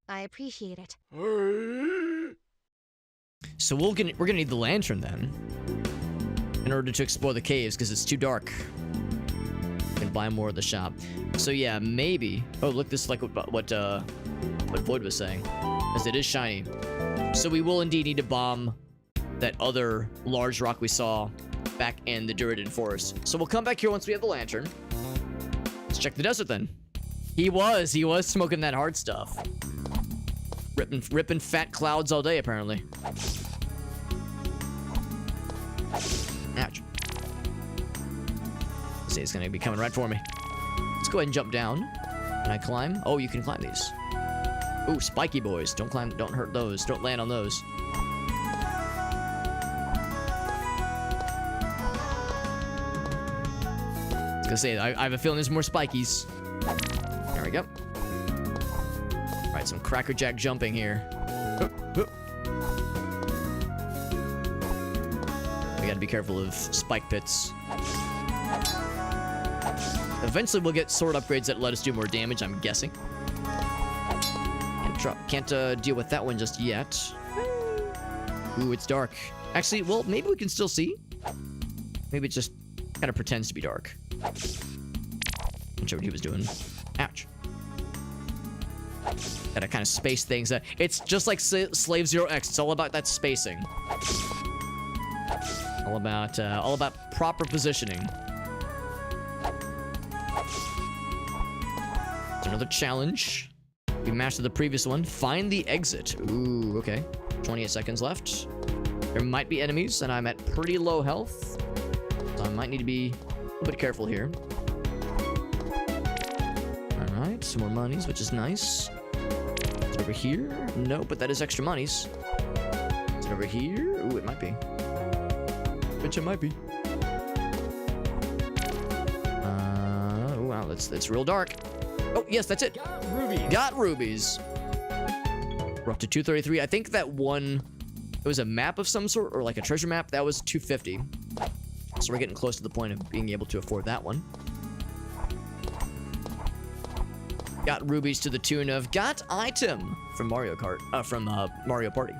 I appreciate it. Hurry. So we're gonna need the lantern then, in order to explore the caves, because it's too dark. And buy more at the shop. So yeah, maybe. Oh, look, this is like what Void was saying, as it is shiny. So we will indeed need to bomb that other large rock we saw back in the Duridan Forest. So we'll come back here once we have the lantern. Let's check the desert then. He was smoking that hard stuff. Ripping fat clouds all day, apparently. Ouch. See, it's gonna be coming right for me. Let's go ahead and jump down. Can I climb? Oh, you can climb these. Ooh, spiky boys. Don't climb, don't hurt those. Don't land on those. I was gonna say, I have a feeling there's more spikies. There we go. All right, some crackerjack jumping here. We gotta be careful of spike pits. Eventually we'll get sword upgrades that let us do more damage, I'm guessing. Can't deal with that one just yet. Ooh, it's dark. Actually, well, maybe we can still see. Maybe it just kind of pretends to be dark. Not sure what he was doing. Ouch. Gotta kind of space things. It's just like Slave Zero X. It's all about that spacing. All about proper positioning. It's another challenge. We mastered the previous one. Find the exit. Ooh, okay. 28 seconds left. There might be enemies, and I'm at pretty low health. So I might need to be a little bit careful here. Alright, some more monies, which is nice. Is it over here? No, but that is extra monies. Is it over here? Ooh, it might be. Which it might be. Oh, wow, that's real dark. Oh, yes, that's it. Got rubies. We're up to 233. I think that one, it was a map of some sort, or like a treasure map. That was 250. So we're getting close to the point of being able to afford that one. Got rubies to the tune of got item from Mario Kart, from Mario Party.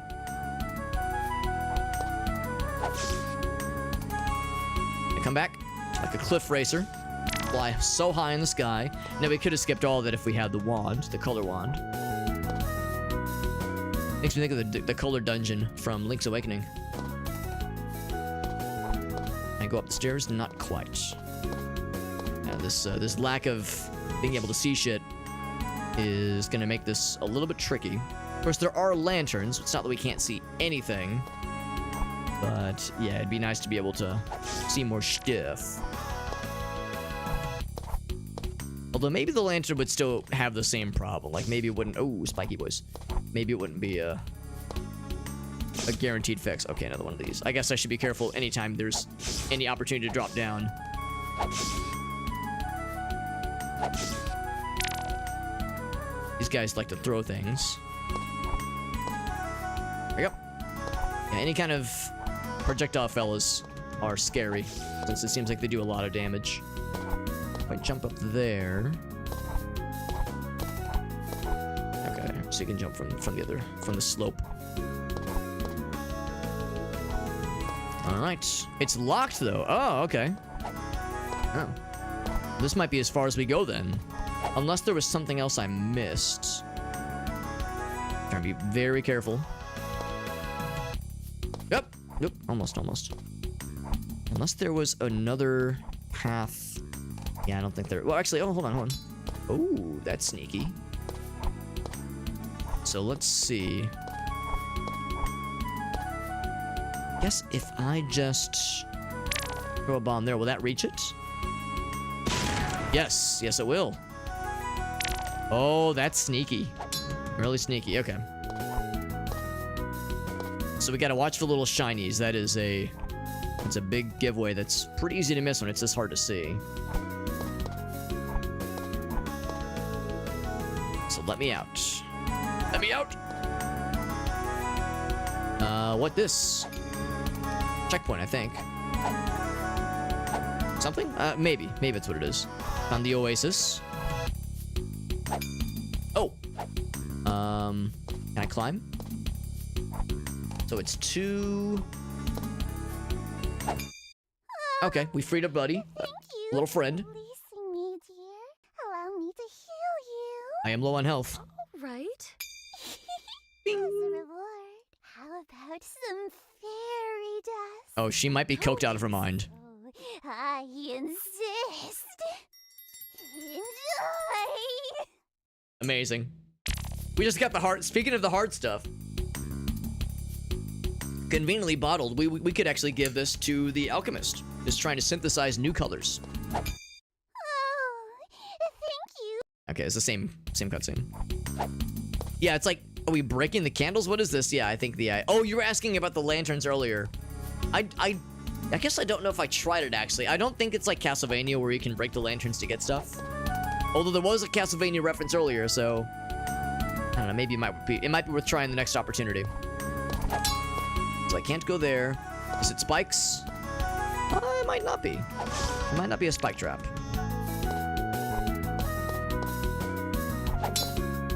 I come back like a cliff racer, fly so high in the sky. Now we could have skipped all of it if we had the wand, the color wand. Makes me think of the color dungeon from Link's Awakening. I go up the stairs, not quite. Yeah, this lack of being able to see shit is gonna make this a little bit tricky. Of course, there are lanterns. It's not that we can't see anything, but yeah, it'd be nice to be able to see more stuff. Although maybe the lantern would still have the same problem. Like maybe it wouldn't. Oh, spiky boys. Maybe it wouldn't be a guaranteed fix. Okay, another one of these. I guess I should be careful anytime there's any opportunity to drop down. These guys like to throw things. There you go. Yeah, any kind of projectile fellas are scary, since it seems like they do a lot of damage. If I jump up there. Okay, so you can jump from the slope. Alright. It's locked though. Oh, okay. Oh. This might be as far as we go then. Unless there was something else I missed. Trying to be very careful. Yep. Nope. Almost. Unless there was another path. Yeah, I don't think there... Well, actually, oh, hold on. Oh, that's sneaky. So let's see. Guess if I just throw a bomb there, will that reach it? Yes, it will. Oh, that's sneaky. Really sneaky. Okay. So we gotta watch for little shinies. That is it's a big giveaway that's pretty easy to miss when it's this hard to see. So let me out. Let me out! What this? Checkpoint, I think. Something? Maybe. Maybe that's what it is. Found the oasis. Oh! Can I climb? So it's 2... Okay, we freed a buddy. Little friend. Releasing me, dear. Allow me to heal you. I am low on health. All right. As a reward, how about some fairy dust? Oh, she might be coked out of her mind. I insist. Enjoy. Amazing. We just got the heart. Speaking of the hard stuff, conveniently bottled, we could actually give this to the alchemist. Just trying to synthesize new colors. Oh, thank you. Okay, it's the same cutscene. Yeah, it's like, are we breaking the candles? What is this? Yeah, I think oh, you were asking about the lanterns earlier. I guess I don't know if I tried it actually. I don't think it's like Castlevania where you can break the lanterns to get stuff. Although there was a Castlevania reference earlier, so I don't know. Maybe it might be worth trying the next opportunity. So I can't go there. Is it spikes? It might not be. It might not be a spike trap.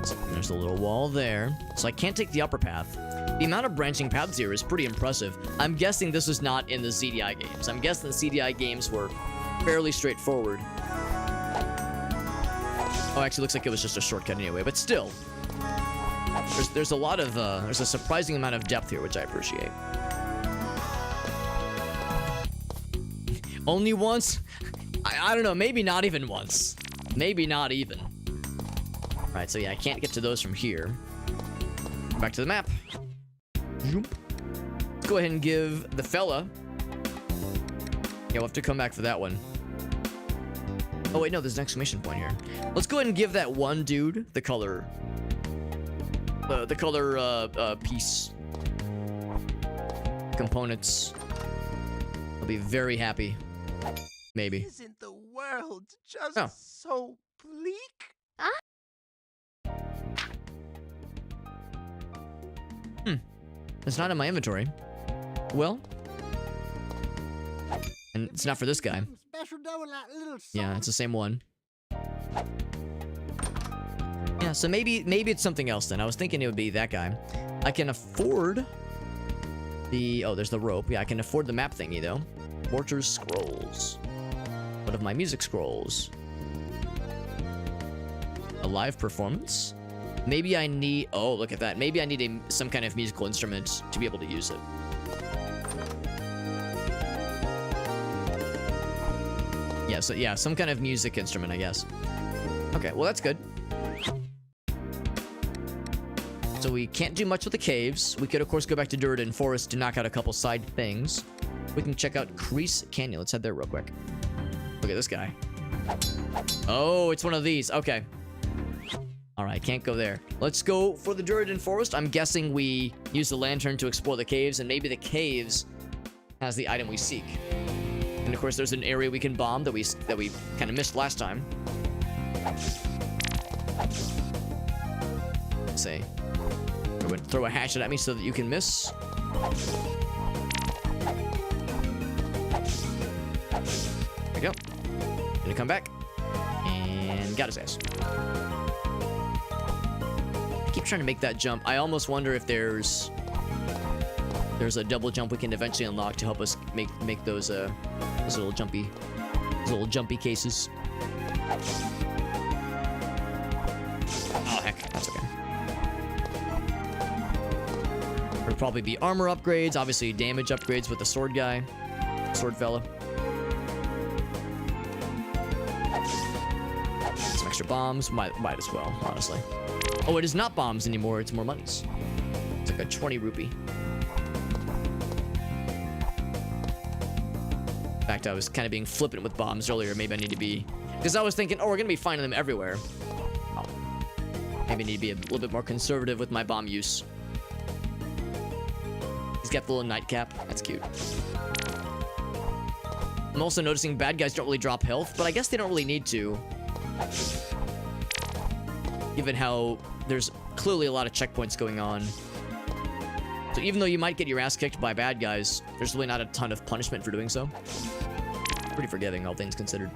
So there's a little wall there. So I can't take the upper path. The amount of branching paths here is pretty impressive. I'm guessing this is not in the CDI games. I'm guessing the CDI games were fairly straightforward. Oh, actually, looks like it was just a shortcut anyway. But still, there's a lot of there's a surprising amount of depth here, which I appreciate. Only once? I don't know. Maybe not even once. Maybe not even. All right. So yeah, I can't get to those from here. Back to the map. Let's go ahead and give the fella. Yeah, we'll have to come back for that one. Oh wait, no, there's an exclamation point here. Let's go ahead and give that one dude the color piece components. I'll be very happy. Maybe. Isn't the world just so bleak? It's not in my inventory. Well, and it's not for this guy. Special dough with that little Yeah, it's the same one. Yeah, so maybe it's something else then. I was thinking it would be that guy. I can afford the... Oh, there's the rope. Yeah, I can afford the map thingy, though. Mortar's Scrolls. What of my music scrolls? A live performance? Maybe I need... Oh, look at that. Maybe I need some kind of musical instrument to be able to use it. Yeah, so yeah, some kind of music instrument, I guess. Okay, well, that's good. So we can't do much with the caves. We could, of course, go back to Durden Forest to knock out a couple side things. We can check out Crease Canyon. Let's head there real quick. Look at this guy. Oh, it's one of these. Okay. All right, can't go there. Let's go for the Durden Forest. I'm guessing we use the lantern to explore the caves, and maybe the caves has the item we seek. And of course, there's an area we can bomb that we kind of missed last time. Let's see. Throw a hatchet at me so that you can miss. There we go. Gonna come back. And got his ass. I keep trying to make that jump. I almost wonder if there's a double jump we can eventually unlock to help us make those little jumpy cases. Oh heck, that's okay. There'll probably be armor upgrades, obviously damage upgrades with the sword guy, sword fella. Some extra bombs, might as well, honestly. Oh, it is not bombs anymore, it's more monies. It's like a 20 rupee. In fact, I was kind of being flippant with bombs earlier. Maybe I need to be... Because I was thinking, oh, we're going to be finding them everywhere. Oh. Maybe I need to be a little bit more conservative with my bomb use. He's got the little nightcap. That's cute. I'm also noticing bad guys don't really drop health, but I guess they don't really need to. Given how there's clearly a lot of checkpoints going on. So even though you might get your ass kicked by bad guys, there's really not a ton of punishment for doing so. Pretty forgiving, all things considered.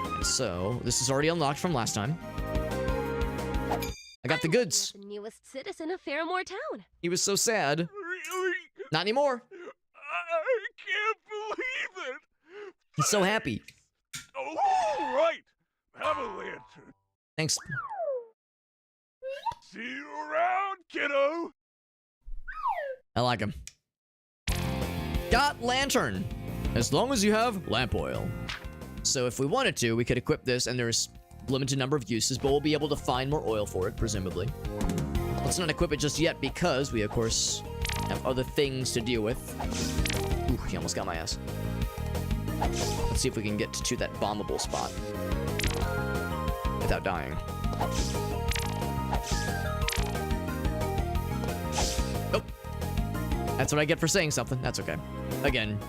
And so, this is already unlocked from last time. I got the goods. The newest citizen of Fairmore Town. He was so sad. Really? Not anymore. I can't believe it. He's so happy. Oh, right. Have a lantern. Thanks. See you around, kiddo. I like him. Got lantern. As long as you have lamp oil. So if we wanted to, we could equip this, and there's limited number of uses, but we'll be able to find more oil for it, presumably. Let's not equip it just yet, because we, of course, have other things to deal with. Ooh, he almost got my ass. Let's see if we can get to that bombable spot without dying. Oh, that's what I get for saying something. That's okay. Again,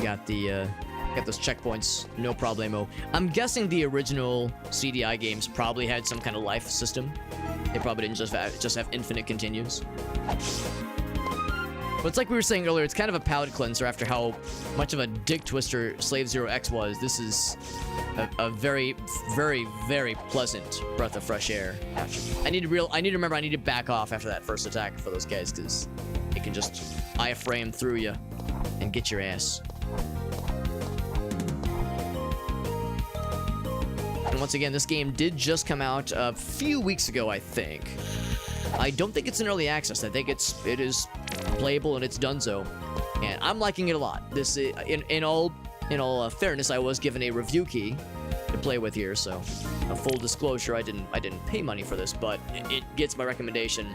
got those checkpoints, no problemo. I'm guessing the original CDI games probably had some kind of life system. They probably didn't just have infinite continues. But it's like we were saying earlier, it's kind of a palate cleanser after how much of a dick twister Slave Zero X was. This is a very, very, very pleasant breath of fresh air. I need to remember I need to back off after that first attack for those guys, because it can just iframe through you and get your ass. And once again, this game did just come out a few weeks ago, I think. I don't think it's in early access. I think it is playable and it's donezo. And I'm liking it a lot. This is, in all fairness, I was given a review key to play with here, so a full disclosure, I didn't pay money for this, but it gets my recommendation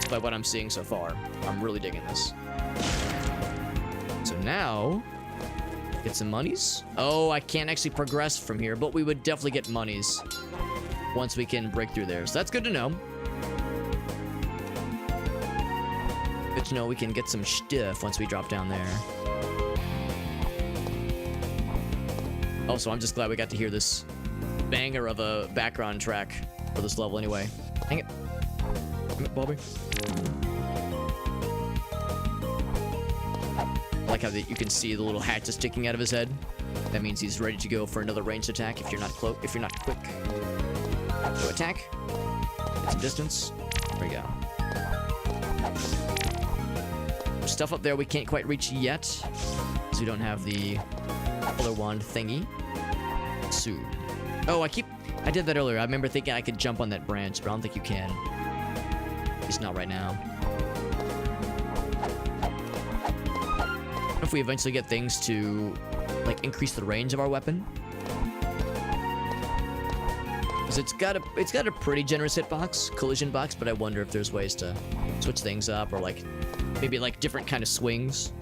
by what I'm seeing so far. I'm really digging this. So now, get some monies. Oh, I can't actually progress from here, but we would definitely get monies once we can break through there. So that's good to know. Good to know we can get some stuff once we drop down there. Also, I'm just glad we got to hear this banger of a background track for this level anyway. Hang it. Hang it, Bobby. I like how you can see the little hat just sticking out of his head. That means he's ready to go for another ranged attack if you're not quick. So attack. Get some distance. There we go. Stuff up there we can't quite reach yet, because we don't have the color wand thingy. Soon. Oh, I did that earlier. I remember thinking I could jump on that branch, but I don't think you can. At least not right now. If we eventually get things to, like, increase the range of our weapon. Because it's got a pretty generous hitbox, collision box, but I wonder if there's ways to switch things up, or like maybe like different kind of swings.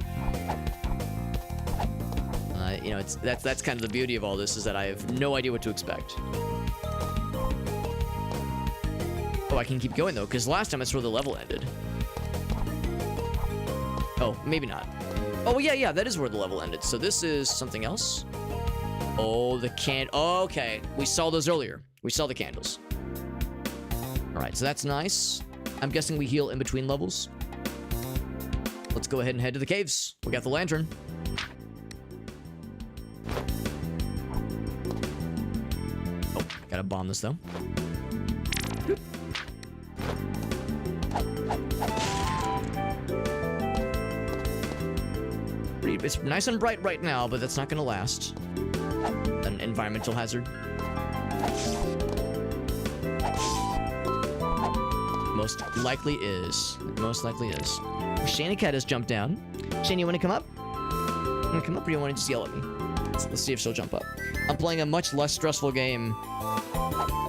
You know, that's kind of the beauty of all this, is that I have no idea what to expect. Oh, I can keep going though, because last time that's where the level ended. Oh, maybe not. Oh yeah, that is where the level ended. So this is something else. Oh, the oh, okay. We saw those earlier. We saw the candles. All right, so that's nice. I'm guessing we heal in between levels. Let's go ahead and head to the caves. We got the lantern. Oh, gotta bomb this though. It's nice and bright right now, but that's not gonna last. An environmental hazard. Most likely is. Shani Cat has jumped down. Shani, you wanna come up? You wanna come up, or do you wanna just yell at me? Let's see if she'll jump up. I'm playing a much less stressful game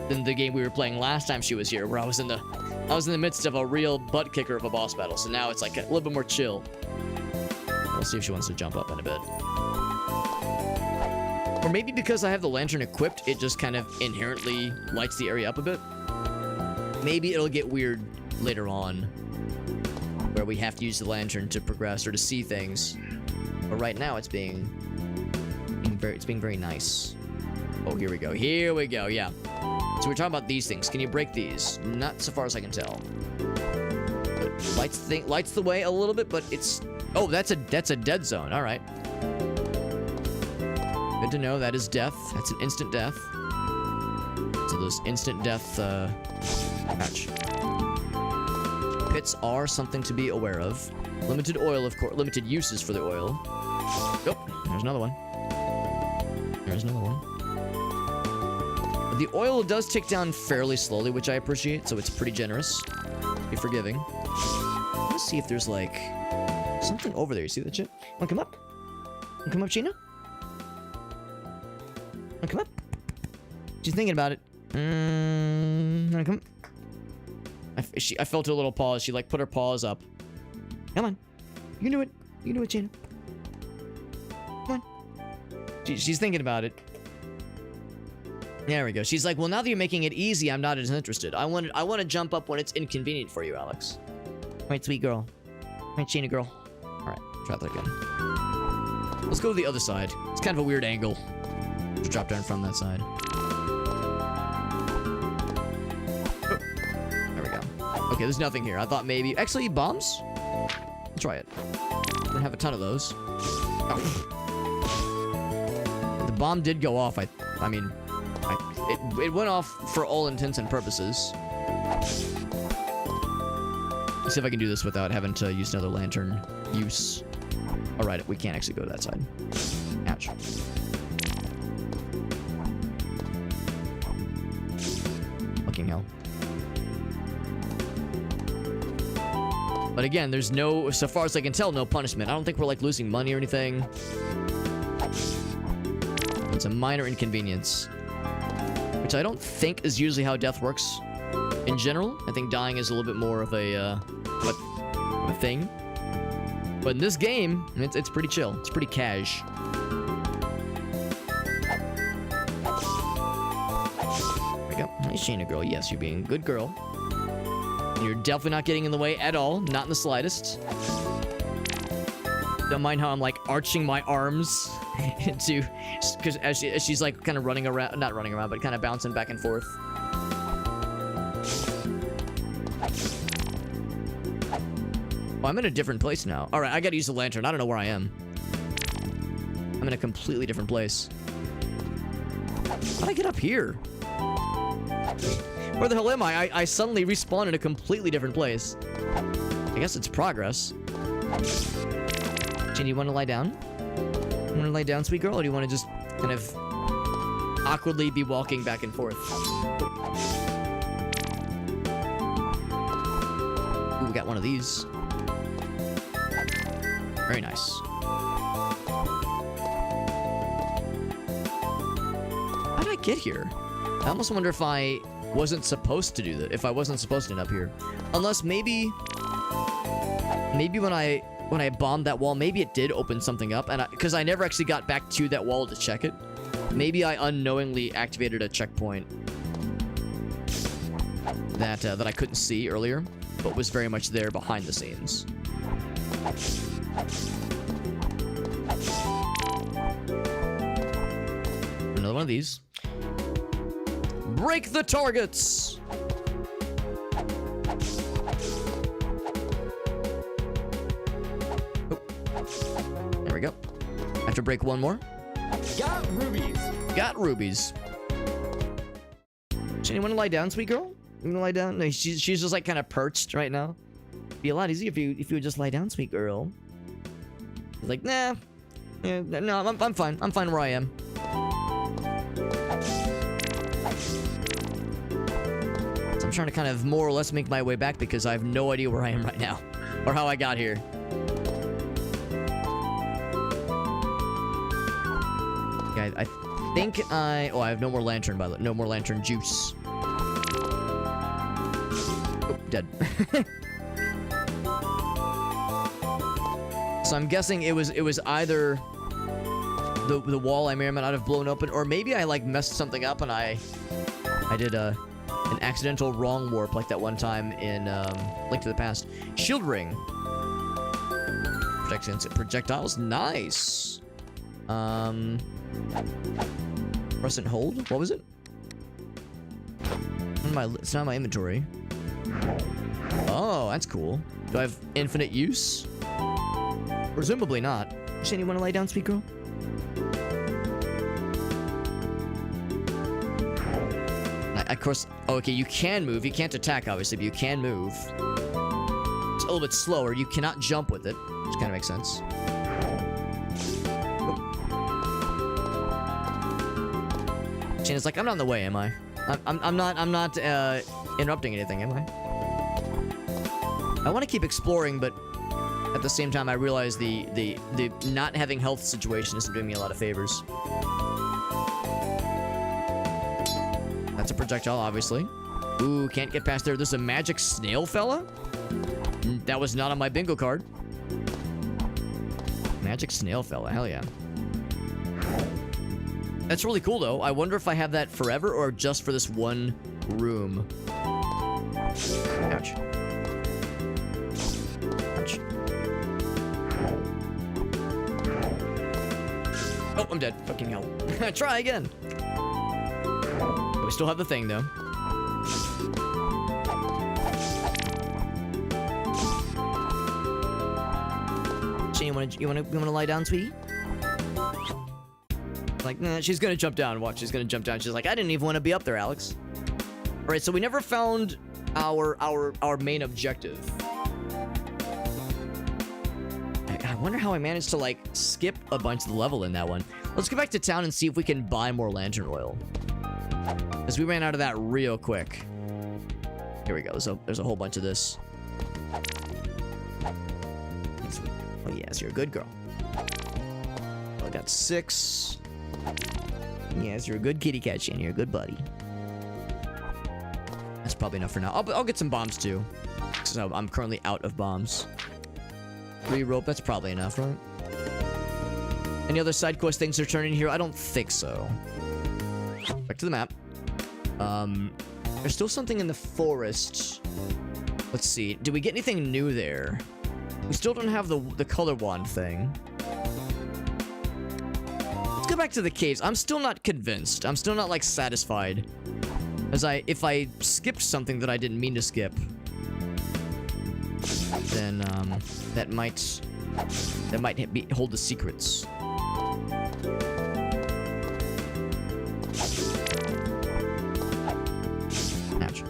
than the game we were playing last time she was here, where I was in the midst of a real butt kicker of a boss battle. So now it's like a little bit more chill. We'll see if she wants to jump up in a bit. Or maybe because I have the lantern equipped, it just kind of inherently lights the area up a bit. Maybe it'll get weird later on, where we have to use the lantern to progress or to see things. But right now it's being very nice. Oh, here we go, yeah. So we're talking about these things. Can you break these? Not so far as I can tell. Lights the way a little bit, but it's... Oh, that's a dead zone. All right. Good to know. That is death. That's an instant death. So those instant death patch. Pits are something to be aware of. Limited oil, of course. Limited uses for the oil. Oh, there's another one. The oil does tick down fairly slowly, which I appreciate, so it's pretty generous. Be forgiving. Let's see if there's like something over there. You see that shit? Wanna come up? Wanna come up, Sheena? Wanna come up? She's thinking about it. Wanna come? I felt her little paws. She like put her paws up. Come on. You can do it. You can do it, Sheena. Come on. She's thinking about it. There we go. She's like, well, now that you're making it easy, I'm not as interested. I want to jump up when it's inconvenient for you, Alex. Right, sweet girl. Right, Sheena girl. All right, try that again. Let's go to the other side. It's kind of a weird angle to drop down from that side. Oh, there we go. Okay, there's nothing here. I thought maybe... Actually, bombs? Let's try it. We don't have a ton of those. Oh. The bomb did go off. I mean... It went off for all intents and purposes. Let's see if I can do this without having to use another lantern use. Alright, we can't actually go to that side. Ouch. Fucking hell. But again, there's no, so far as I can tell, no punishment. I don't think we're like losing money or anything. It's a minor inconvenience. Which I don't think is usually how death works in general. I think dying is a little bit more of a thing. But in this game, it's pretty chill. It's pretty cash. There we go. Nice Shayna girl. Yes, you're being a good girl. You're definitely not getting in the way at all. Not in the slightest. Don't mind how I'm like arching my arms into, because as she's like kind of running around, not running around, but kind of bouncing back and forth. Oh, I'm in a different place now. All right, I gotta use the lantern. I don't know where I am. I'm in a completely different place. How'd I get up here? Where the hell am I? I suddenly respawned in a completely different place. I guess it's progress. Jane, do you want to lie down? You want to lie down, sweet girl? Or do you want to just kind of awkwardly be walking back and forth? Ooh, we got one of these. Very nice. How did I get here? I almost wonder if I wasn't supposed to do that. If I wasn't supposed to end up here. Unless maybe when I bombed that wall, maybe it did open something up, and because I never actually got back to that wall to check it. Maybe I unknowingly activated a checkpoint that I couldn't see earlier, but was very much there behind the scenes. Another one of these. Break the targets! Oh. There we go. I have to break one more. Got rubies. Got rubies. Does anyone lie down, sweet girl? You wanna lie down? No, she's just like kind of perched right now. Be a lot easier if you would just lie down, sweet girl. She's like, nah. Yeah, no, I'm fine. I'm fine where I am. So I'm trying to kind of more or less make my way back because I have no idea where I am right now. Or how I got here. Okay, I think I have no more lantern, by the way. No more lantern juice. Oh, dead. So I'm guessing it was either the wall I may or may not have blown open, or maybe I like messed something up and I did an accidental wrong warp like that one time in Link to the Past. Shield ring. Protect against projectiles. Nice. Press and hold. What was it? It's not my inventory. Oh, that's cool. Do I have infinite use? Presumably not. Shane, you want to lay down, sweet girl? Of course. Oh, okay, you can move. You can't attack, obviously, but you can move. It's a little bit slower. You cannot jump with it, which kind of makes sense. Shane is like, I'm not in the way, am I? I'm not interrupting anything, am I? I want to keep exploring, but at the same time, I realize the not having health situation isn't doing me a lot of favors. That's a projectile, obviously. Ooh, can't get past there. There's a magic snail fella? That was not on my bingo card. Magic snail fella, hell yeah. That's really cool, though. I wonder if I have that forever or just for this one room. Ouch. Ouch. Oh, I'm dead. Fucking hell. Try again. We still have the thing, though. Shane, you wanna lie down, sweetie? Like, nah, she's gonna jump down. Watch, she's gonna jump down. She's like, I didn't even want to be up there, Alex. All right, so we never found our main objective. I wonder how I managed to like skip a bunch of the level in that one. Let's go back to town and see if we can buy more lantern oil, because we ran out of that real quick. Here we go. There's a whole bunch of this. Oh yes, you're a good girl. I got 6. Yes, you're a good kitty cat, Shane. You're a good buddy. That's probably enough for now. I'll get some bombs too. So I'm currently out of bombs. 3 rope, that's probably enough, right? Any other side quest things are turning here? I don't think so. Back to the map. There's still something in the forest. Let's see. Did we get anything new there? We still don't have the color wand thing. Let's go back to the caves. I'm still not convinced. I'm still not, like, satisfied. If I skipped something that I didn't mean to skip, then, that might hold the secrets. Ouch.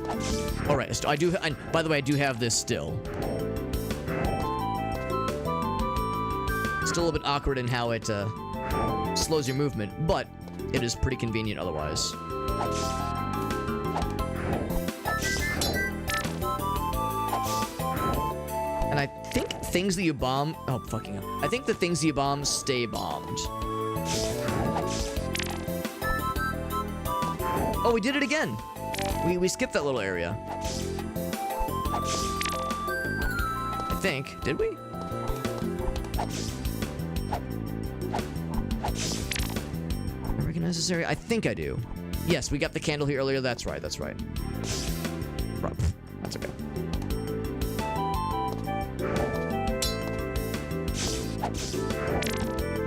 Alright, so by the way, I do have this still. Still a little bit awkward in how it, slows your movement, but it is pretty convenient otherwise. And I think things that you bomb... Oh, fucking hell. I think the things that you bomb stay bombed. Oh, we did it again. We skipped that little area. I think. Did we? I recognize this area? I think I do. Yes, we got the candle here earlier. That's right, that's right. That's okay.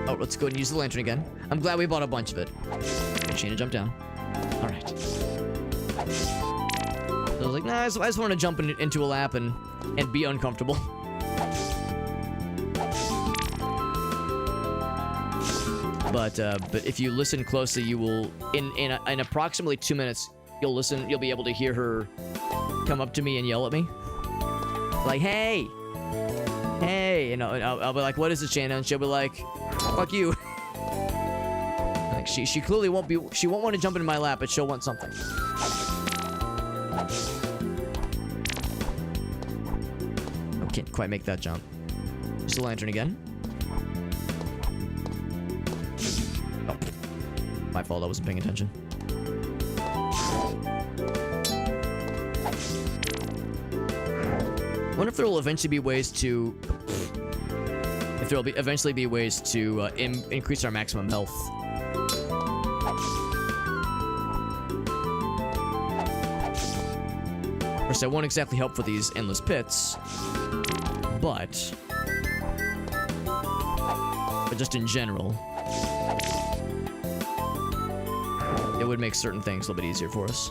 Oh, let's go and use the lantern again. I'm glad we bought a bunch of it. Shayna, jump down. Alright. So I was like, nah, I just want to jump into a lap and be uncomfortable. But if you listen closely, you will, in approximately 2 minutes, you'll be able to hear her come up to me and yell at me. Like, hey! Hey! And I'll be like, what is it, Shanna? And she'll be like, fuck you. Like, she clearly won't want to jump into my lap, but she'll want something. I can't quite make that jump. Use the lantern again. Oh. My fault, I wasn't paying attention. I wonder if there will eventually be ways to... If there will eventually be ways to increase our maximum health. Of course, that won't exactly help for these endless pits, but just in general, it would make certain things a little bit easier for us.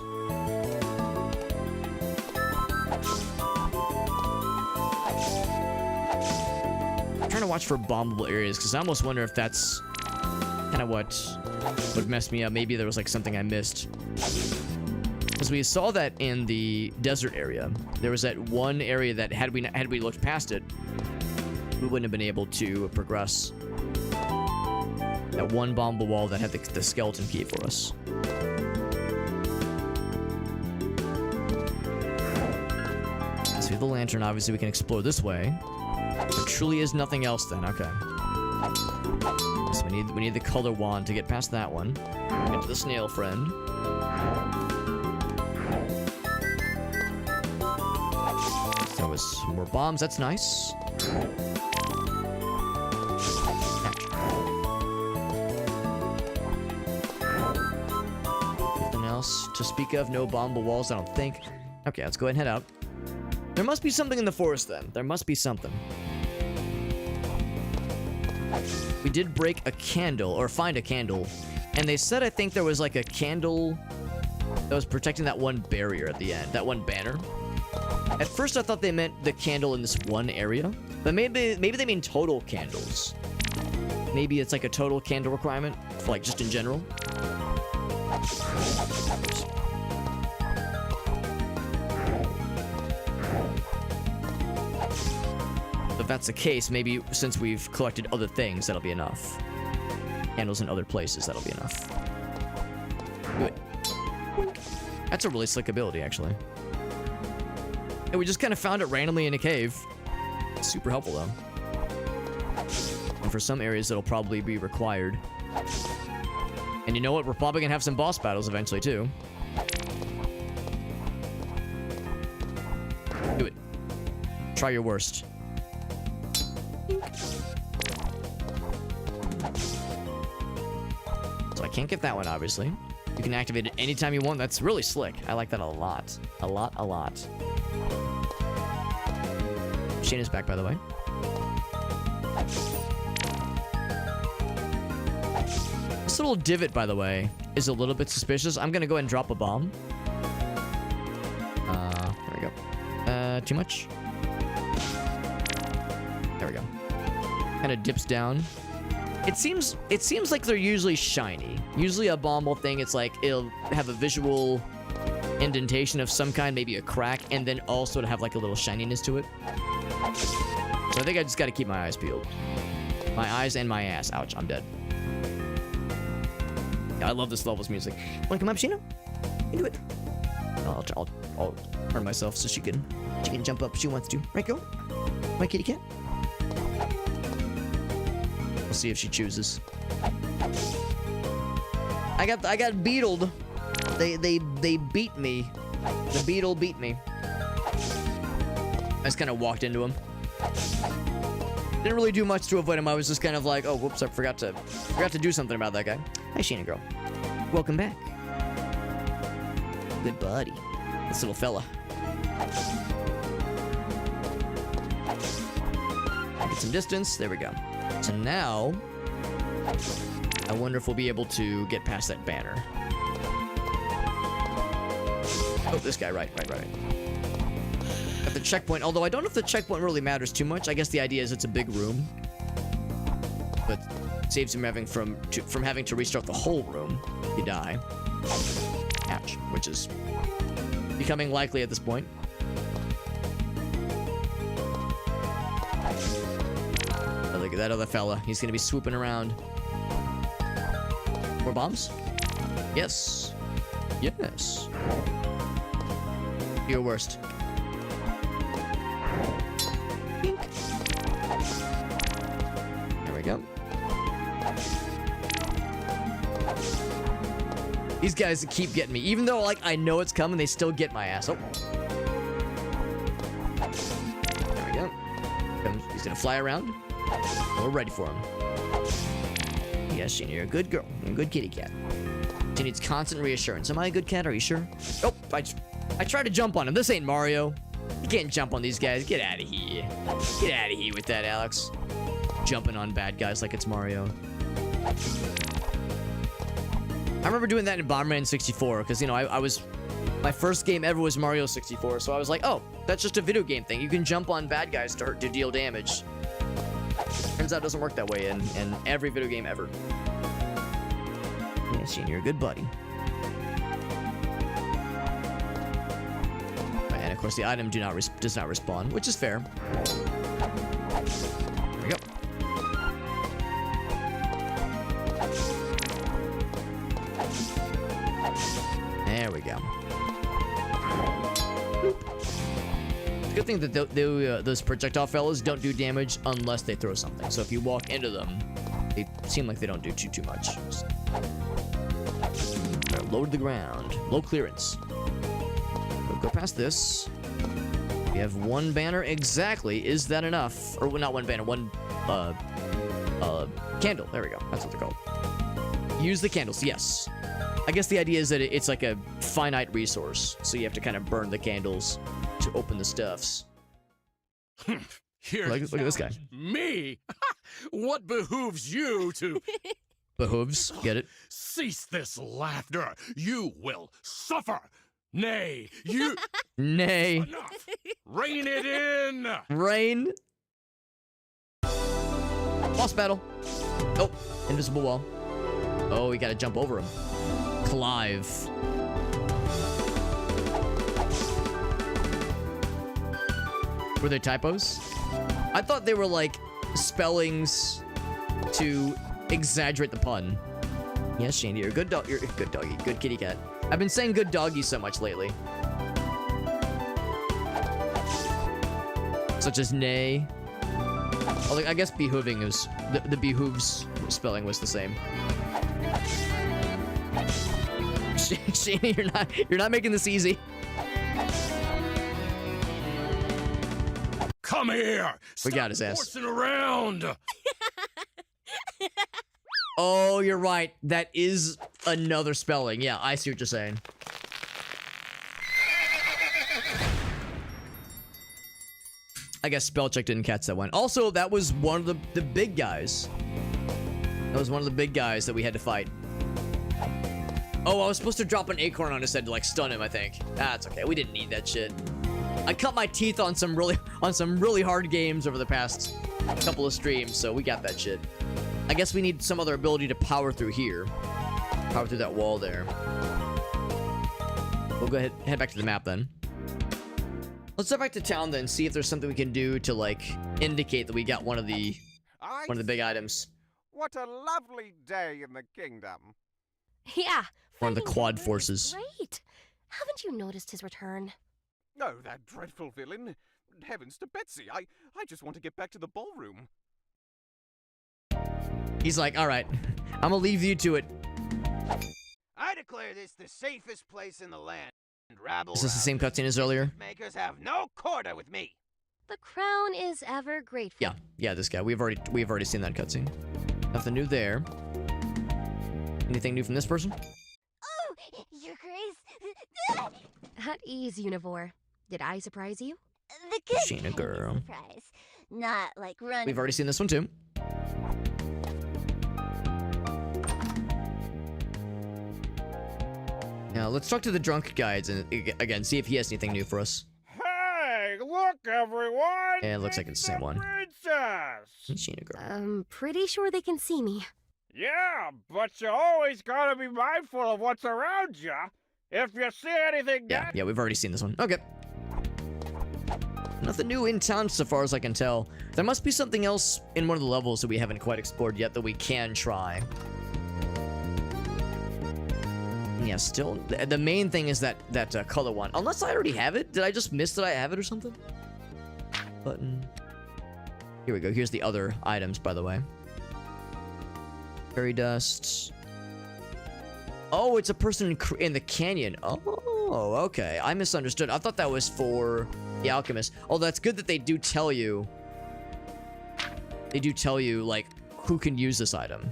I'm trying to watch for bombable areas, because I almost wonder if that's kind of what would mess me up. Maybe there was like something I missed. Because we saw that in the desert area. There was that one area that had we looked past it, we wouldn't have been able to progress. That one bombable wall that had the skeleton key for us. See the lantern, obviously we can explore this way. There truly is nothing else then, okay. So we need the color wand to get past that one. Get to the snail friend. There was some more bombs, that's nice. Nothing else to speak of, no bombable walls, I don't think. Okay, let's go ahead and head out. There must be something in the forest then. There must be something. We did break a candle, or find a candle, and they said I think there was like a candle that was protecting that one barrier at the end, that one banner. At first I thought they meant the candle in this one area, but maybe they mean total candles. Maybe it's like a total candle requirement, for like just in general. If that's the case, maybe since we've collected other things, that'll be enough. Candles in other places, that'll be enough. Do it. That's a really slick ability, actually. And we just kind of found it randomly in a cave. Super helpful, though. And for some areas, it'll probably be required. And you know what? We're probably gonna have some boss battles eventually, too. Do it. Try your worst. So I can't get that one, obviously. You can activate it anytime you want. That's really slick. I like that a lot. A lot, a lot. Shayna's back, by the way. This little divot, by the way, is a little bit suspicious. I'm gonna go ahead and drop a bomb. There we go. Too much? There we go. Kind of dips down. It seems like they're usually shiny. Usually a bomb thing, it's like it'll have a visual indentation of some kind, maybe a crack, and then also to have like a little shininess to it. So I think I just got to keep my eyes peeled. My eyes and my ass. Ouch, I'm dead. Yeah, I love this level's music. Wanna come up, Sheena? You do it. I'll turn myself so she can jump up if she wants to. Right, girl? My kitty cat? We'll see if she chooses. I got beetled. They beat me. The beetle beat me. I just kind of walked into him. Didn't really do much to avoid him. I was just kind of like, oh, whoops, I forgot to do something about that guy. Hi, Sheena girl. Welcome back. Good buddy. This little fella. Get some distance. There we go. So now, I wonder if we'll be able to get past that banner. Oh, this guy, right. At the checkpoint, although I don't know if the checkpoint really matters too much. I guess the idea is it's a big room. But it saves him from having to restart the whole room if you die. Ouch, which is becoming likely at this point. Oh, look at that other fella. He's gonna be swooping around. More bombs? Yes. Yes. Your worst. There we go. These guys keep getting me. Even though, like, I know it's coming, they still get my ass. Oh. There we go. He's gonna fly around. We're ready for him. Yes, Sheena, you're a good girl. You're a good kitty cat. She needs constant reassurance. Am I a good cat? Are you sure? Oh, I tried to jump on him. This ain't Mario. You can't jump on these guys. Get out of here. Get out of here with that, Alex. Jumping on bad guys like it's Mario. I remember doing that in Bomberman 64 because, you know, I was... My first game ever was Mario 64, so I was like, oh, that's just a video game thing. You can jump on bad guys to deal damage. Turns out it doesn't work that way in every video game ever. Yes, Shane, you're a good buddy. And of course, the item does not respawn, which is fair. There we go. There we go. It's a good thing that those projectile fellas don't do damage unless they throw something. So if you walk into them, they seem like they don't do too much. Lower the ground. Low clearance. We'll go past this. We have one banner exactly. Is that enough? Or not one banner, one candle. There we go. That's what they're called. Use the candles. Yes. I guess the idea is that it's like a finite resource, so you have to kind of burn the candles to open the stuffs. Here, look at this guy. Me? What behooves you to... Behooves, get it? Cease this laughter. You will suffer. Nay, you... Nay. Enough. Rein it in. Rain. Boss battle. Oh, invisible wall. Oh, we gotta jump over him. Clive. Were they typos? I thought they were like spellings to exaggerate the pun. Yes, Shandy, you're a good dog. You're a good doggy. Good kitty cat. I've been saying good doggy so much lately. such as nay. Well, like, I guess behooving is the behooves spelling was the same. Shane, you're not making this easy. Come here! We got his ass. Horsing around! Oh, you're right. That is another spelling. Yeah, I see what you're saying. I guess spell check didn't catch that one. Also, that was one of the big guys. That was one of the big guys that we had to fight. Oh, I was supposed to drop an acorn on his head to like stun him, I think. That's okay. We didn't need that shit. I cut my teeth on some really hard games over the past couple of streams, so we got that shit. I guess we need some other ability to power through here. Power through that wall there. We'll go ahead, head back to the map then. Let's head back to town then, see if there's something we can do to like indicate that we got one of the big items. What a lovely day in the kingdom. Yeah. One of the quad forces. Great. Haven't you noticed his return? Oh, that dreadful villain. Heavens to Betsy, I just want to get back to the ballroom. He's like, all right, I'm gonna leave you to it. I declare this the safest place in the land. Rabble Is this the same cutscene as earlier? makers have no quarter with me. The crown is ever grateful. Yeah, this guy. We've already seen that cutscene. Nothing new there. Anything new from this person? Oh, Your Grace. At ease, Univore. Did I surprise you? The good Sheena kind girl. of surprise. Not like running. We've already seen this one too. Now let's talk to the drunk guides and again see if he has anything new for us. Hey, look, everyone! Yeah, it looks like it's the same one. Princess! Sheena girl. I'm pretty sure they can see me. Yeah, but you always gotta be mindful of what's around you. If you see anything Yeah, we've already seen this one. Okay. Nothing new in town so far as I can tell. There must be something else in one of the levels that we haven't quite explored yet that we can try. Yeah, still, the main thing is that color one. Unless I already have it. Did I just miss that I have it or something? Button. Here we go. Here's the other items, by the way. Fairy dust. Oh, it's a person in the canyon. Oh, okay. I misunderstood. I thought that was for the alchemist. Oh, that's good that they do tell you. They do tell you, like, who can use this item.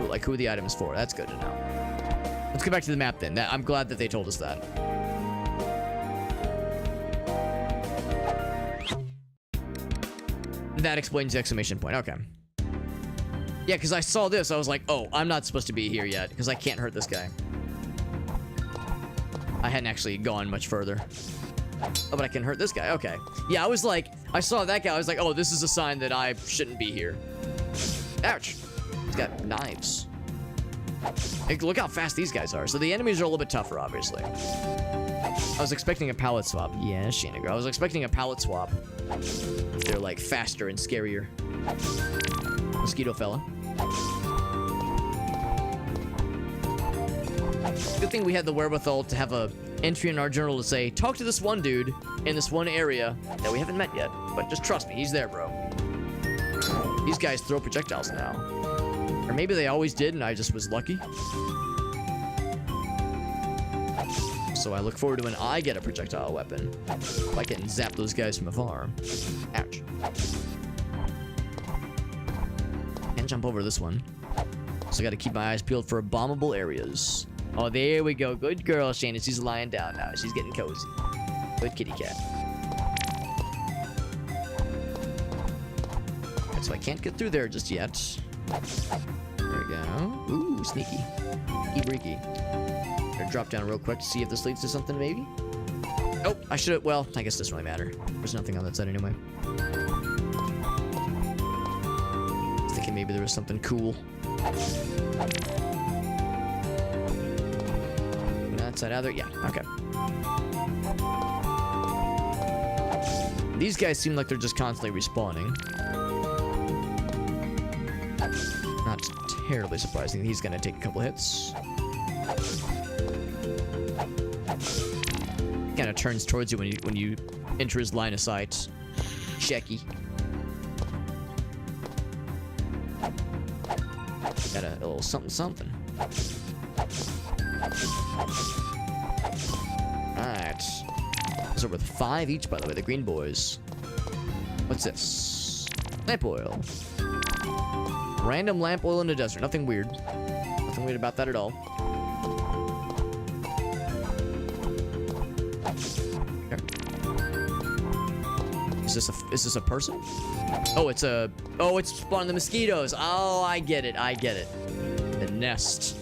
Like, who the item is for. That's good to know. Let's go back to the map then. I'm glad that they told us that. That explains the exclamation point. Okay. Yeah, because I saw this. I was like, oh, I'm not supposed to be here yet because I can't hurt this guy. I hadn't actually gone much further. Oh, but I can hurt this guy. Okay. Yeah, I was like, I saw that guy. I was like, oh, this is a sign that I shouldn't be here. Ouch. He's got knives. Hey, look how fast these guys are. So the enemies are a little bit tougher, obviously. I was expecting a palette swap. Yeah, Sheena girl. I was expecting a palette swap. They're like faster and scarier. Mosquito fella. Good thing we had the wherewithal to have a entry in our journal to say, talk to this one dude in this one area that we haven't met yet. But just trust me, he's there, bro. These guys throw projectiles now. Or maybe they always did and I just was lucky. So I look forward to when I get a projectile weapon. If I can zap those guys from afar. Ouch. Can't jump over this one. So I gotta keep my eyes peeled for bombable areas. Oh, there we go. Good girl, Shana. She's lying down now. She's getting cozy. Good kitty cat. Right, so I can't get through there just yet. There we go. Ooh, sneaky. Sneaky breaky. Gonna drop down real quick to see if this leads to something, maybe. Oh, I should have. Well, I guess it doesn't really matter. There's nothing on that side anyway. I was thinking maybe there was something cool. That side either? Yeah, okay. These guys seem like they're just constantly respawning. Not terribly surprising. He's gonna take a couple hits. Kind of turns towards you when you enter his line of sight. checky. Got a little something. Alright. Those are worth 5 each, by the way, the green boys. What's this? Lamp oil. Random lamp oil in the desert. Nothing weird. Nothing weird about that at all. Okay. Is this a person? Oh, it's spawning the mosquitoes. Oh, I get it. The nest.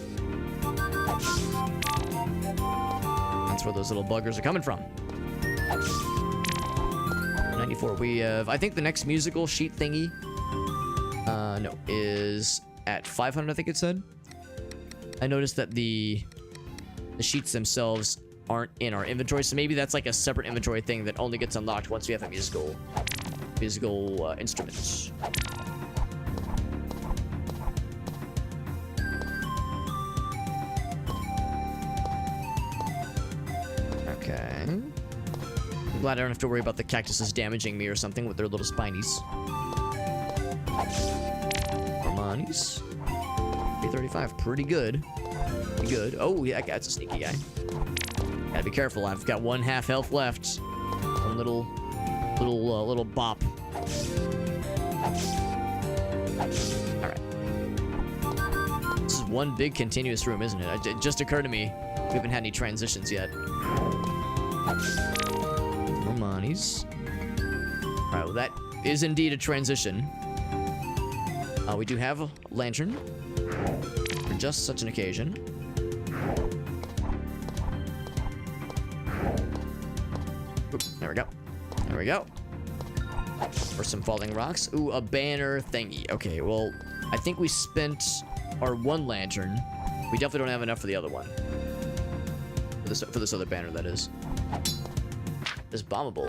That's where those little buggers are coming from. 94. We have, I think the next musical sheet thingy, no, is at 500, I think it said. I noticed that the sheets themselves aren't in our inventory, so maybe that's like a separate inventory thing that only gets unlocked once we have a musical instrument. Okay. I'm glad I don't have to worry about the cactuses damaging me or something with their little spinies. Armani's. 335, pretty good. Pretty good. Oh, yeah, that's a sneaky guy. Gotta be careful. I've got 1/2 health left. One little bop. All right. This is one big continuous room, isn't it? It just occurred to me we haven't had any transitions yet. Romani's. All right, well, that is indeed a transition. We do have a lantern for just such an occasion. Oop, there we go. There we go. For some falling rocks. Ooh, a banner thingy. Okay, well, I think we spent our one lantern. We definitely don't have enough for the other one. For this other banner, that is. This bombable.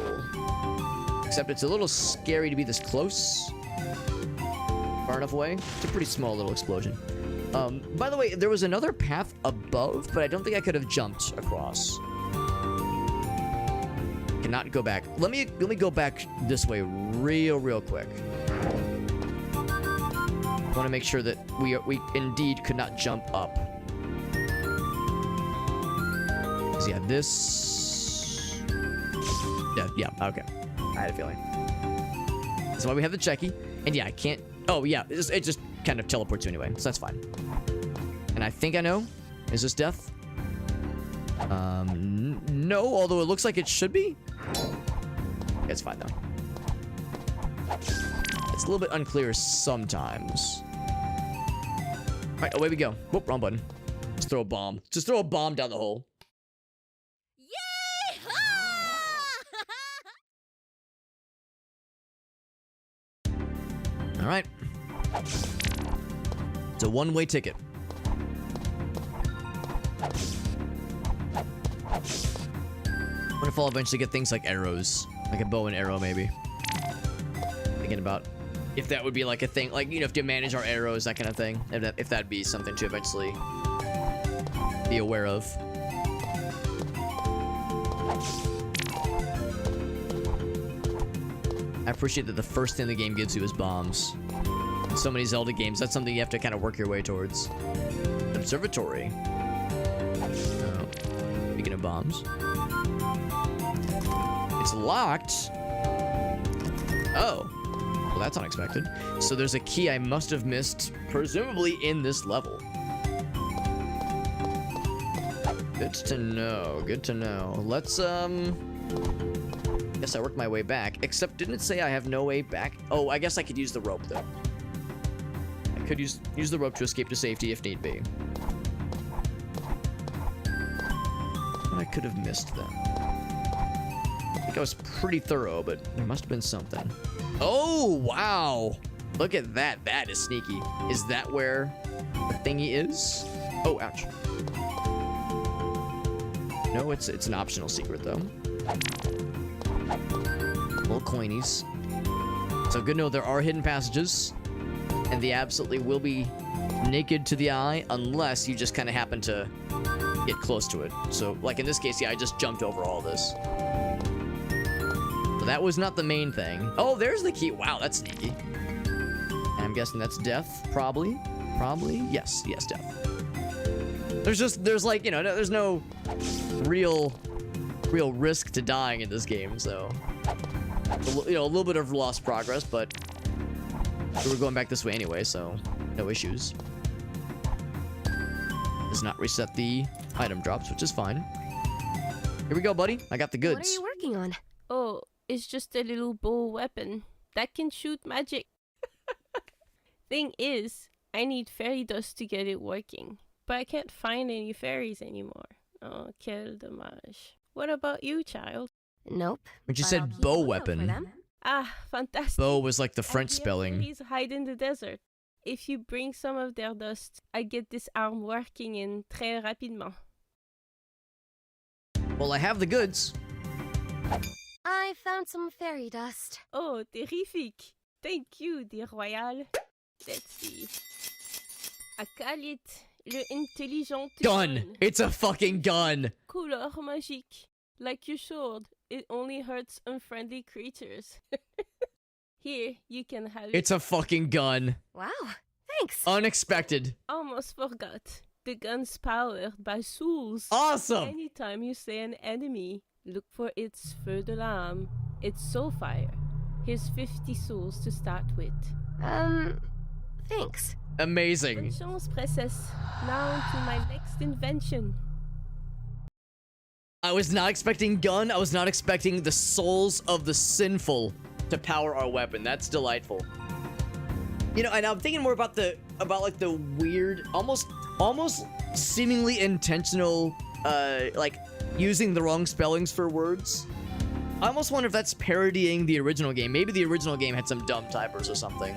Except it's a little scary to be this close. Far enough away. It's a pretty small little explosion. By the way, there was another path above, but I don't think I could have jumped across. Cannot go back. Let me go back this way real quick. I want to make sure that we indeed could not jump up. Yeah, this. Yeah, okay. I had a feeling. That's why we have the checky. And yeah, I can't. Oh yeah, it just kind of teleports you anyway, so that's fine. And I think I know. Is this death? No, although it looks like it should be. Yeah, it's fine though. It's a little bit unclear sometimes. All right, away we go. Whoop, wrong button. Just throw a bomb. Just throw a bomb down the hole. All right. It's a one-way ticket. What if I'll eventually get things like arrows? Like a bow and arrow, maybe. Thinking about if that would be like a thing. Like, you know, if to manage our arrows, that kind of thing. If that'd be something to eventually be aware of. I appreciate that the first thing the game gives you is bombs. In so many Zelda games, that's something you have to kind of work your way towards. Observatory. Oh. Speaking of bombs. It's locked. Oh. Well, that's unexpected. So there's a key I must have missed, presumably in this level. Good to know. Good to know. Let's, guess I worked my way back, except didn't it say I have no way back? Oh, I guess I could use the rope, though. I could use the rope to escape to safety if need be. But I could have missed them. I think I was pretty thorough, but there must have been something. Oh, wow! Look at that. That is sneaky. Is that where the thingy is? Oh, ouch. No, it's an optional secret, though. Little coinies. So good to know there are hidden passages, and they absolutely will be naked to the eye unless you just kind of happen to get close to it. So, like in this case, yeah, I just jumped over all this. So that was not the main thing. Oh, there's the key. Wow, that's sneaky. And I'm guessing that's death, probably. Probably. Yes, death. There's like, you know, there's no real risk to dying in this game, so you know, a little bit of lost progress, but we were going back this way anyway, so no issues. Does not reset the item drops, which is fine. Here we go, buddy. I got the goods. What are you working on? Oh, it's just a little bow weapon that can shoot magic. Thing is, I need fairy dust to get it working, but I can't find any fairies anymore. Oh, quel dommage. What about you, child? Nope. When you said bow weapon, Ah, fantastic. bow was like the French I hear spelling. fairies hide in the desert. If you bring some of their dust, I get this arm working in très rapidement. Well, I have the goods. I found some fairy dust. Oh, terrifique. Thank you, dear Royal. Let's see. I call it le intelligent Gun. It's a fucking gun. Couleur magique. Like your sword, it only hurts unfriendly creatures. Here, you can have it. It's a fucking gun. Wow, thanks. Unexpected. Almost forgot. The gun's powered by souls. Awesome. Anytime you slay an enemy, look for its feu de lame. It's soul fire. Here's 50 souls to start with. Thanks. Amazing. Bonne chance, princess. Now to my next invention. I was not expecting gun. I was not expecting the souls of the sinful to power our weapon. That's delightful. You know, and I'm thinking more about like the weird, almost seemingly intentional, like using the wrong spellings for words. I almost wonder if that's parodying the original game. Maybe the original game had some dumb typers or something.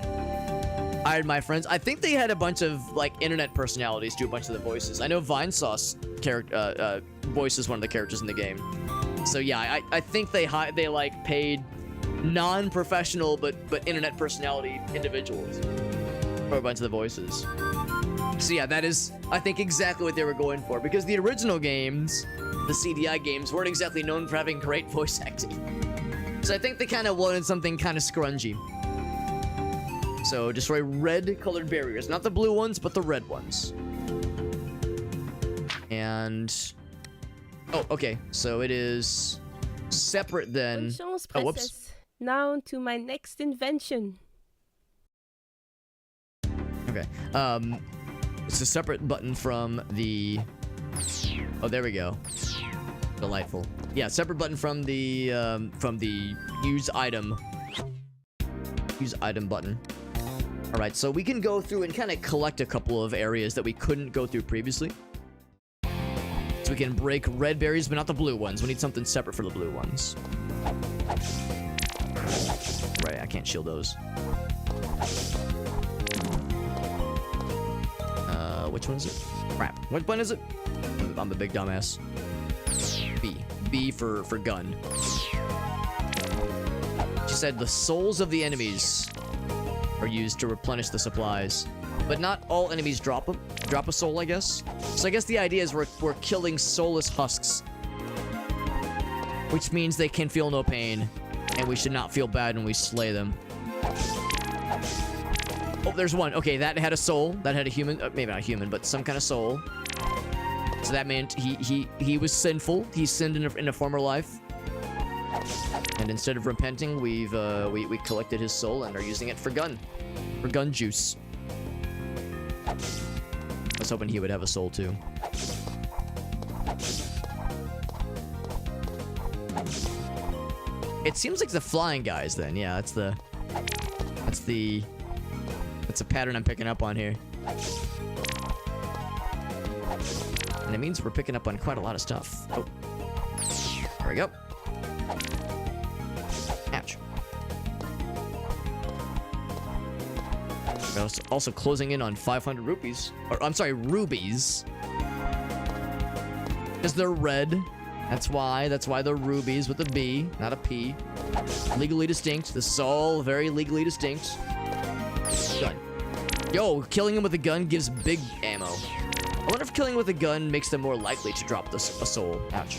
I had my friends. I think they had a bunch of like internet personalities do a bunch of the voices. I know Vinesauce voices one of the characters in the game. So yeah, I think they like paid non-professional but internet personality individuals for a bunch of the voices. So yeah, that is I think exactly what they were going for, because the original games, the CDI games, weren't exactly known for having great voice acting. So I think they kind of wanted something kind of scrungy. So destroy red colored barriers, not the blue ones, but the red ones. And oh, okay. So it is separate then. Bonne chance, Oh, whoops. princess. Now to my next invention. Okay. It's a separate button from the. Oh, there we go. Delightful. Yeah, separate button from the use item button. All right, so we can go through and kind of collect a couple of areas that we couldn't go through previously. So we can break red berries, but not the blue ones. We need something separate for the blue ones. Right, I can't shield those. Which one is it? Crap. What button is it? I'm the big dumbass. B. B for gun. She said the souls of the enemies are used to replenish the supplies, but not all enemies drop a soul, I guess. So I guess the idea is we're killing soulless husks, which means they can feel no pain, and we should not feel bad when we slay them. Oh, there's one. Okay, that had a soul. That had a human, maybe not human, but some kind of soul. So that meant he was sinful. He sinned in a former life. And instead of repenting, we collected his soul and are using it for gun juice. I was hoping he would have a soul too. It seems like the flying guys then. Yeah, that's a pattern I'm picking up on here. And it means we're picking up on quite a lot of stuff. Oh. There we go. Ouch. We're also closing in on 500 rupees. Or, I'm sorry, rubies. Because they're red. That's why they're rubies with a B, not a P. Legally distinct. This is all very legally distinct. Gun. Yo, killing him with a gun gives big ammo. I wonder if killing with a gun makes them more likely to drop a soul. Ouch.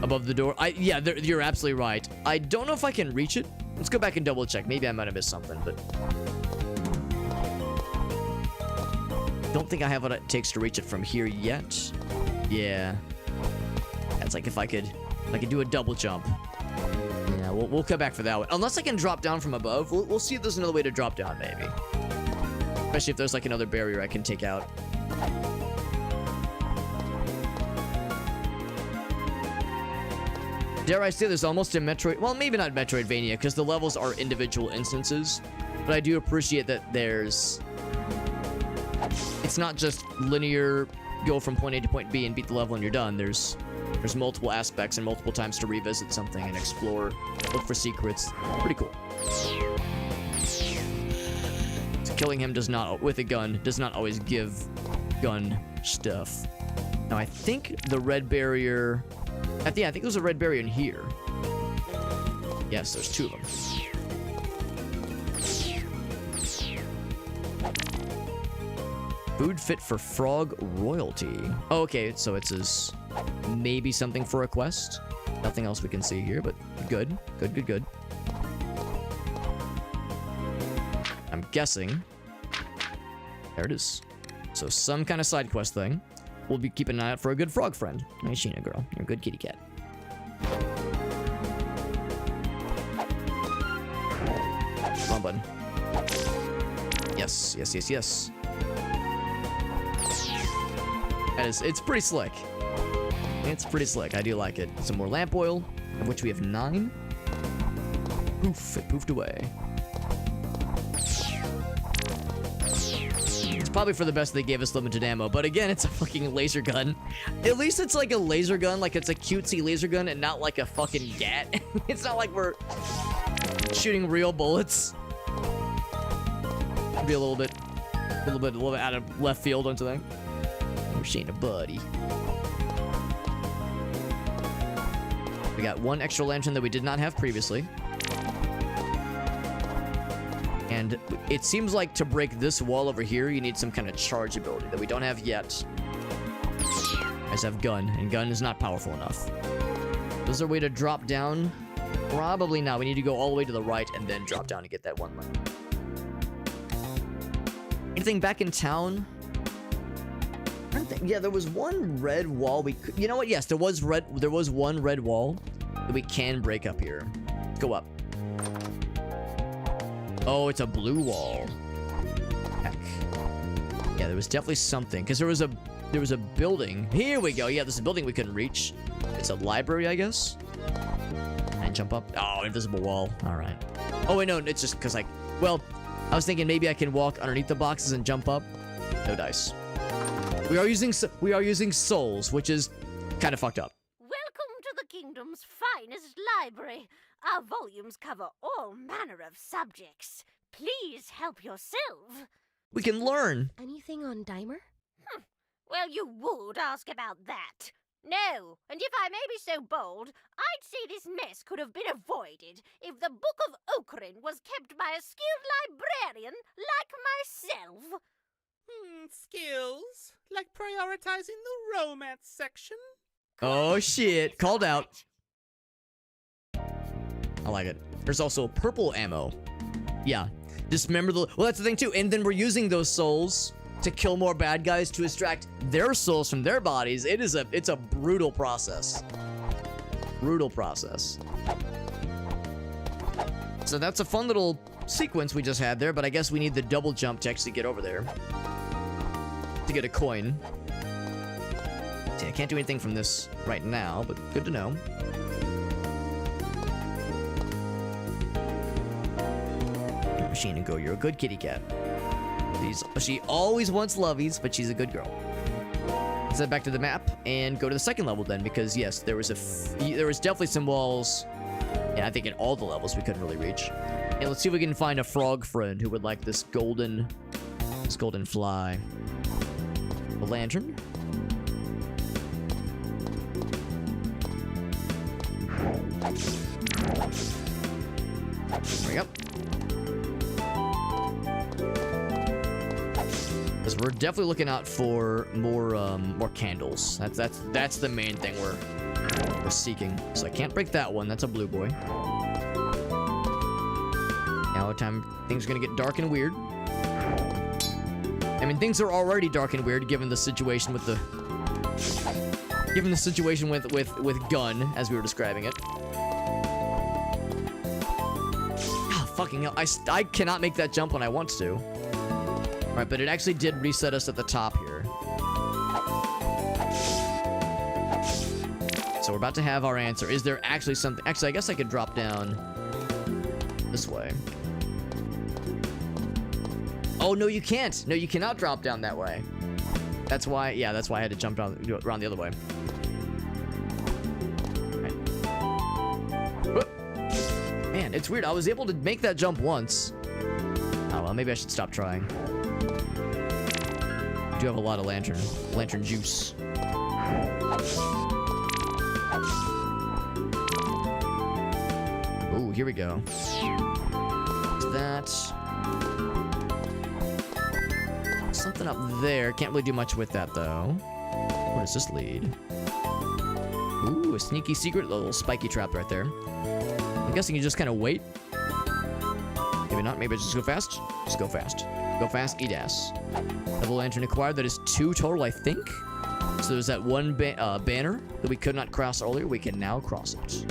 above the door. Yeah, you're absolutely right. I don't know if I can reach it. Let's go back and double check. Maybe I might have missed something, but don't think I have what it takes to reach it from here yet. Yeah. That's like if I could do a double jump. Yeah, we'll come back for that one. Unless I can drop down from above. We'll see if there's another way to drop down, maybe. Especially if there's like another barrier I can take out. Dare I say there's almost a Metroid... Well, maybe not Metroidvania, because the levels are individual instances. But I do appreciate that there's... It's not just linear, go from point A to point B and beat the level and you're done. There's multiple aspects and multiple times to revisit something and explore, look for secrets. Pretty cool. So killing him does not, with a gun, does not always give gun stuff. Now, I think the red barrier... I think there's a red barrier in here. Yes, there's two of them. Food fit for frog royalty. Oh, okay, so it says maybe something for a quest. Nothing else we can see here, but good. Good. I'm guessing. There it is. So some kind of side quest thing. We'll be keeping an eye out for a good frog friend. Nice, Sheena girl. You're a good kitty cat. Come on, button. Yes. It's pretty slick. I do like it. Some more lamp oil, of which we have 9. Poof, it poofed away. It's probably for the best they gave us limited ammo, but again, it's a fucking laser gun. At least it's like a laser gun, like it's a cutesy laser gun and not like a fucking gat. It's not like we're shooting real bullets. Be a little bit out of left field, don't you think? We're seeing a buddy. We got one extra lantern that we did not have previously. And it seems like to break this wall over here, you need some kind of charge ability that we don't have yet. I just have gun, and gun is not powerful enough. Is there a way to drop down? Probably not. We need to go all the way to the right and then drop down to get that one lane. Anything back in town? I don't think. Yeah, there was one red wall we could... You know what? Yes, there was one red wall that we can break up here. Let's go up. Oh, it's a blue wall. Heck. Yeah, there was definitely something. Because there was a building. Here we go. Yeah, there's a building we couldn't reach. It's a library, I guess. And jump up. Oh, invisible wall. All right. Oh, wait, no. It's just because, like... Well, I was thinking maybe I can walk underneath the boxes and jump up. No dice. We are using souls, which is kind of fucked up. Welcome to the kingdom's finest library. Our volumes cover all manner of subjects. Please help yourself. We can learn. Anything on Dimer? Well, you would ask about that. No, and if I may be so bold, I'd say this mess could have been avoided if the Book of Okrin was kept by a skilled librarian like myself. Skills? Like prioritizing the romance section? Oh shit, called out. I like it. There's also purple ammo. Yeah, just remember the... Well, that's the thing too. And then we're using those souls to kill more bad guys to extract their souls from their bodies. It's a brutal process. Brutal process. So that's a fun little sequence we just had there, but I guess we need the double jump to actually get over there. To get a coin. See, I can't do anything from this right now, but good to know. Machine and go, you're a good kitty cat. She always wants lovies, but she's a good girl. Let's head back to the map and go to the second level then, because yes, there was definitely some walls, and I think in all the levels we couldn't really reach. And let's see if we can find a frog friend who would like this golden fly. The lantern. There we go. Because we're definitely looking out for more candles. That's the main thing we're was seeking. So I can't break that one. That's a blue boy. Now things are gonna get dark and weird. I mean, things are already dark and weird given the situation with the... Given the situation with Gun, as we were describing it. Ah, fucking hell. I cannot make that jump when I want to. Alright, but it actually did reset us at the top here. So we're about to have our answer. Is there actually something... Actually, I guess I could drop down this way. Oh, no, you can't. No, you cannot drop down that way. That's why... Yeah, that's why I had to jump down, around the other way. Man, it's weird. I was able to make that jump once. Oh, well, maybe I should stop trying. I do have a lot of lantern juice. Oh, here we go. That. Something up there. Can't really do much with that, though. Where does this lead? Ooh, a sneaky secret little spiky trap right there. I'm guessing you just kind of wait. Maybe not. Maybe just go fast. Just go fast. Go fast, eat ass. Level lantern acquired. That is 2 total, I think. So there's that one banner that we could not cross earlier. We can now cross it.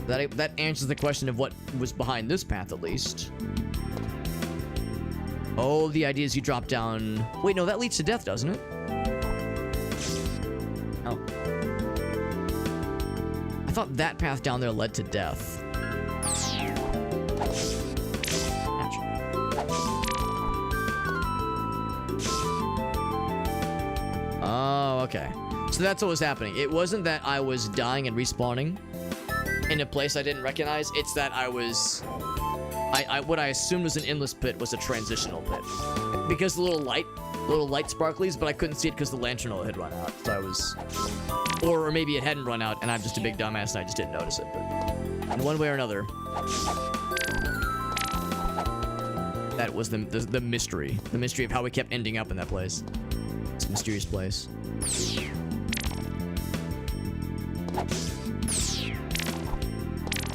That answers the question of what was behind this path, at least. Oh, the idea is you drop down... Wait, no, that leads to death, doesn't it? Oh. I thought that path down there led to death. Oh, okay. So that's what was happening. It wasn't that I was dying and respawning in a place I didn't recognize. It's that I was... what I assumed was an endless pit was a transitional pit. Because the little light sparklies, but I couldn't see it because the lantern oil had run out. So I was... Or maybe it hadn't run out and I'm just a big dumbass and I just didn't notice it. But in one way or another... That was the mystery. The mystery of how we kept ending up in that place. It's a mysterious place.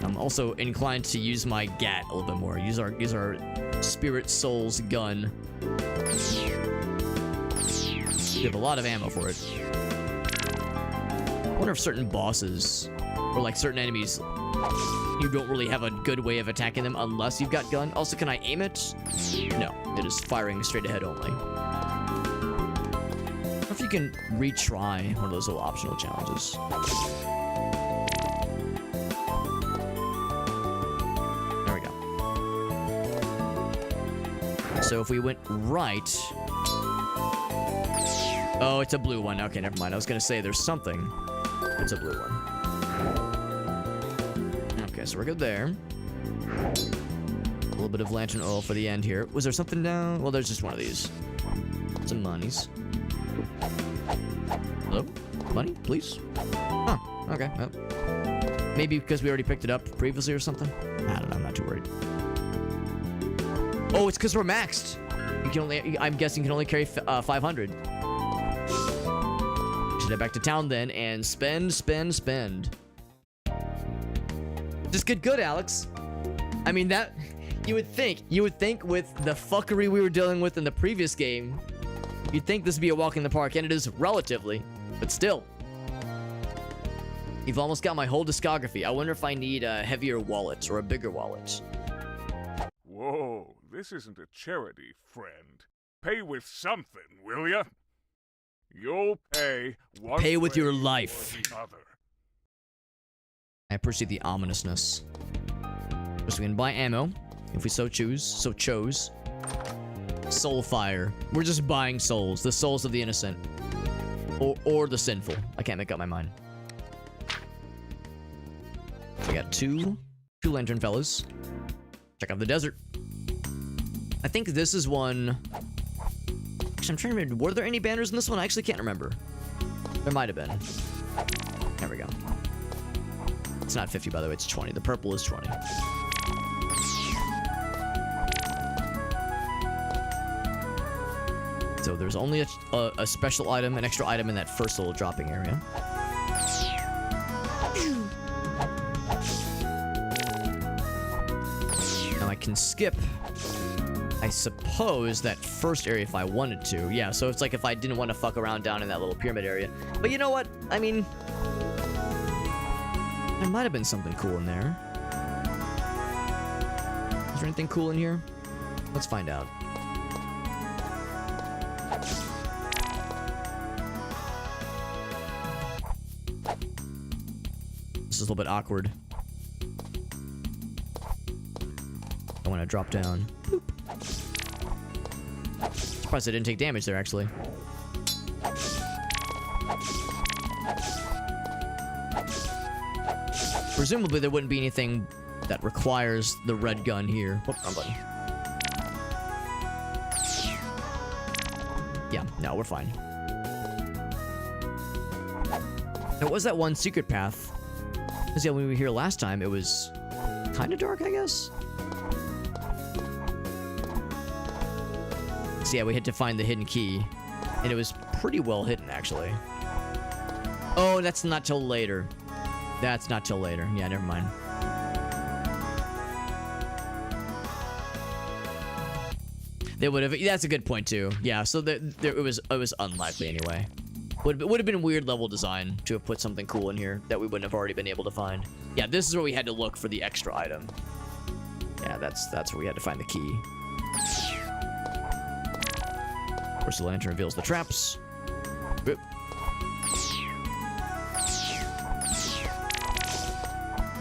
I'm also inclined to use my GAT a little bit more. Use our Spirit Souls gun. We have a lot of ammo for it. I wonder if certain bosses, or like certain enemies, you don't really have a good way of attacking them unless you've got gun. Also, can I aim it? No, it is firing straight ahead only. Or if you can retry one of those little optional challenges. There we go. So if we went right... Oh, it's a blue one. Okay, never mind. I was gonna say there's something. It's a blue one. Okay, so we're good there. A little bit of lantern oil for the end here. Was there something down? Well, there's just one of these. Some monies. Hello? Money, please? Huh, okay. Well, maybe because we already picked it up previously or something? I don't know, I'm not too worried. Oh, it's because we're maxed. You can only, I'm guessing you can only carry 500. Should head back to town then and spend. Just get good, Alex. I mean, that... You would think with the fuckery we were dealing with in the previous game, you'd think this would be a walk in the park, and it is relatively, but still. You've almost got my whole discography. I wonder if I need a heavier wallet or a bigger wallet. Whoa, this isn't a charity, friend. Pay with something, will ya? You'll pay one Pay with way your or life. the other. I appreciate the ominousness. So we can buy ammo, if we so chose. Soul fire. We're just buying souls. The souls of the innocent. Or the sinful. I can't make up my mind. We got two lantern fellas. Check out the desert. I think this is one... Actually, I'm trying to remember. Were there any banners in this one? I actually can't remember. There might have been. There we go. It's not 50, by the way. It's 20. The purple is 20. So there's only a special item, an extra item in that first little dropping area. can skip, I suppose, that first area if I wanted to. Yeah, so it's like if I didn't want to fuck around down in that little pyramid area. But you know what? I mean, there might have been something cool in there. Is there anything cool in here? Let's find out. This is a little bit awkward. I want to drop down. Boop. Surprised I didn't take damage there, actually. Presumably there wouldn't be anything that requires the red gun here. Whoop, wrong button. Yeah, no, we're fine. There was that one secret path. Because yeah, when we were here last time, it was kind of dark, I guess. So yeah, we had to find the hidden key. And it was pretty well hidden, actually. Oh, that's not till later. That's not till later. Yeah, never mind. They would have. That's a good point too. Yeah, so it was unlikely anyway. Would have been weird level design to have put something cool in here that we wouldn't have already been able to find. Yeah, this is where we had to look for the extra item. Yeah, that's where we had to find the key. Of course, the lantern reveals the traps. Boop.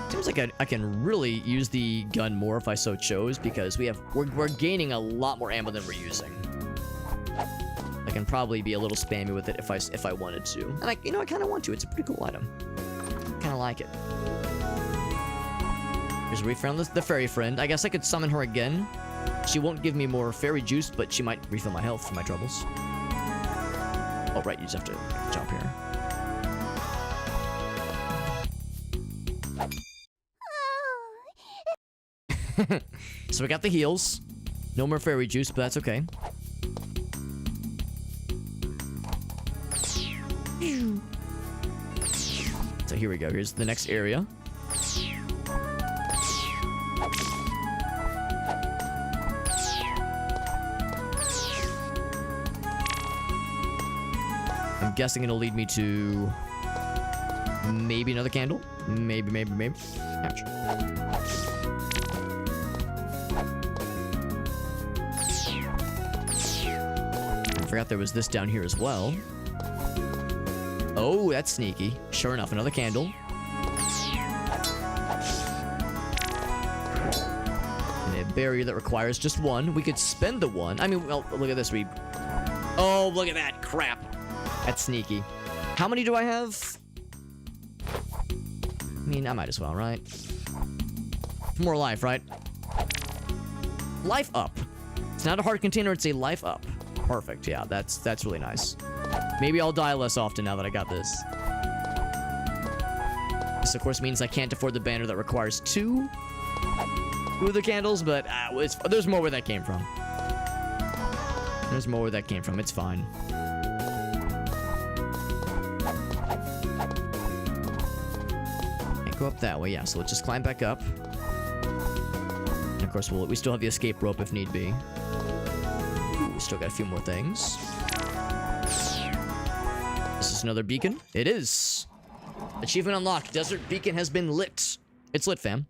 Seems like I can really use the gun more if I so chose, because we're gaining a lot more ammo than we're using. I can probably be a little spammy with it if I wanted to. And I kind of want to. It's a pretty cool item. Kind of like it. Here's where we found the fairy friend. I guess I could summon her again. She won't give me more fairy juice, but she might refill my health for my troubles. Oh, right, you just have to jump here. So we got the heals. No more fairy juice, but that's okay. So here we go. Here's the next area. I'm guessing it'll lead me to maybe another candle. Maybe. Ouch. I forgot there was this down here as well. Oh, that's sneaky. Sure enough, another candle. And a barrier that requires just one. We could spend the one. I mean, well, look at this. Oh, look at that. Crap. That's sneaky. How many do I have? I mean, I might as well, right? More life, right? Life up. It's not a heart container, it's a life up. Perfect, yeah, that's really nice. Maybe I'll die less often now that I got this. This, of course, means I can't afford the banner that requires two other candles, but there's more where that came from. There's more where that came from. It's fine. Can't go up that way, yeah, so let's just climb back up. And of course, we still have the escape rope if need be. Ooh, we still got a few more things. Is this another beacon? It is. Achievement unlocked. Desert beacon has been lit. It's lit, fam.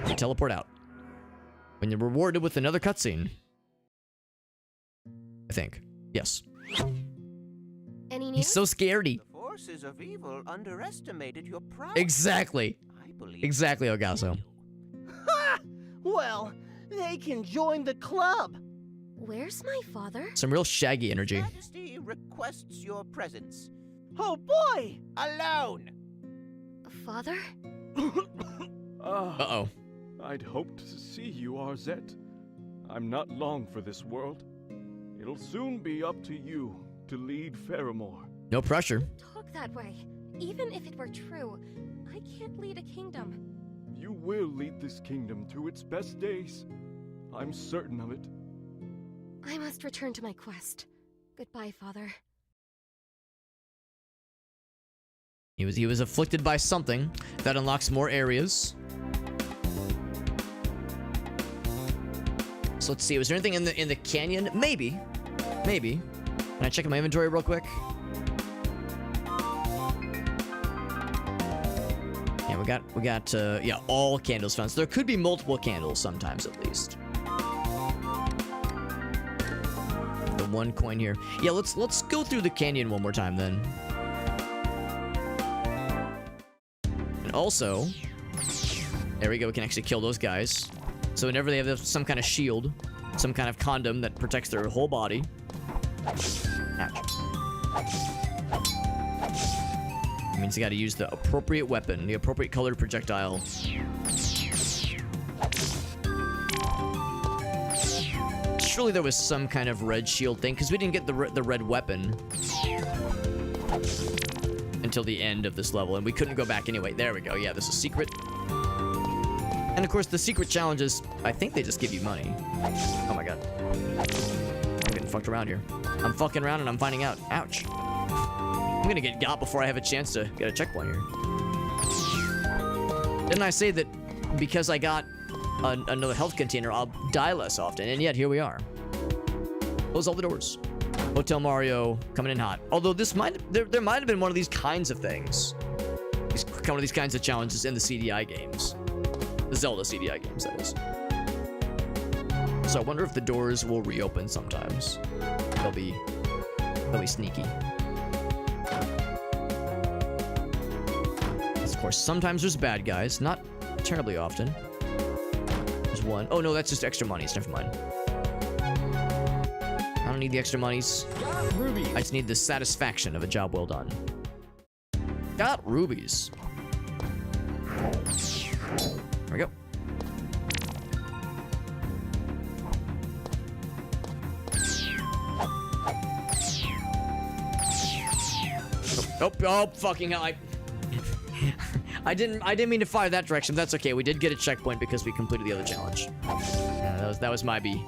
You teleport out. When you're rewarded with another cutscene. I think. Yes. Any news? He's so scaredy. The forces of evil underestimated your prowess. Exactly. I believe. Exactly, Ogasso. Ha! Well, they can join the club. Where's my father? Some real shaggy energy. Majesty requests your presence. Oh boy! Alone! Father? Uh-oh. I'd hoped to see you, Arzette. I'm not long for this world. It'll soon be up to you to lead Faramore. No pressure. Talk that way. Even if it were true, I can't lead a kingdom. You will lead this kingdom to its best days. I'm certain of it. I must return to my quest. Goodbye, Father. He was afflicted by something that unlocks more areas. So let's see. Was there anything in the canyon? Maybe. Maybe. Can I check my inventory real quick? Yeah, we got yeah, all candles found. So there could be multiple candles sometimes at least. The one coin here. Yeah, let's go through the canyon one more time then. And also, there we go. We can actually kill those guys. So whenever they have some kind of shield, some kind of condom that protects their whole body. Ouch. It means you gotta use the appropriate weapon, the appropriate colored projectile. Surely there was some kind of red shield thing, because we didn't get the red weapon until the end of this level, and we couldn't go back anyway. There we go. Yeah, this is secret. And of course, the secret challenges, I think they just give you money. Oh my god. I'm getting fucked around here. I'm fucking around and I'm finding out. Ouch. I'm gonna get got before I have a chance to get a checkpoint here. Didn't I say that because I got another health container, I'll die less often? And yet, here we are. Close all the doors. Hotel Mario coming in hot. Although this there might have been one of these kinds of things. One of these kinds of challenges in the CDI games. The Zelda CDI games, that is. So I wonder if the doors will reopen sometimes. They'll be sneaky. Of course, sometimes there's bad guys. Not terribly often. There's one. Oh no, that's just extra monies. Never mind. I don't need the extra monies. I just need the satisfaction of a job well done. Got rubies. There we go. Oh, fucking hell. I didn't mean to fire that direction. That's okay. We did get a checkpoint because we completed the other challenge. That was my B.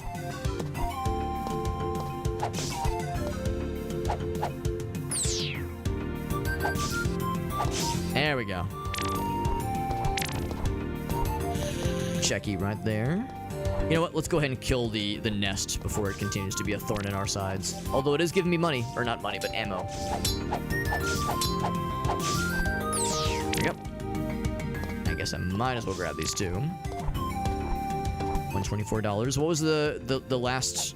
There we go. Checky right there. You know what? Let's go ahead and kill the nest before it continues to be a thorn in our sides. Although it is giving me money. Or not money, but ammo. There we go. I guess I might as well grab these two. $124. What was the last...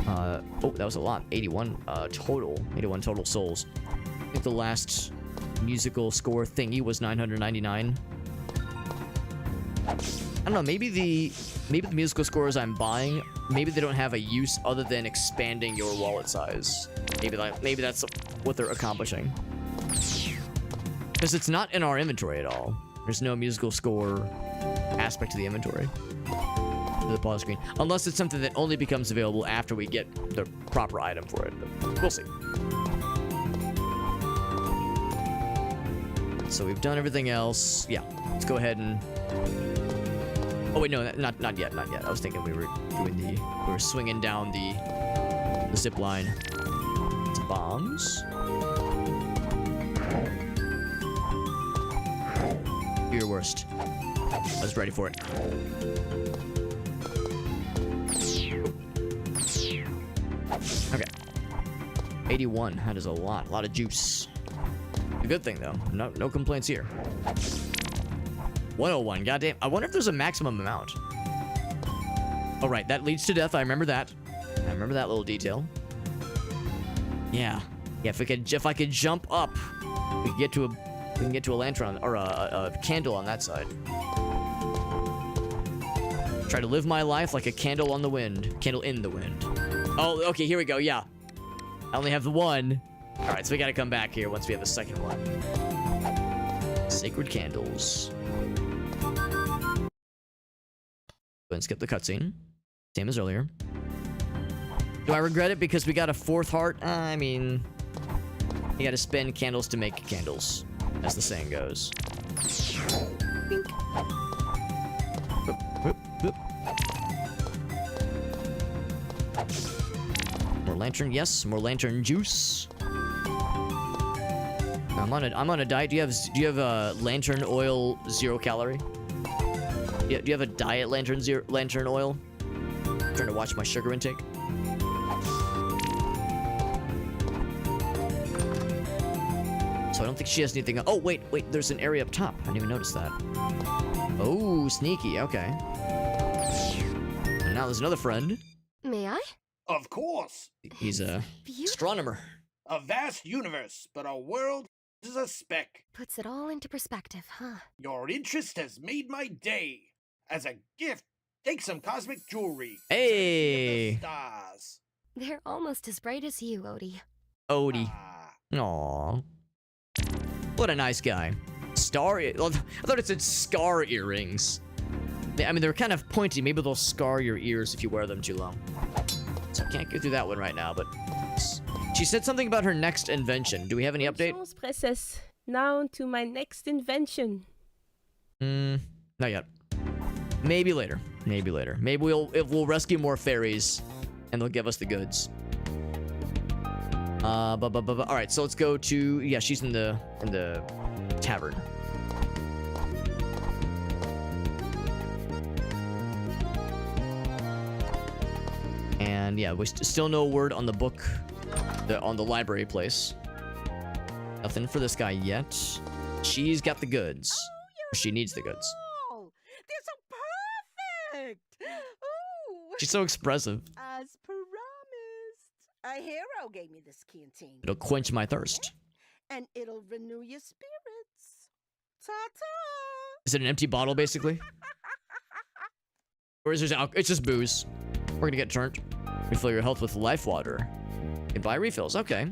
oh, that was a lot. 81 total. 81 total souls. I think the last musical score thingy was 999. I don't know, maybe the musical scores I'm buying, maybe they don't have a use other than expanding your wallet size. Maybe that's what they're accomplishing. Because it's not in our inventory at all. There's no musical score aspect to the inventory. To the pause screen. Unless it's something that only becomes available after we get the proper item for it. But we'll see. So we've done everything else. Yeah, let's go ahead and... Oh wait, no, not yet. I was thinking we were swinging down the zip line. It's bombs. Do your worst. I was ready for it. Okay. 81. That is a lot of juice. A good thing though. No complaints here. 101. Goddamn. I wonder if there's a maximum amount. Oh right, that leads to death. I remember that. I remember that little detail. Yeah. Yeah. If I could jump up, we can get to a lantern or a candle on that side. Try to live my life like a candle on the wind. Candle in the wind. Oh, okay. Here we go. Yeah. I only have the one. All right, so we gotta come back here once we have a second one. Sacred candles. Go ahead and skip the cutscene. Same as earlier. Do I regret it because we got a fourth heart? I mean, you gotta spend candles to make candles, as the saying goes. Bink. Boop, boop, boop. More lantern, yes. More lantern juice. I'm on a diet. Do you have a lantern oil 0 calorie? Do you have a diet lantern oil? trying to watch my sugar intake. So I don't think she has anything. Oh, wait, there's an area up top. I didn't even notice that. Oh, sneaky, okay. And now there's another friend. May I? Of course. He's a astronomer. A vast universe, but our world is a speck. Puts it all into perspective, huh? Your interest has made my day. As a gift, take some cosmic jewelry. Hey. Stars. They're almost as bright as you, Odie. Odie. Aww. What a nice guy. I thought it said scar earrings. I mean, they're kind of pointy. Maybe they'll scar your ears if you wear them too long. So I can't go through that one right now, but... She said something about her next invention. Do we have any update? Princess. Now to my next invention. Not yet. Maybe later. Maybe later. Maybe we'll rescue more fairies, and they'll give us the goods. All right, so let's go to... Yeah, she's in the tavern. And yeah, we still no word on the book, on the library place. Nothing for this guy yet. She's got the goods. Or she needs the goods. Oh, they're so perfect. Ooh. She's so expressive. As promised, a hero gave me this canteen. It'll quench my thirst. And it'll renew your spirits. Ta-ta. Is it an empty bottle, basically? Or is there alcohol? It's just booze. We're gonna get turned. Refill your health with life water. You can buy refills. Okay.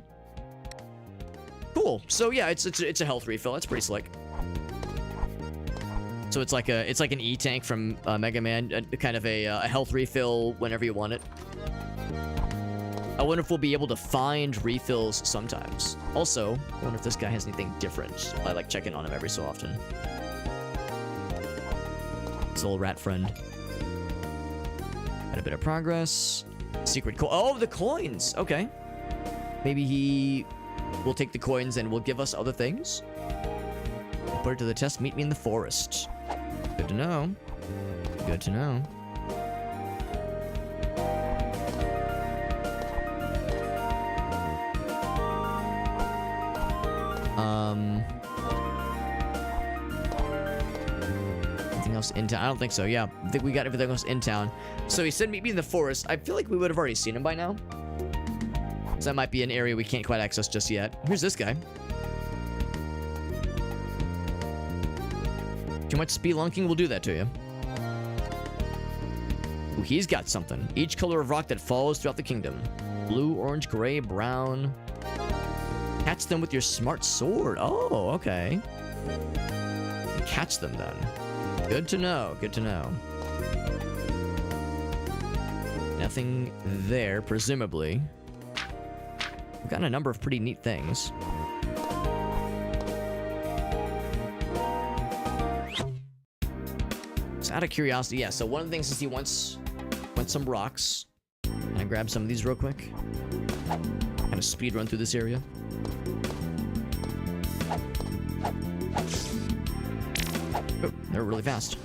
Cool. So yeah, it's a health refill. That's pretty slick. So it's like an E-tank from Mega Man, kind of a health refill whenever you want it. I wonder if we'll be able to find refills sometimes. Also, I wonder if this guy has anything different. I like checking on him every so often. His little rat friend. Had a bit of progress. Secret oh, the coins! Okay. Maybe he will take the coins and will give us other things. Put it to the test. Meet me in the forest. Good to know. Good to know. Anything else in town? I don't think so. Yeah, I think we got everything else in town. So he said meet me in the forest. I feel like we would have already seen him by now. So that might be an area we can't quite access just yet. Here's this guy. Too much spelunking will do that to you. Ooh, he's got something. Each color of rock that falls throughout the kingdom. Blue, orange, gray, brown. Catch them with your smart sword. Oh, okay. Catch them then. Good to know. Good to know. Nothing there, presumably. We've gotten a number of pretty neat things. So out of curiosity, yeah, so one of the things is he wants some rocks. Can I grab some of these real quick? Kind of speed run through this area. Oh, they're really fast.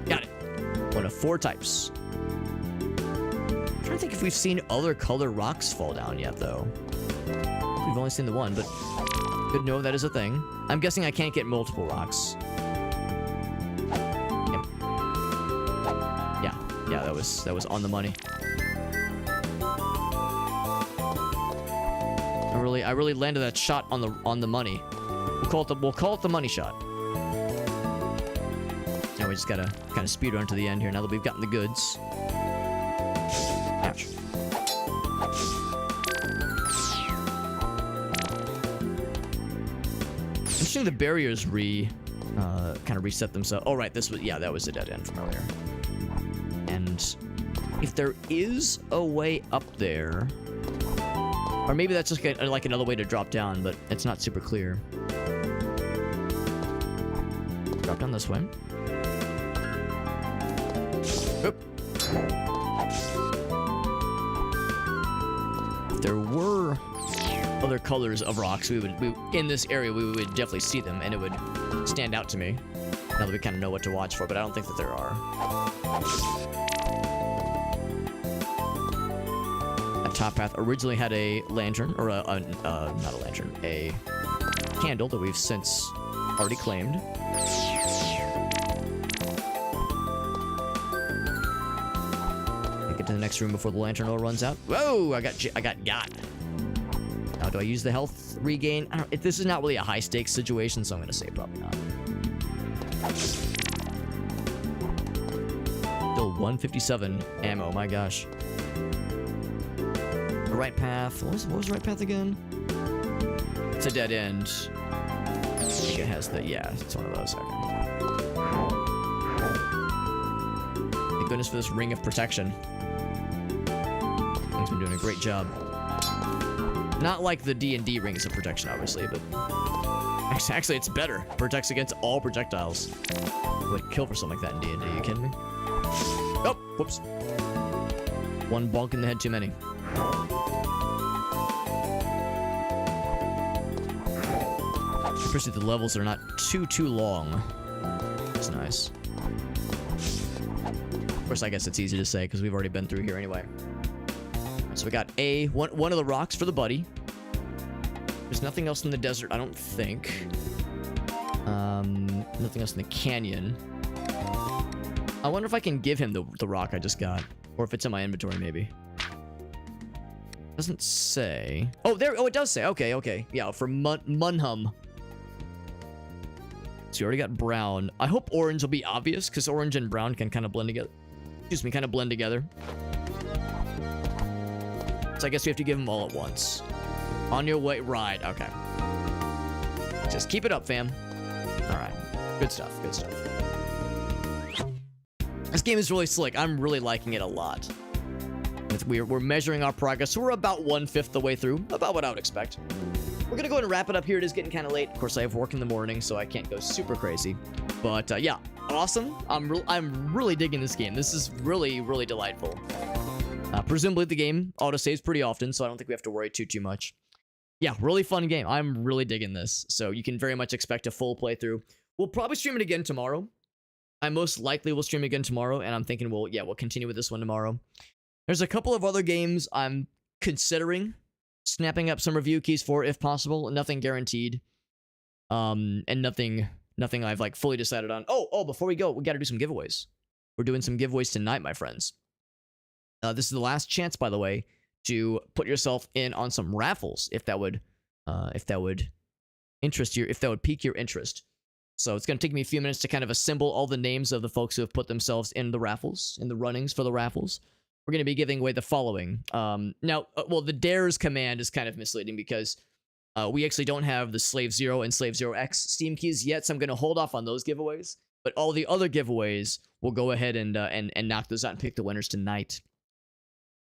Got it. One of 4 types. I'm trying to think if we've seen other color rocks fall down yet, though. We've only seen the one, but good to know that is a thing. I'm guessing I can't get multiple rocks. Yeah, that was on the money. I really landed that shot on the money. We'll call it the money shot. Now we just gotta kind of speed run to the end here now that we've gotten the goods. Ouch. Interesting, the barriers kind of reset themselves. Oh right, that was a dead end from earlier. And if there is a way up there, or maybe that's just like another way to drop down, but it's not super clear. Drop down this way. Oop. If there were other colors of rocks, in this area we would definitely see them, and it would stand out to me. Now that we kind of know what to watch for, but I don't think that there are. That top path originally had a lantern, or not a lantern, a candle that we've since already claimed. Get to the next room before the lantern all runs out. Whoa! I got. Now, do I use the health regain? I don't. This is not really a high stakes situation, so I'm gonna say probably not. Still 157 ammo. My gosh. The right path. What was the right path again? It's a dead end. I think it has the. Yeah, it's one of those. Okay. Thank goodness for this ring of protection. It's been doing a great job. Not like the D&D rings of protection, obviously, but actually it's better. Protects against all projectiles. I would kill for something like that in D&D. Are you kidding me? Oh, whoops. One bonk in the head too many. Especially the levels are not too long. That's nice. Of course, I guess it's easy to say because we've already been through here anyway. So we got one of the rocks for the buddy. There's nothing else in the desert, I don't think. Nothing else in the canyon. I wonder if I can give him the rock I just got. Or if it's in my inventory, maybe. Doesn't say. Oh, there. Oh, it does say. Okay. Yeah, for Munhum. So you already got brown. I hope orange will be obvious, because orange and brown can kind of blend together. Excuse me, kind of blend together. So I guess we have to give them all at once. On your way, right, okay. Just keep it up, fam. All right, good stuff. This game is really slick. I'm really liking it a lot. We're measuring our progress, so we're about 1/5 the way through. About what I would expect. We're gonna go ahead and wrap it up here. It is getting kind of late. Of course, I have work in the morning, so I can't go super crazy. But yeah, awesome. I'm really digging this game. This is really delightful. Presumably the game autosaves pretty often, so I don't think we have to worry too much. Yeah, really fun game. I'm really digging this, so you can very much expect a full playthrough. We'll probably stream it again tomorrow. I most likely will stream again tomorrow, and I'm thinking we'll continue with this one tomorrow. There's a couple of other games I'm considering snapping up some review keys for, if possible. Nothing guaranteed. And nothing I've like fully decided on. Oh, before we go, we gotta do some giveaways. We're doing some giveaways tonight, my friends. This is the last chance, by the way, to put yourself in on some raffles, if that would interest you, if that would pique your interest. So it's gonna take me a few minutes to kind of assemble all the names of the folks who have put themselves in the raffles, in the runnings for the raffles. We're going to be giving away the following. Now, the dares command is kind of misleading because we actually don't have the Slave Zero and Slave Zero X Steam keys yet, so I'm going to hold off on those giveaways. But all the other giveaways, we'll go ahead and knock those out and pick the winners tonight.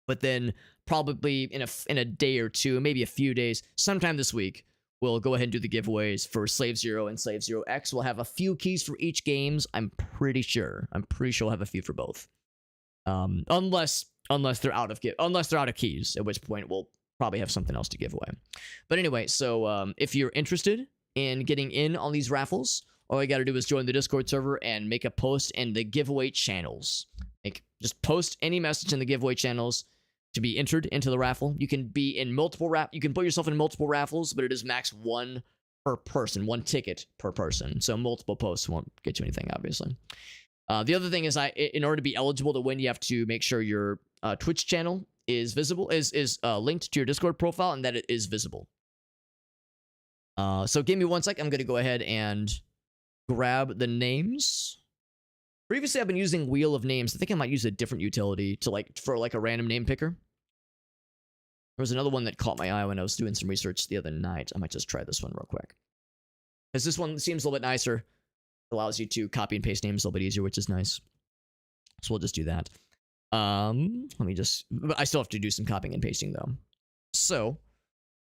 But then probably in a day or two, maybe a few days, sometime this week, we'll go ahead and do the giveaways for Slave Zero and Slave Zero X. We'll have a few keys for each games. I'm pretty sure we'll have a few for both. Unless they're out of keys, at which point we'll probably have something else to give away. But anyway, so if you're interested in getting in on these raffles, all you got to do is join the Discord server and make a post in the giveaway channels. Just post any message in the giveaway channels to be entered into the raffle. You can be in you can put yourself in multiple raffles, but it is max one per person, one ticket per person. So multiple posts won't get you anything, obviously. The other thing is, in order to be eligible to win, you have to make sure your Twitch channel is visible, is linked to your Discord profile, and that it is visible. So give me 1 sec. I'm going to go ahead and grab the names. Previously, I've been using Wheel of Names. I think I might use a different utility for a random name picker. There was another one that caught my eye when I was doing some research the other night. I might just try this one real quick, because this one seems a little bit nicer. Allows you to copy and paste names a little bit easier, which is nice. So we'll just do that. I still have to do some copying and pasting though. So,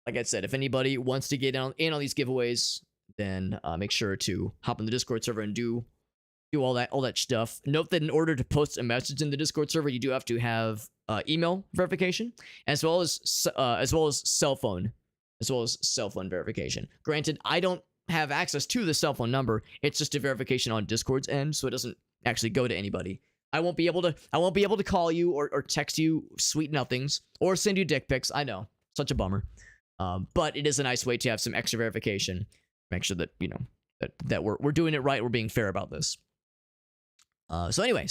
like I said, if anybody wants to get in on these giveaways, then make sure to hop in the Discord server and do all that stuff. Note that in order to post a message in the Discord server, you do have to have email verification, as well as cell phone verification. Granted, I don't have access to the cell phone number. It's just a verification on Discord's end, so it doesn't actually go to anybody. I won't be able to call you or text you sweet nothings or send you dick pics. I know, such a bummer. But it is a nice way to have some extra verification. Make sure that, you know, that we're doing it right. We're being fair about this. So anyway,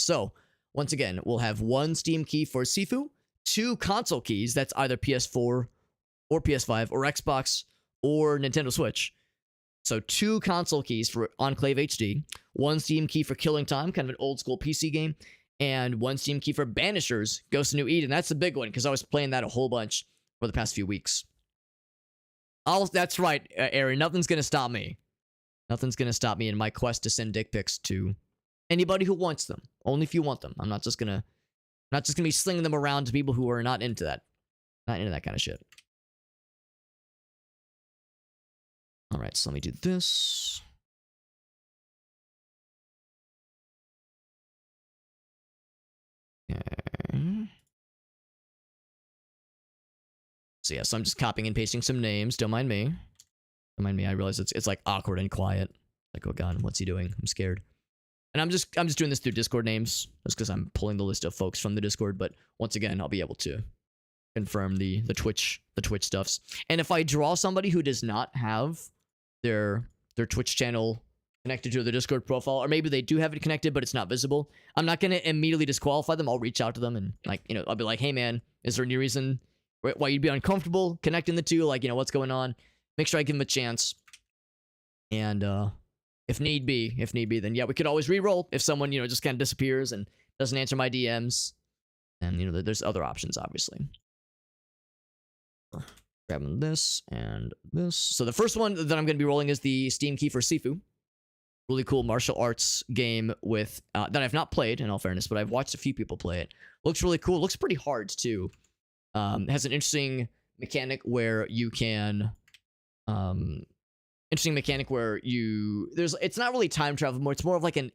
once again, we'll have 1 Steam key for Sifu, 2 console keys. That's either PS4 or PS5 or Xbox or Nintendo Switch. So 2 console keys for Enclave HD, 1 Steam key for Killing Time, kind of an old school PC game, and 1 Steam key for Banishers, Ghost of New Eden. That's the big one, because I was playing that a whole bunch for the past few weeks. That's right, Aaron. Nothing's going to stop me. Nothing's going to stop me in my quest to send dick pics to anybody who wants them. Only if you want them. I'm not just gonna be slinging them around to people who are not into that. Not into that kind of shit. Alright, so let me do this. Okay. So yeah, so I'm just copying and pasting some names. Don't mind me. Don't mind me. I realize it's like awkward and quiet. Like, oh god, what's he doing? I'm scared. And I'm just doing this through Discord names, just because I'm pulling the list of folks from the Discord. But once again, I'll be able to confirm the Twitch stuffs. And if I draw somebody who does not have their Twitch channel connected to the Discord profile, or maybe they do have it connected but it's not visible, I'm not gonna immediately disqualify them. I'll reach out to them and, like, you know, I'll be like, hey man, is there any reason why you'd be uncomfortable connecting the two? Like, you know, what's going on? Make sure I give them a chance. And if need be, then yeah, we could always re-roll if someone, you know, just kind of disappears and doesn't answer my DMs. And, you know, there's other options, obviously. Grabbing this and this. So the first one that I'm going to be rolling is the Steam key for Sifu. Really cool martial arts game with that I've not played, in all fairness, but I've watched a few people play it. Looks really cool. Looks pretty hard, too. It has an interesting mechanic where you can... it's not really time travel more, it's more of like an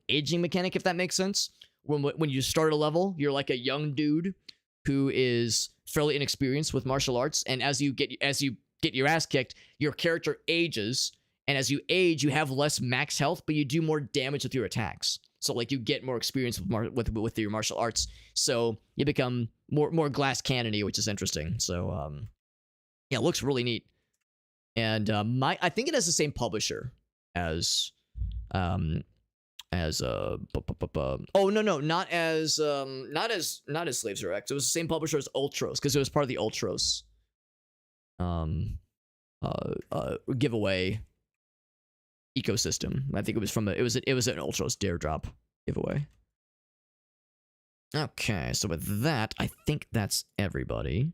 aging mechanic, if that makes sense. When you start a level, you're like a young dude who is fairly inexperienced with martial arts, and as you get your ass kicked, your character ages, and as you age, you have less max health, but you do more damage with your attacks. So like you get more experience with your martial arts, so you become more glass cannony, which is interesting. So yeah, it looks really neat. And I think it has the same publisher as oh no, not as Slaves Are X. It was the same publisher as Ultros, because it was part of the Ultros giveaway ecosystem. I think it was from it was an Ultros daredrop giveaway. Okay, so with that, I think that's everybody.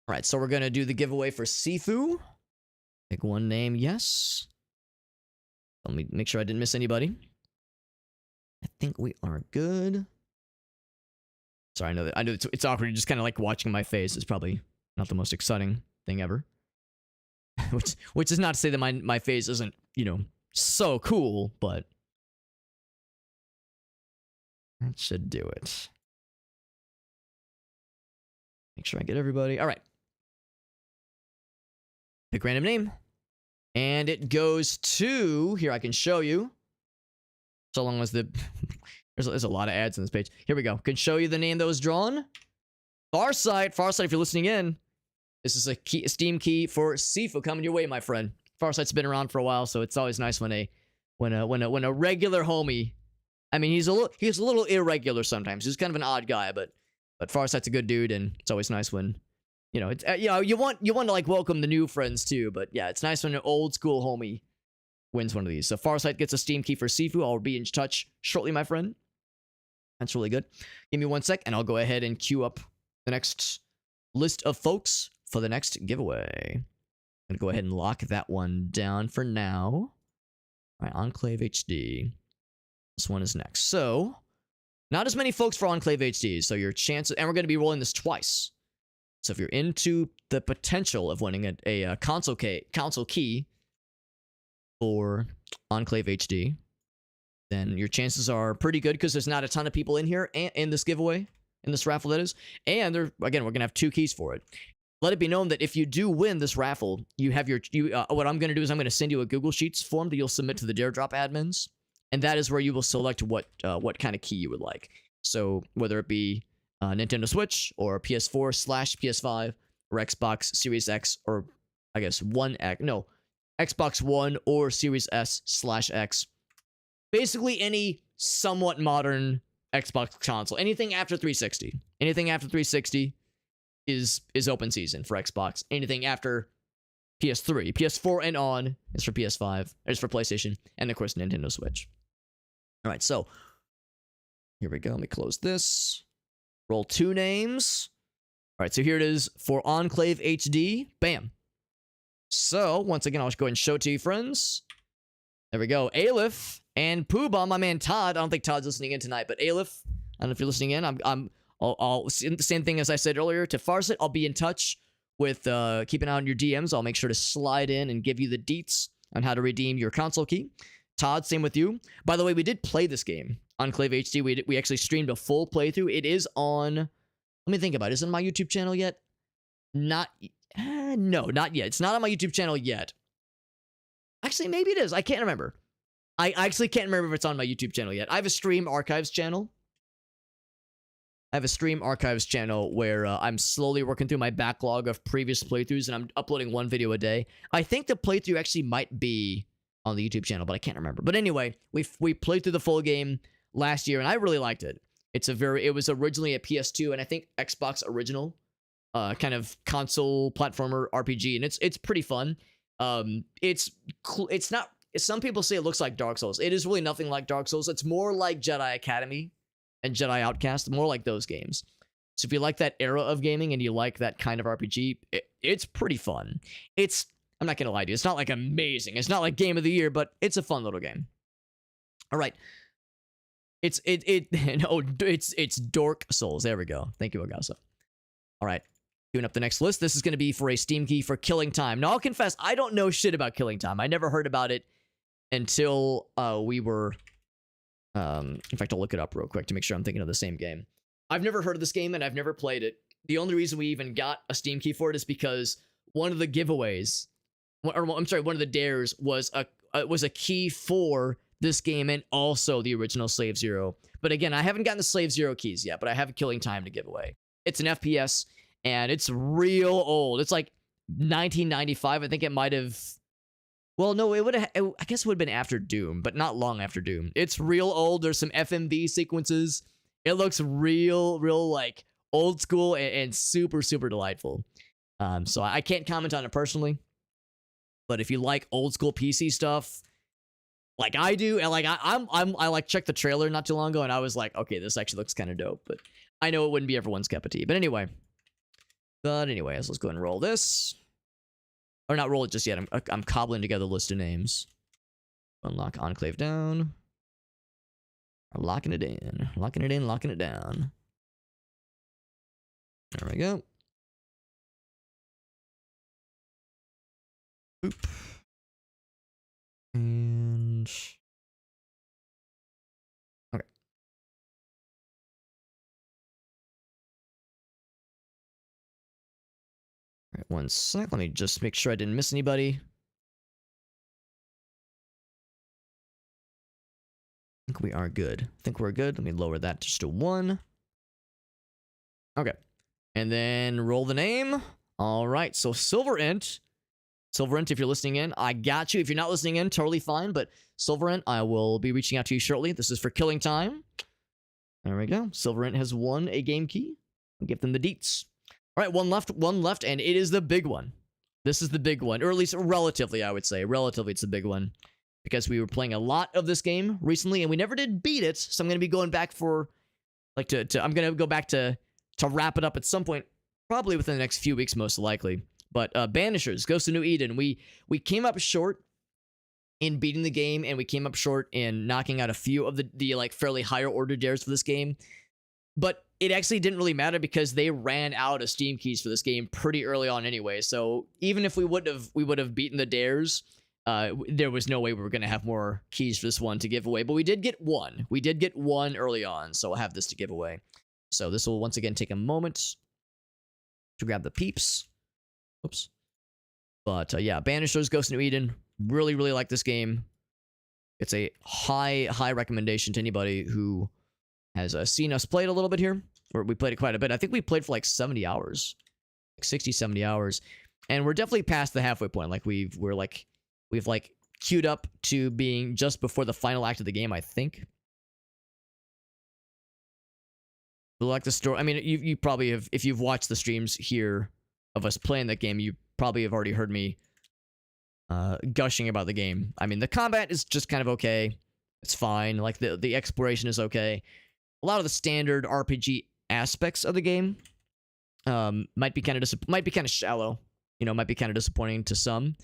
Alright, so we're gonna do the giveaway for Sifu. Pick one name, yes. Let me make sure I didn't miss anybody. I think we are good. Sorry, I know it's awkward, just kind of like watching my face. It's probably not the most exciting thing ever. which is not to say that my face isn't, you know, so cool, but that should do it. Make sure I get everybody. All right. Pick random name. And it goes to... Here, I can show you. So long as the... there's a lot of ads on this page. Here we go. Can show you the name that was drawn. Farsight. Farsight, if you're listening in. This is a Steam key for Sifu coming your way, my friend. Farsight's been around for a while, so it's always nice when a regular homie... I mean, he's a little irregular sometimes. He's kind of an odd guy, but Farsight's a good dude, and it's always nice when, you know, it's you want to like welcome the new friends too. But yeah, it's nice when an old school homie wins one of these. So Farsight gets a Steam key for Sifu. I'll be in touch shortly, my friend. That's really good. Give me 1 sec, and I'll go ahead and queue up the next list of folks for the next giveaway. I'm gonna go ahead and lock that one down for now. All right, Enclave HD. This one is next. So, not as many folks for Enclave HD, so your chances... And we're going to be rolling this twice. So if you're into the potential of winning a console key for Enclave HD, then your chances are pretty good, because there's not a ton of people in here in this giveaway. in this raffle, that is. And there, again, we're gonna have 2 keys for it. Let it be known that if you do win this raffle, you have your what I'm gonna do is I'm gonna send you a Google Sheets form that you'll submit to the daredrop admins, and that is where you will select what kind of key you would like. So whether it be Nintendo Switch or PS4/PS5 or Xbox Series X, or I guess Xbox One or Series S/X. Basically any somewhat modern Xbox console. Anything after 360. Anything after 360 is open season for Xbox. Anything after PS3, PS4 and on is for PS5, is for PlayStation, and of course Nintendo Switch. All right, so here we go. Let me close this. Roll 2 names. All right, so here it is for Enclave HD. Bam. So once again, I'll just go ahead and show it to you, friends. There we go. Aleph and Poobah, my man Todd. I don't think Todd's listening in tonight, but Aleph, I don't know if you're listening in. I'll same thing as I said earlier to Farsit. I'll be in touch with keep an eye on your DMs. I'll make sure to slide in and give you the deets on how to redeem your console key. Todd, same with you. By the way, we did play this game, Enclave HD. We actually streamed a full playthrough. It is on. Let me think about it. Is it on my YouTube channel yet? No, not yet. It's not on my YouTube channel yet. Actually, maybe it is. I can't remember. I actually can't remember if it's on my YouTube channel yet. I have a stream archives channel. Where I'm slowly working through my backlog of previous playthroughs, and I'm uploading 1 video a day. I think the playthrough actually might be on the YouTube channel, but I can't remember. But anyway, we played through the full game last year, and I really liked it. It was originally a PS2 and I think Xbox original kind of console platformer RPG, and it's pretty fun. It's not. Some people say it looks like Dark Souls. It is really nothing like Dark Souls. It's more like Jedi Academy and Jedi Outcast, more like those games. So if you like that era of gaming and you like that kind of RPG, it's pretty fun. I'm not gonna lie to you, it's not like amazing. It's not like Game of the Year, but it's a fun little game. All right. It's Dork Souls. There we go. Thank you, Agasa. All right. Queuing up the next list. This is going to be for a Steam key for Killing Time. Now, I'll confess, I don't know shit about Killing Time. I never heard about it until we were... in fact, I'll look it up real quick to make sure I'm thinking of the same game. I've never heard of this game, and I've never played it. The only reason we even got a Steam key for it is because one of the giveaways... one of the dares was a key for this game and also the original Slave Zero. But again, I haven't gotten the Slave Zero keys yet, but I have Killing Time to give away. It's an FPS, and it's real old. It's like 1995. I think it might have... Well, no, I guess it would have been after Doom, but not long after Doom. It's real old. There's some FMV sequences. It looks real, like, old school and super, super delightful. So I can't comment on it personally. But if you like old school PC stuff, like I do, and like I like checked the trailer not too long ago, and I was like, okay, this actually looks kind of dope. But I know it wouldn't be everyone's cup of tea. But anyways, let's go ahead and roll this, or not roll it just yet. I'm cobbling together a list of names. Unlock Enclave down. Or locking it in, locking it down. There we go. Oop. And okay. All right, one sec. Let me just make sure I didn't miss anybody. I think we are good. I think we're good. Let me lower that just to 1. Okay. And then roll the name. All right. So Silverint, if you're listening in, I got you. If you're not listening in, totally fine. But Silverint, I will be reaching out to you shortly. This is for Killing Time. There we go. Silverint has won a game key. I'll give them the deets. All right, one left, and it is the big one. This is the big one, or at least relatively, I would say. Relatively, it's the big one. Because we were playing a lot of this game recently, and we never did beat it. So I'm going to be going back for, I'm going to go back to wrap it up at some point, probably within the next few weeks, most likely. But Banishers, Ghost of New Eden, we came up short in beating the game, and we came up short in knocking out a few of the like fairly higher order dares for this game. But it actually didn't really matter because they ran out of Steam keys for this game pretty early on anyway. So even if we would have beaten the dares, there was no way we were going to have more keys for this one to give away. But we did get one. We did get one early on, so we'll have this to give away. So this will once again take a moment to grab the peeps. Oops. But yeah, Banishers, Ghost of New Eden. Really, really like this game. It's a high recommendation to anybody who has seen us play it a little bit here. Or we played it quite a bit. I think we played for like 70 hours. Like 60, 70 hours. And we're definitely past the halfway point. Like we've queued up to being just before the final act of the game, I think. Like the story. I mean, you probably have, if you've watched the streams here of us playing that game, you probably have already heard me gushing about the game. I mean, the combat is just kind of okay. It's fine. Like the exploration is okay. A lot of the standard RPG aspects of the game might be kind of shallow. You know, might be kind of disappointing to some.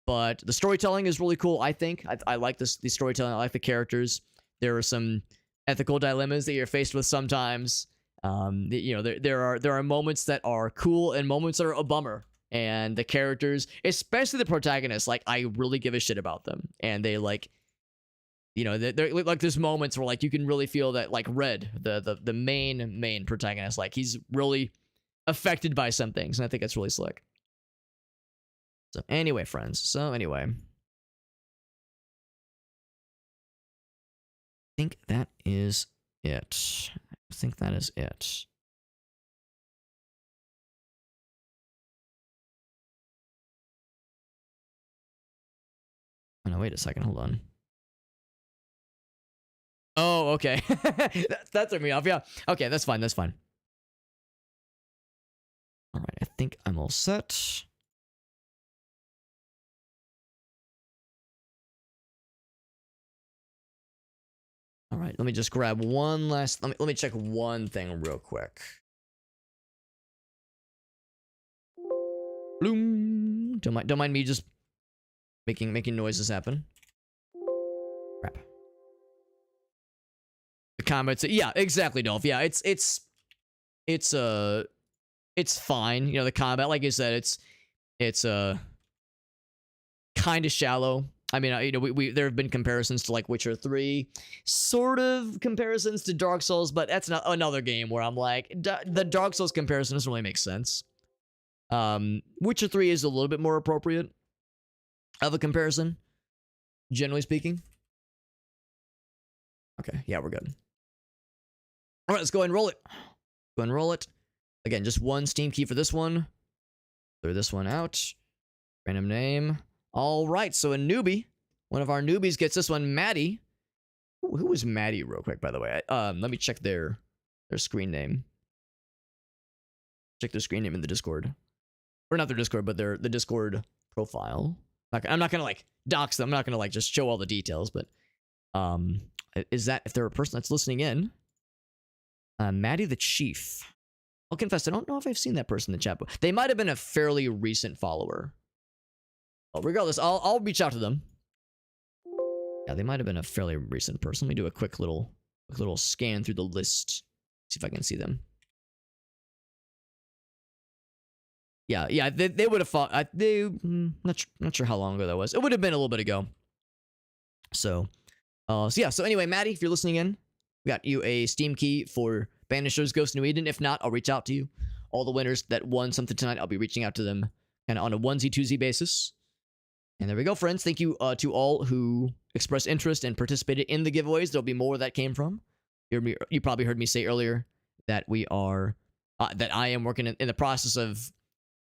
But the storytelling is really cool. I think I like the storytelling. I like the characters. There are some ethical dilemmas that you're faced with sometimes. You know, there are moments that are cool and moments that are a bummer. And the characters, especially the protagonists, like I really give a shit about them. And they like, you know, they're like there's moments where like you can really feel that like Red, the main protagonist, like he's really affected by some things, and I think that's really slick. So anyway, friends. So anyway, I think that is it. I think that is it. Oh, no, wait a second. Hold on. Oh, okay. that threw me off. Yeah. Okay, that's fine. That's fine. All right. I think I'm all set. All right. Let me just grab one last. Let me check one thing real quick. Bloom. Don't mind me just making noises happen. Crap. The comments. Yeah, exactly, Dolph. Yeah, it's fine. You know, the combat, like you said, it's kind of shallow. I mean, you know, there have been comparisons to like Witcher 3, sort of comparisons to Dark Souls, but that's not another game where I'm like, the Dark Souls comparison doesn't really make sense. Witcher 3 is a little bit more appropriate of a comparison, generally speaking. Okay, yeah, we're good. All right, let's go ahead and roll it. Go ahead and roll it. Again, just one Steam key for this one. Clear this one out. Random name. All right, so a newbie. One of our newbies gets this one, Maddie. Who was Maddie, real quick, by the way? Let me check their screen name. Check their screen name in the Discord. Or not their Discord, but the Discord profile. I'm not gonna like dox them. I'm not gonna like just show all the details, but is that if they're a person that's listening in? Maddie the Chief. I'll confess, I don't know if I've seen that person in the chat, but they might have been a fairly recent follower. Well, regardless, I'll reach out to them. Yeah, they might have been a fairly recent person. Let me do a quick little scan through the list. See if I can see them. Yeah, they would have fought. Not sure how long ago that was. It would have been a little bit ago. So anyway, Maddie, if you're listening in, we got you a Steam key for Banishers Ghost of New Eden. If not, I'll reach out to you. All the winners that won something tonight, I'll be reaching out to them kind of on a onesie-twosie basis. And there we go, friends. Thank you to all who expressed interest and participated in the giveaways. There'll be more where that came from. You probably heard me say earlier that that I am working in the process of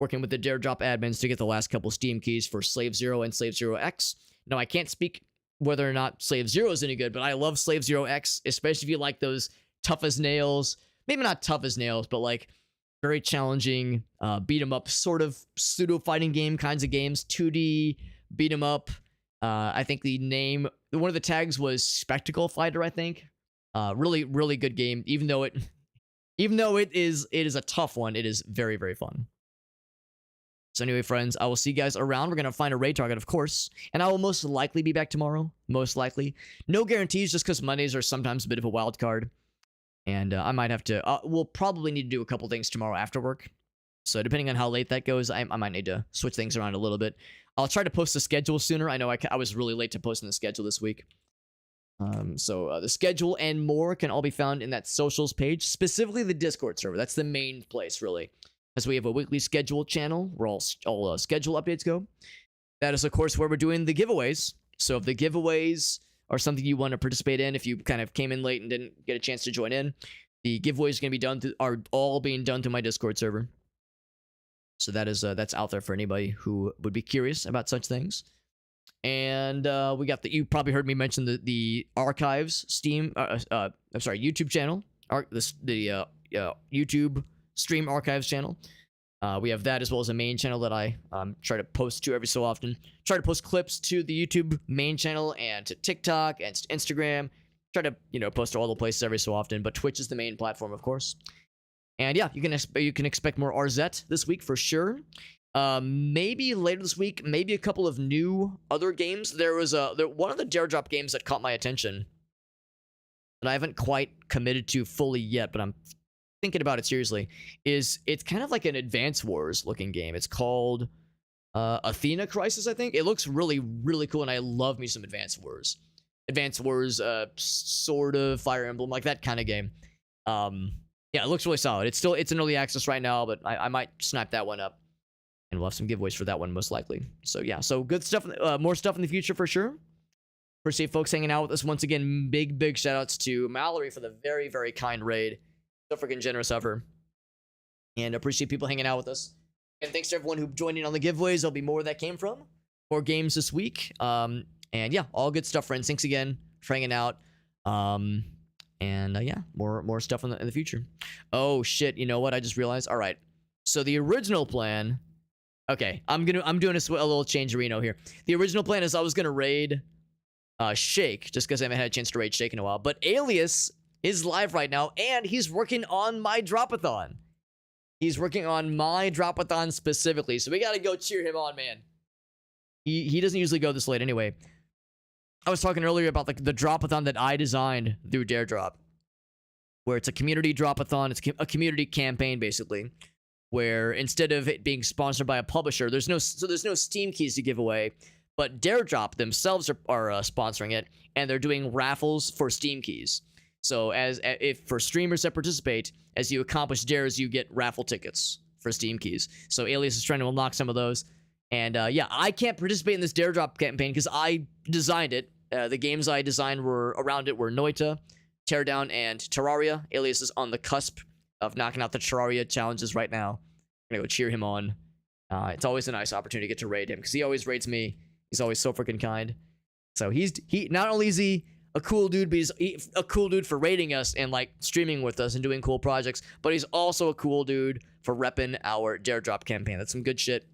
working with the daredrop admins to get the last couple Steam keys for Slave Zero and Slave Zero X. Now, I can't speak whether or not Slave Zero is any good, but I love Slave Zero X, especially if you like those tough as nails. Maybe not tough as nails, but like very challenging beat 'em up sort of pseudo fighting game kinds of games. 2D beat 'em up. I think one of the tags was Spectacle Fighter, I think. Really, really good game. Even though it is a tough one, it is very, very fun. So anyway, friends, I will see you guys around. We're going to find a raid target, of course. And I will most likely be back tomorrow. Most likely. No guarantees, just because Mondays are sometimes a bit of a wild card. And I might have to... we'll probably need to do a couple things tomorrow after work. So depending on how late that goes, I might need to switch things around a little bit. I'll try to post the schedule sooner. I know I was really late to posting the schedule this week. So the schedule and more can all be found in that socials page, specifically the Discord server. That's the main place, really, as we have a weekly schedule channel where all schedule updates go. That is, of course, where we're doing the giveaways. So if the giveaways are something you want to participate in, if you kind of came in late and didn't get a chance to join in, the giveaways are going to be done are all being done through my Discord server. So that is that's out there for anybody who would be curious about such things. And we got you probably heard me mention the archives Steam I'm sorry, YouTube channel, the YouTube stream archives channel. We have that, as well as a main channel that I try to post to every so often. Try to post clips to the YouTube main channel and to TikTok and Instagram. Try to post to all the places every so often, but Twitch is the main platform, of course. And yeah, you can expect more RZ this week for sure. Maybe later this week, maybe a couple of new other games. There was one of the daredrop games that caught my attention that I haven't quite committed to fully yet, but I'm thinking about it seriously. It's kind of like an Advance Wars looking game. It's called Athena Crisis, I think. It looks really, really cool, and I love me some Advance Wars. Advance Wars, sort of Fire Emblem, like that kind of game. Yeah, it looks really solid. It's in early access right now, but I might snipe that one up. And we'll have some giveaways for that one, most likely. So yeah, so good stuff, more stuff in the future for sure. Appreciate folks hanging out with us once again. Big shout outs to Mallory for the very, very kind raid. So freaking generous of her. And appreciate people hanging out with us. And thanks to everyone who joined in on the giveaways. There'll be more where that came from. More games this week. And yeah, all good stuff, friends. Thanks again for hanging out. Yeah, more stuff in the future. Oh shit, you know what? I just realized. All right. So the original plan. Okay, I'm doing a little change Reno here. The original plan is I was gonna raid Shake, just because I haven't had a chance to raid Shake in a while. But Alias is live right now, and he's working on my Dropathon. He's working on my Dropathon specifically, so we gotta go cheer him on, man. He doesn't usually go this late anyway. I was talking earlier about the Dropathon that I designed through Daredrop, where it's a community Dropathon. It's a community campaign, basically, where instead of it being sponsored by a publisher, there's no Steam keys to give away, but Daredrop themselves are sponsoring it, and they're doing raffles for Steam keys. So if for streamers that participate, as you accomplish dares, you get raffle tickets for Steam keys. So Alias is trying to unlock some of those. And yeah, I can't participate in this Daredrop campaign because I designed it. The games I designed around it were Noita, Teardown, and Terraria. Alias is on the cusp of knocking out the Terraria challenges right now. I'm gonna go cheer him on. It's always a nice opportunity to get to raid him because he always raids me. He's always so freaking kind. So he not only is he a cool dude, but he's a cool dude for raiding us and like streaming with us and doing cool projects. But he's also a cool dude for repping our Daredrop campaign. That's some good shit.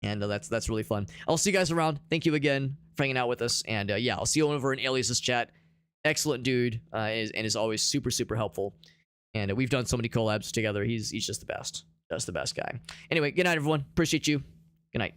And that's really fun. I'll see you guys around. Thank you again for hanging out with us. And yeah, I'll see you over in Alias's chat. Excellent dude, and is always super, super helpful. And we've done so many collabs together. He's just the best. Just the best guy. Anyway, good night, everyone. Appreciate you. Good night.